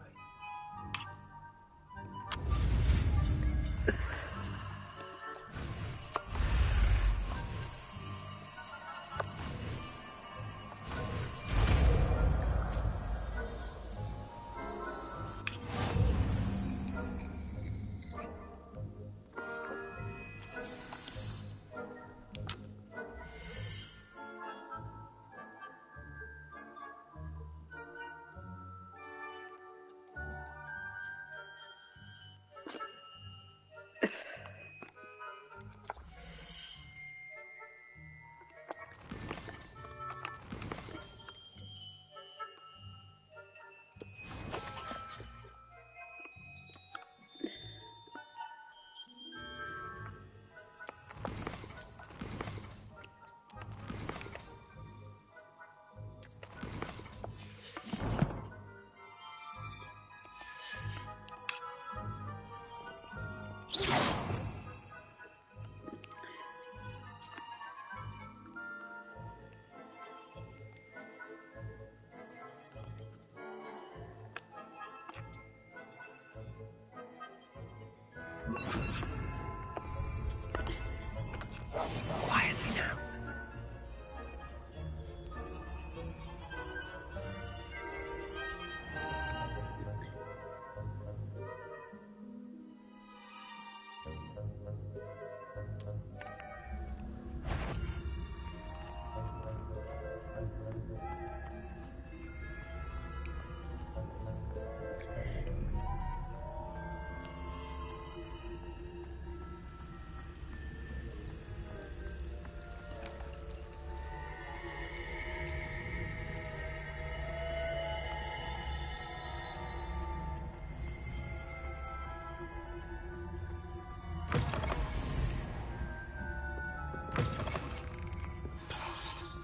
Quietly now.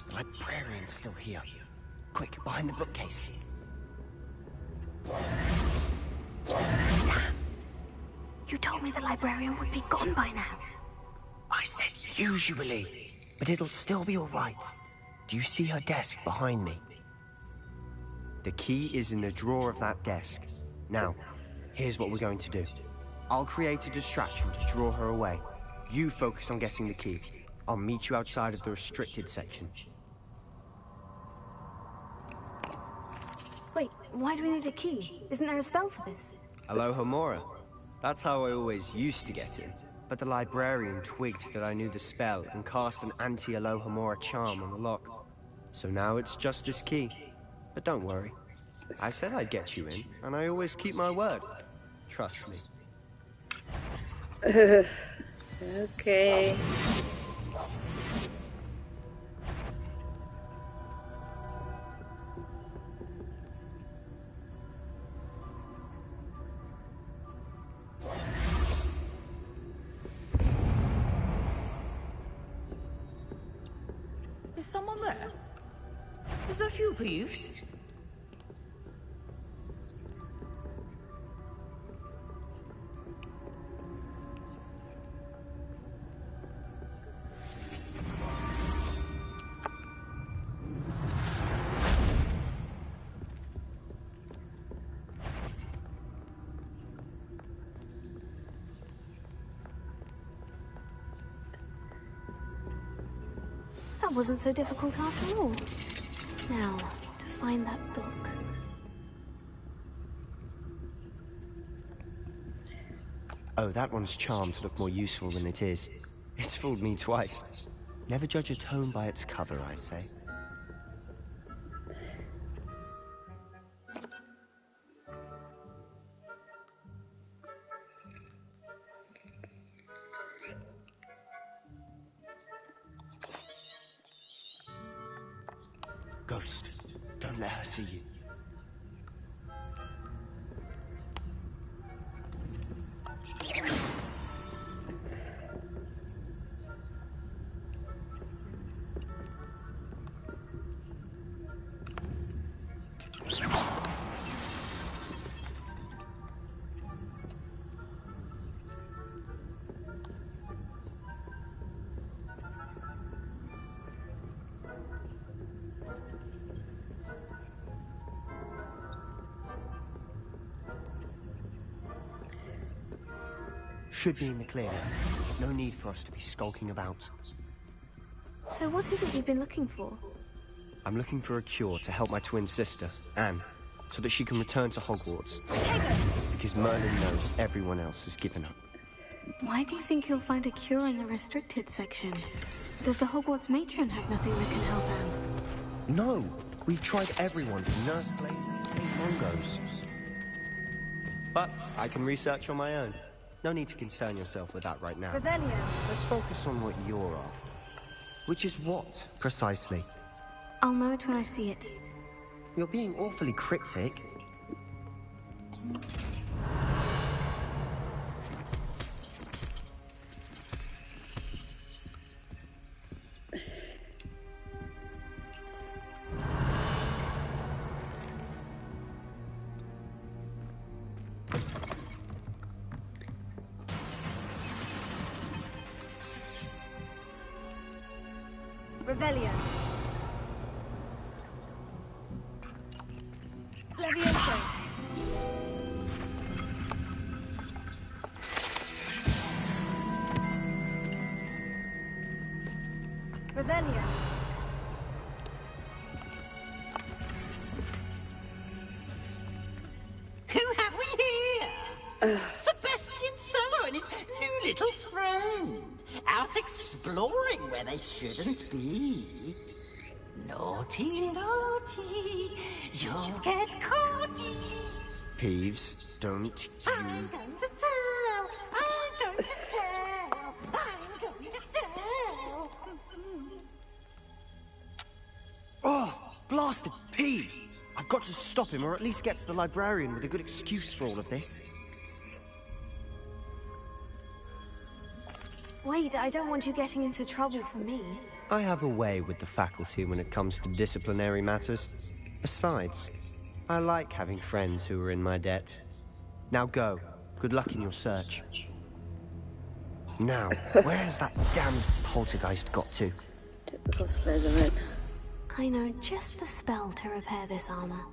The librarian's still here. Quick, behind the bookcase. You told me the librarian would be gone by now. I said usually, but it'll still be all right. Do you see her desk behind me? The key is in the drawer of that desk. Now, here's what we're going to do. I'll create a distraction to draw her away. You focus on getting the key. I'll meet you outside of the restricted section. Wait, why do we need a key? Isn't there a spell for this? Alohomora. That's how I always used to get in. But the librarian twigged that I knew the spell and cast an anti-Alohomora charm on the lock. So now it's just this key. But don't worry. I said I'd get you in, and I always keep my word. Trust me. Okay. someone there? Is that you, Peeves? That wasn't so difficult after all. Now, to find that book. Oh, that one's charmed to look more useful than it is. It's fooled me twice. Never judge a tome by its cover, I say. Ghost, don't let her see you. Should be in the clear now. No need for us to be skulking about. So what is it you've been looking for? I'm looking for a cure to help my twin sister, Anne, so that she can return to Hogwarts. Because Merlin knows everyone else has given up. Why do you think you'll find a cure in the restricted section? Does the Hogwarts matron have nothing that can help Anne? No! We've tried everyone from Nurse Blade to Mongos. But I can research on my own. No need to concern yourself with that right now. Revelio. Let's focus on what you're after. Which is what, precisely? I'll know it when I see it. You're being awfully cryptic. Revelio. Levioso. Revelio. Who have we here? Sebastian Cello and his new little friend. Out exploring where they shouldn't be. Naughty, naughty, you'll get caughty. Peeves, don't you... I'm going to tell, I'm going to tell, I'm going to tell. Oh, blasted Peeves! I've got to stop him, or at least get to the librarian with a good excuse for all of this. Wait, I don't want you getting into trouble for me. I have a way with the faculty when it comes to disciplinary matters. Besides, I like having friends who are in my debt. Now go. Good luck in your search. Now, where has that damned poltergeist got to? Typical Slytherin. I know just the spell to repair this armor.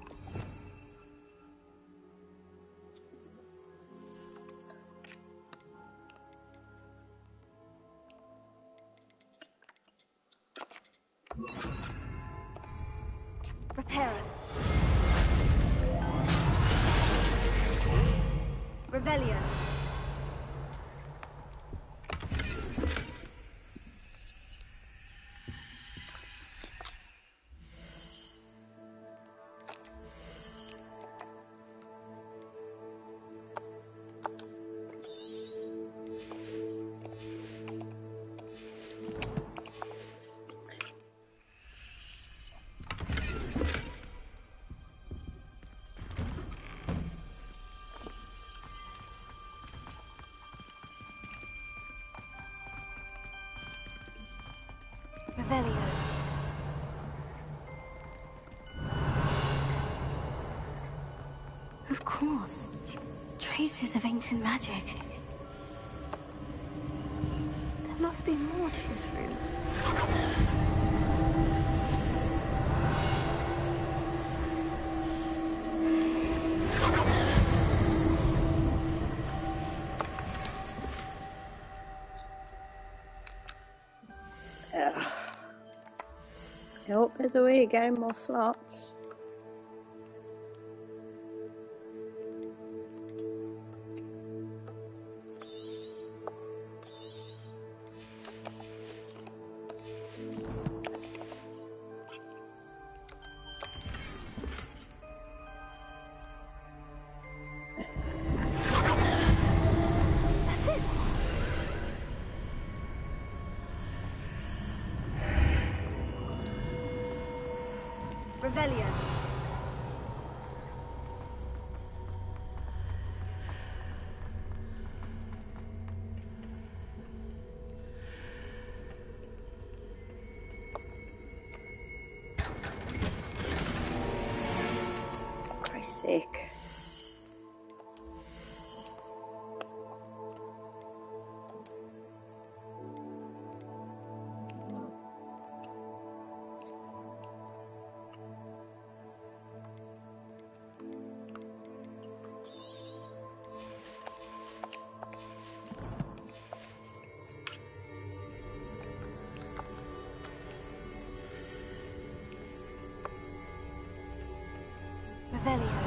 Repair it. Revelio. Revelio. Of course. Traces of ancient magic. There must be more to this room. I hope there's a way of getting more slots. That's it. Revelio. For Christ's sake. Revelio.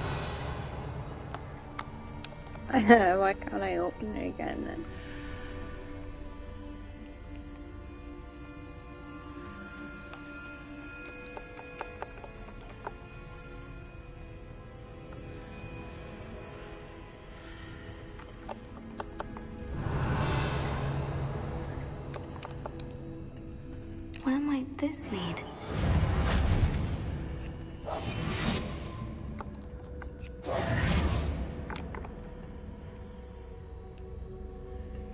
Why can't I open it again then? Where might this lead?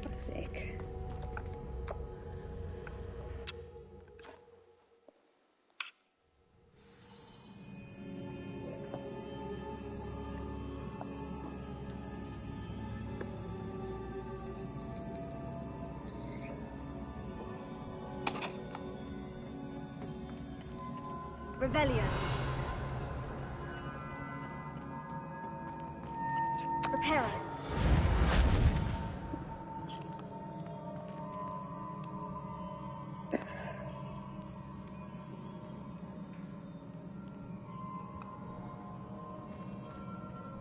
Fuck's sake. Revelio. Reparo.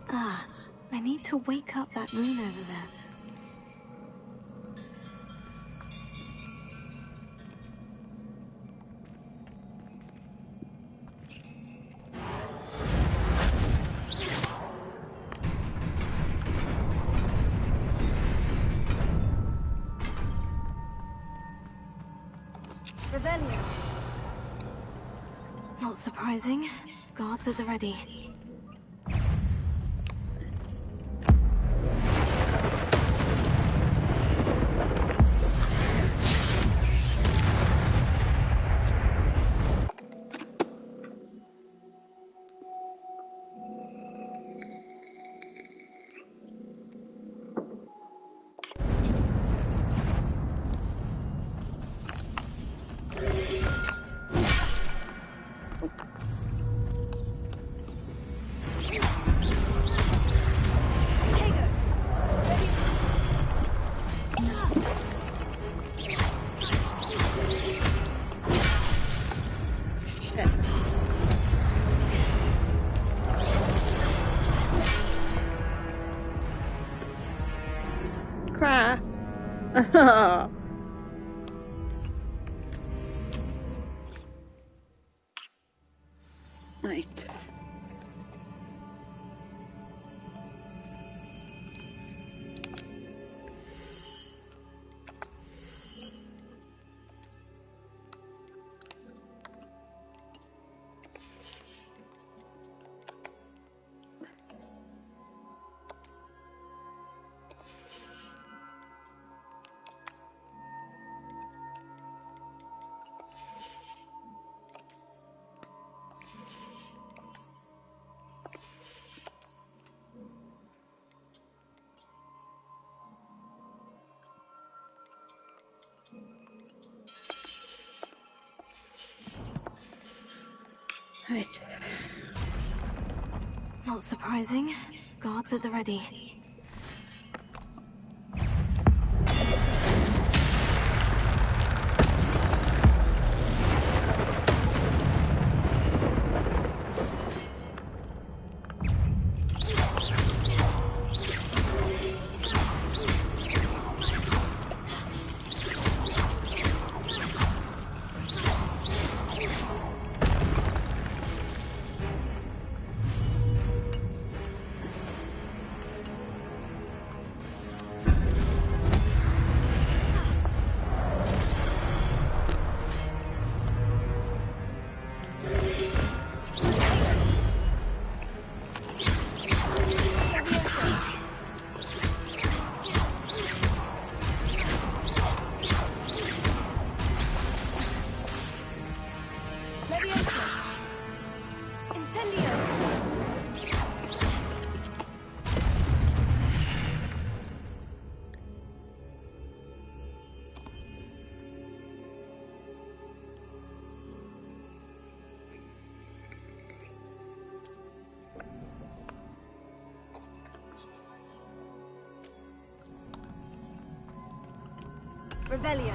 Ah, I need to wake up that rune over there. Revelio. Not surprising. Guards at the ready. Crap. Right. Right. Not surprising. Guards at the ready. Revelio.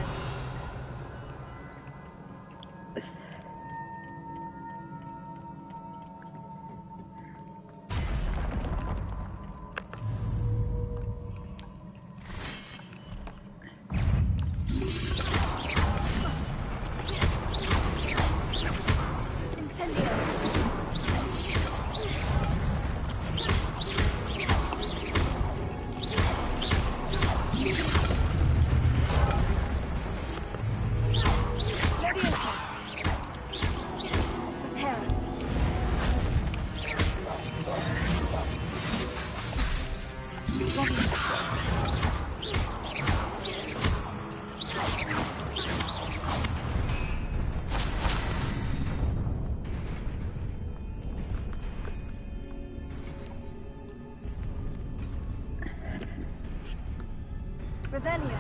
Revelio.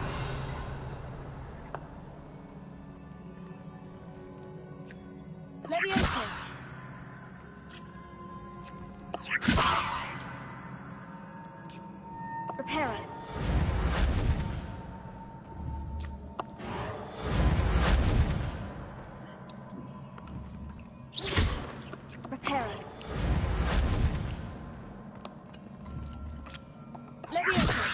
Levioso. Reparo. Reparo. Levioso.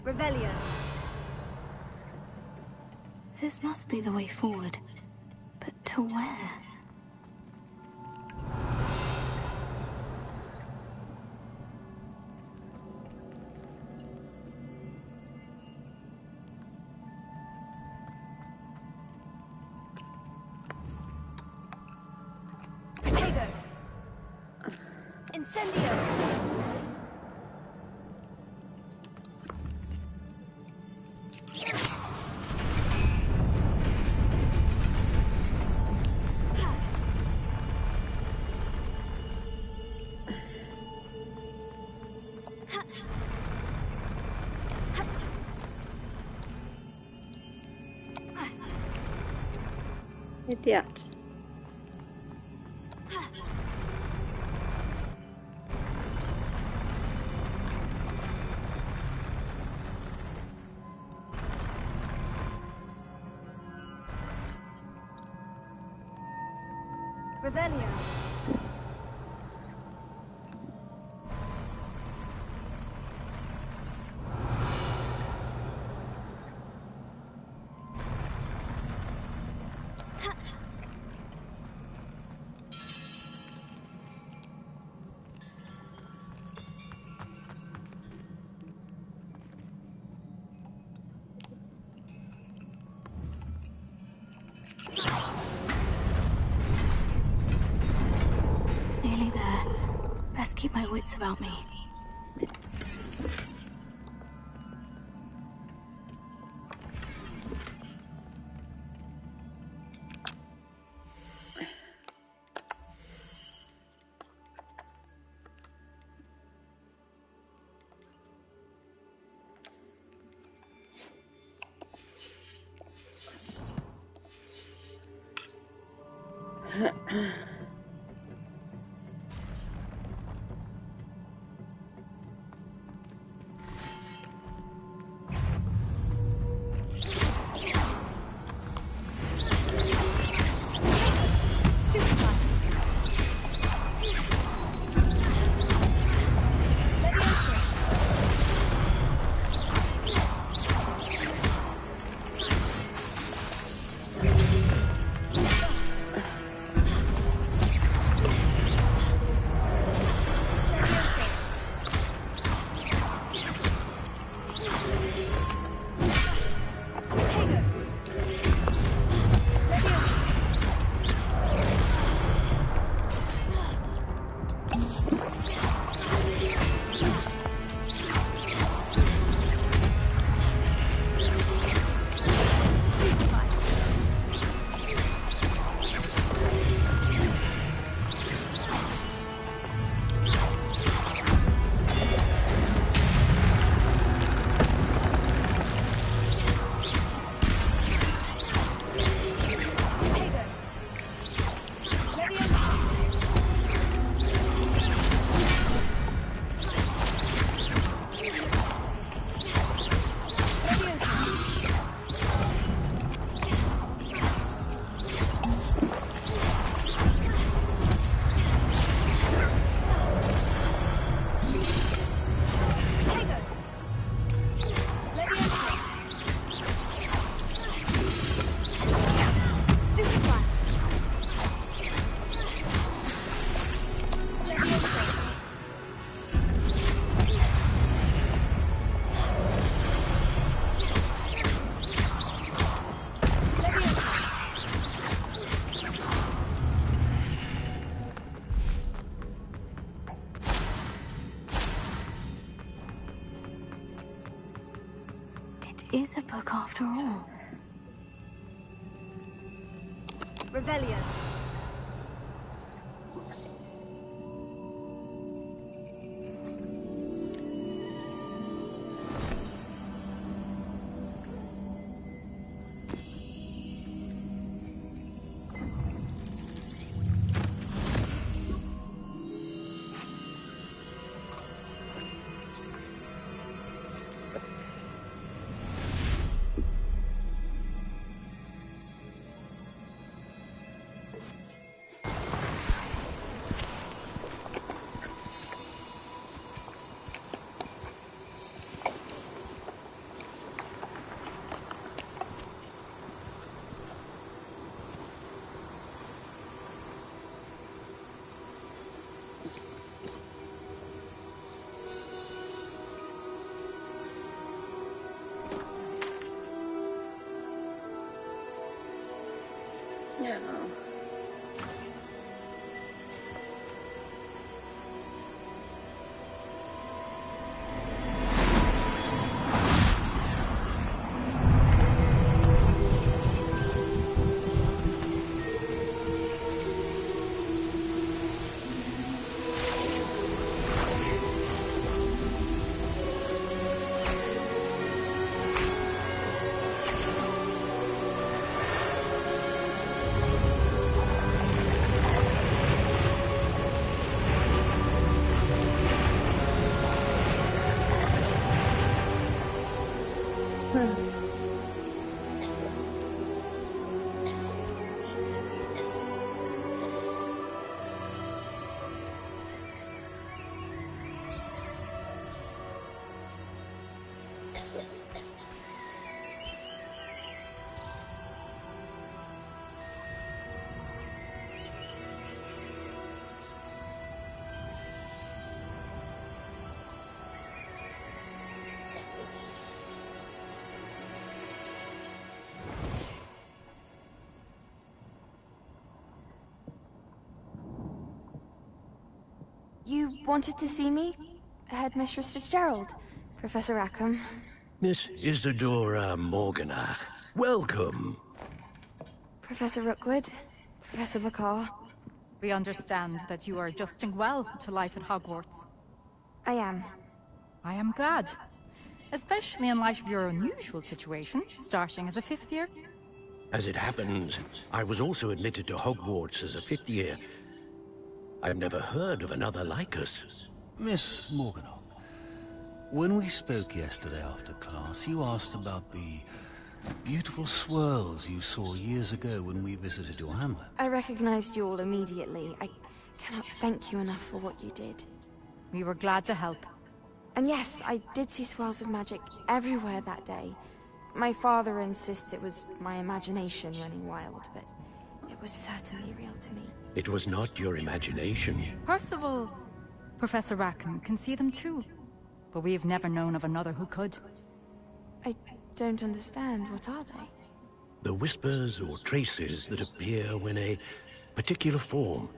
Revelio. This must be the way forward. But to where? Potato. Incendio. Idiot. Revelio. Best keep my wits about me. Is a book after all. Revelio. Yeah. You wanted to see me? Headmistress Fitzgerald, Professor Rackham. Miss Isadora Morganach, welcome. Professor Rookwood, Professor Bakar. We understand that you are adjusting well to life at Hogwarts. I am. I am glad. Especially in light of your unusual situation, starting as a 5th year. As it happens, I was also admitted to Hogwarts as a 5th year. I've never heard of another like us. Miss Morganach, when we spoke yesterday after class, you asked about the beautiful swirls you saw years ago when we visited your hamlet. I recognized you all immediately. I cannot thank you enough for what you did. We were glad to help. And yes, I did see swirls of magic everywhere that day. My father insists it was my imagination running wild, but it was certainly real to me. It was not your imagination. Percival, Professor Rackham can see them too. But we've never known of another who could. I don't understand. What are they? The whispers or traces that appear when a particular form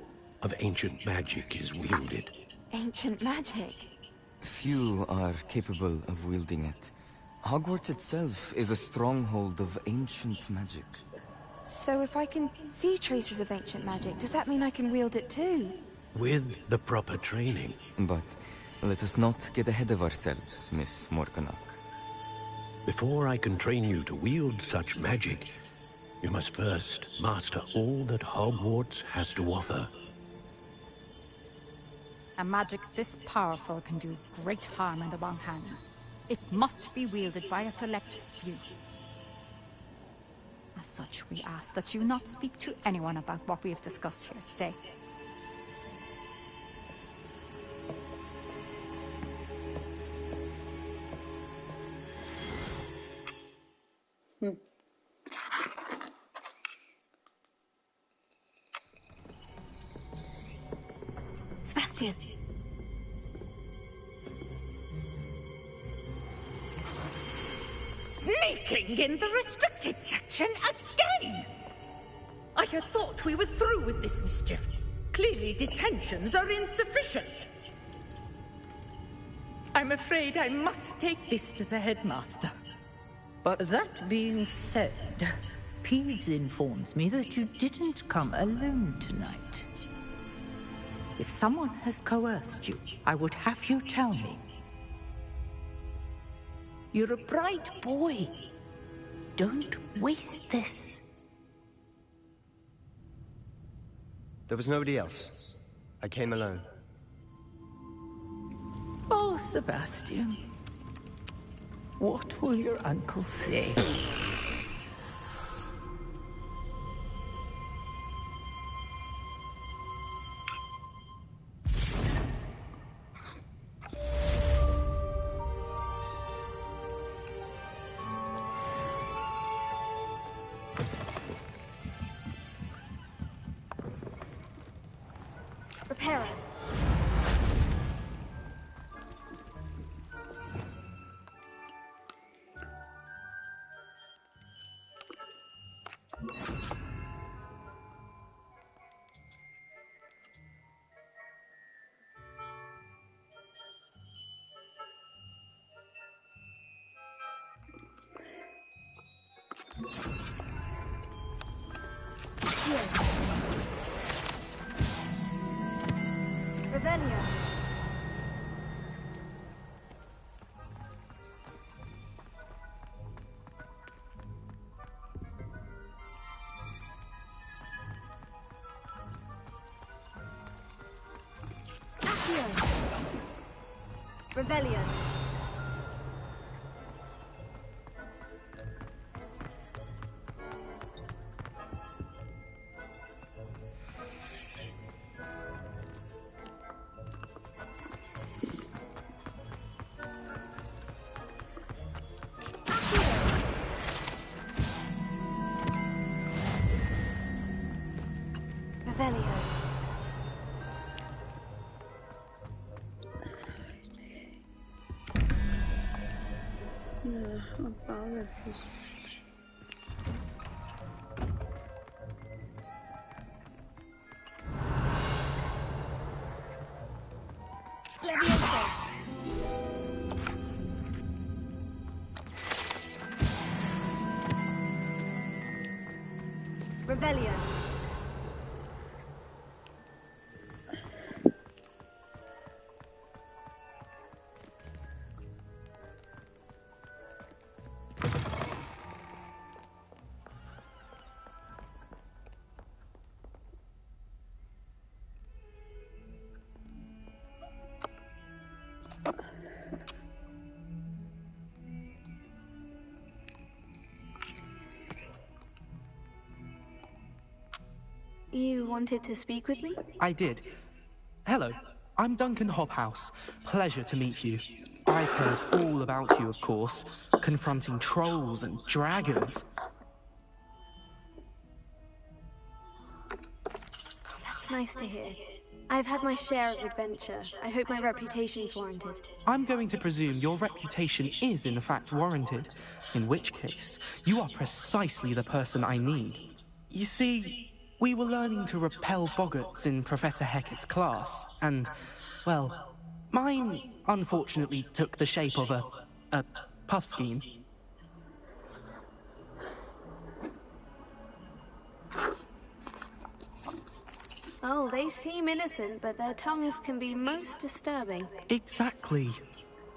of ancient magic is wielded. Ancient magic? Few are capable of wielding it. Hogwarts itself is a stronghold of ancient magic. So if I can see traces of ancient magic, does that mean I can wield it too? With the proper training. But let us not get ahead of ourselves, Miss Morganach. Before I can train you to wield such magic, you must first master all that Hogwarts has to offer. A magic this powerful can do great harm in the wrong hands. It must be wielded by a select few. As such, we ask that you not speak to anyone about what we have discussed here today. Sebastian! Sneaking in the restricted section again! I had thought we were through with this mischief. Clearly detentions are insufficient. I'm afraid I must take this to the headmaster. But that being said, Peeves informs me that you didn't come alone tonight. If someone has coerced you, I would have you tell me. You're a bright boy. Don't waste this. There was nobody else. I came alone. Oh, Sebastian. What will your uncle say? Prepare it. Revelio. Revelio. Revelio. Leviosa. Revelio. You wanted to speak with me? I did. Hello, I'm Duncan Hobhouse. Pleasure to meet you. I've heard all about you, of course, confronting trolls and dragons. That's nice to hear. I've had my share of adventure. I hope my reputation's warranted. I'm going to presume your reputation is in fact warranted, in which case, you are precisely the person I need. You see, we were learning to repel boggarts in Professor Hecat's class, and, well, mine unfortunately took the shape of a puff scheme. Oh, they seem innocent, but their tongues can be most disturbing. Exactly.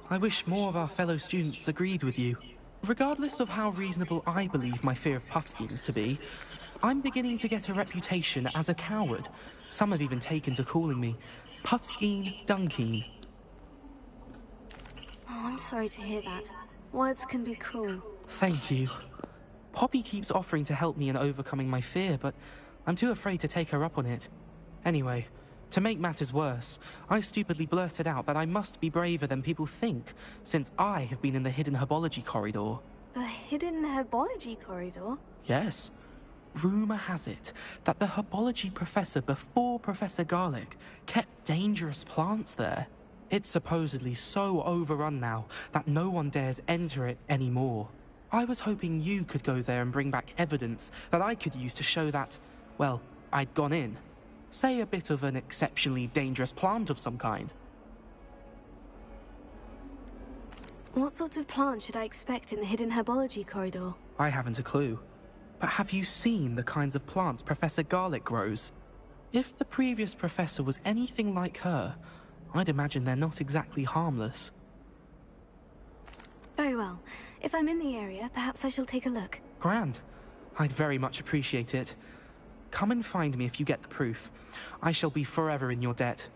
I wish more of our fellow students agreed with you. Regardless of how reasonable I believe my fear of puff schemes to be, I'm beginning to get a reputation as a coward. Some have even taken to calling me Puffskeen Dunkeen. Oh, I'm sorry to hear that. Words can be cruel. Thank you. Poppy keeps offering to help me in overcoming my fear, but I'm too afraid to take her up on it. Anyway, to make matters worse, I stupidly blurted out that I must be braver than people think, since I have been in the hidden herbology corridor. The hidden herbology corridor? Yes. Rumour has it that the herbology professor before Professor Garlic kept dangerous plants there. It's supposedly so overrun now that no one dares enter it anymore. I was hoping you could go there and bring back evidence that I could use to show that, well, I'd gone in. Say a bit of an exceptionally dangerous plant of some kind. What sort of plant should I expect in the hidden herbology corridor? I haven't a clue. But have you seen the kinds of plants Professor Garlic grows? If the previous professor was anything like her, I'd imagine they're not exactly harmless. Very well. If I'm in the area, perhaps I shall take a look. Grand. I'd very much appreciate it. Come and find me if you get the proof. I shall be forever in your debt.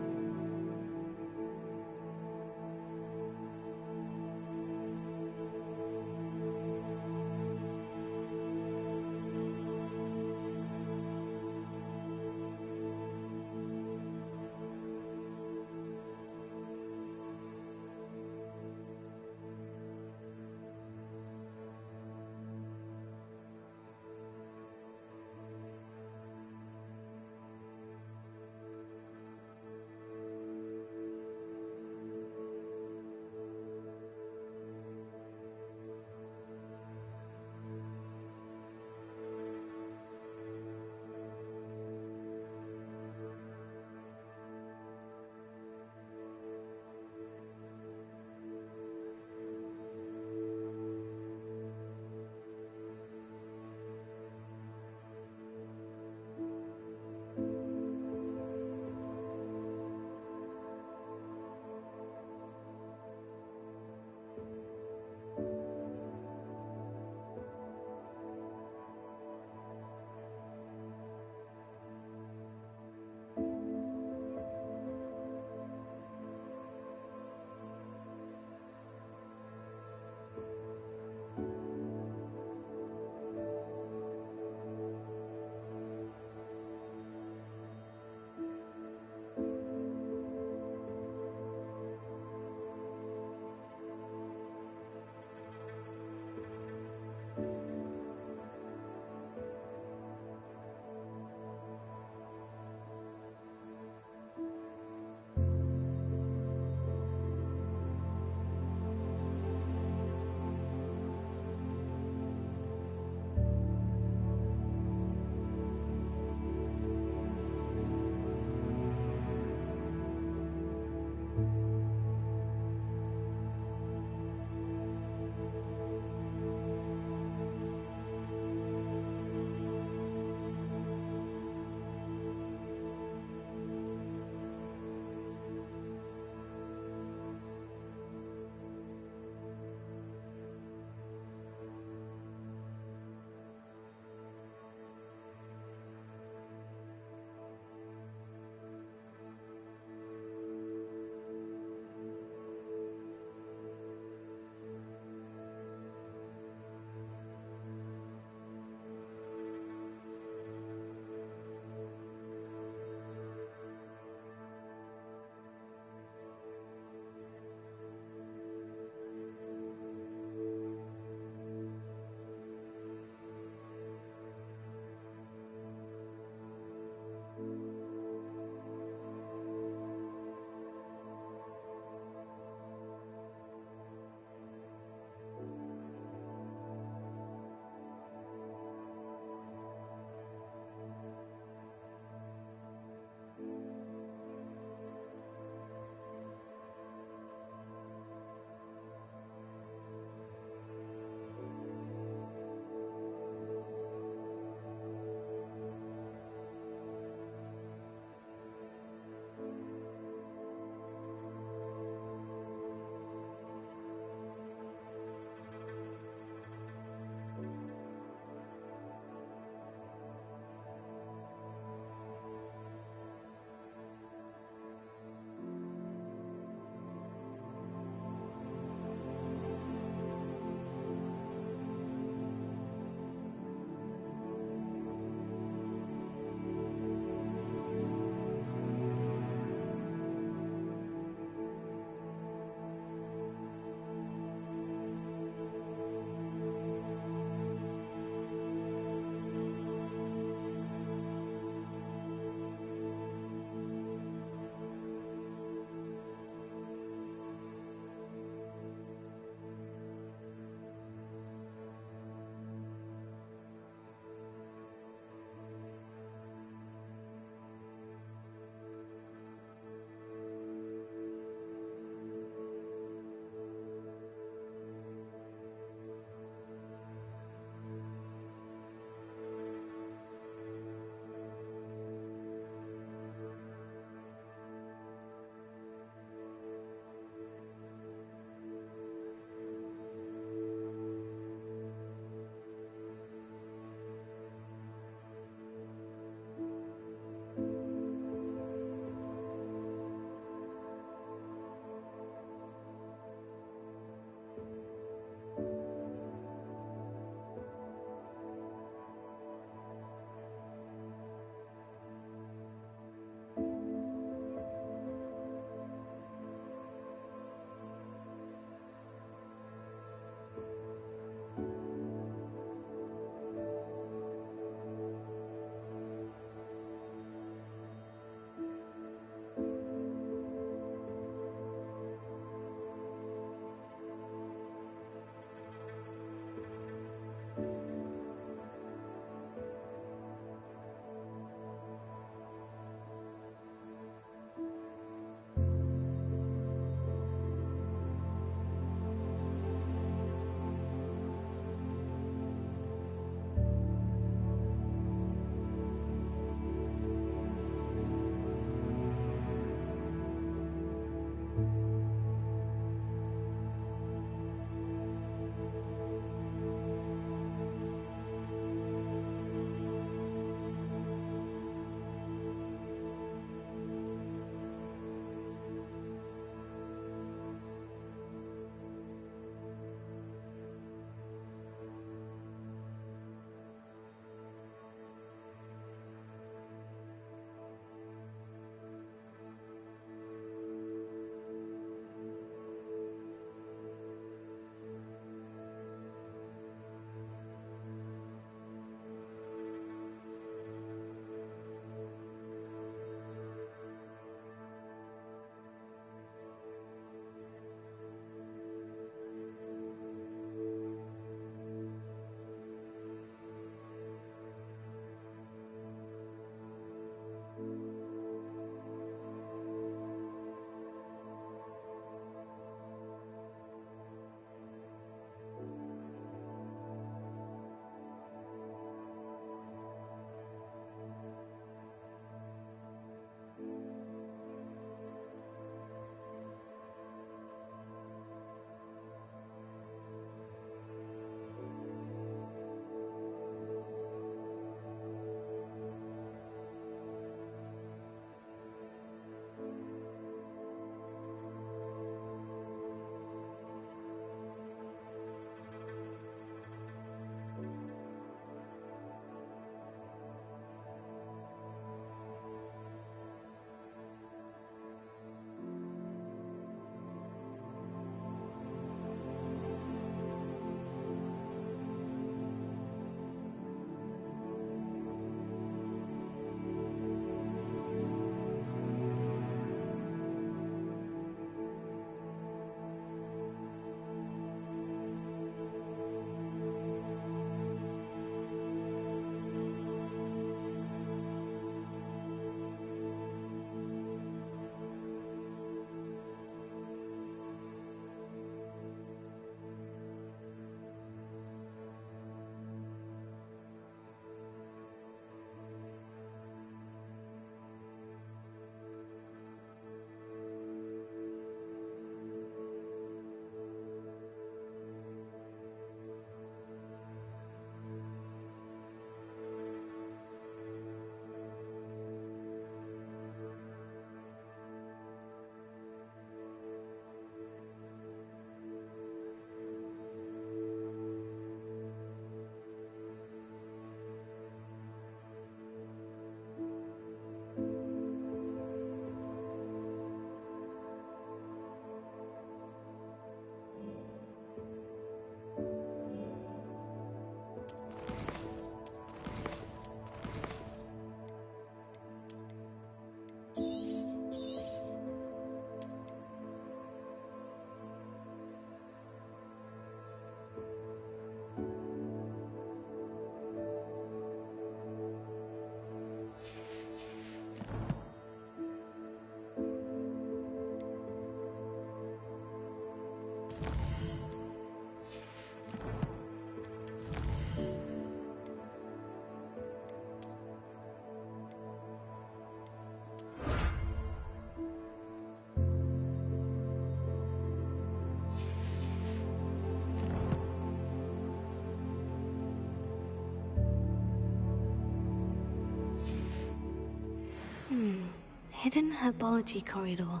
hidden herbology corridor.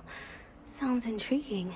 Sounds intriguing.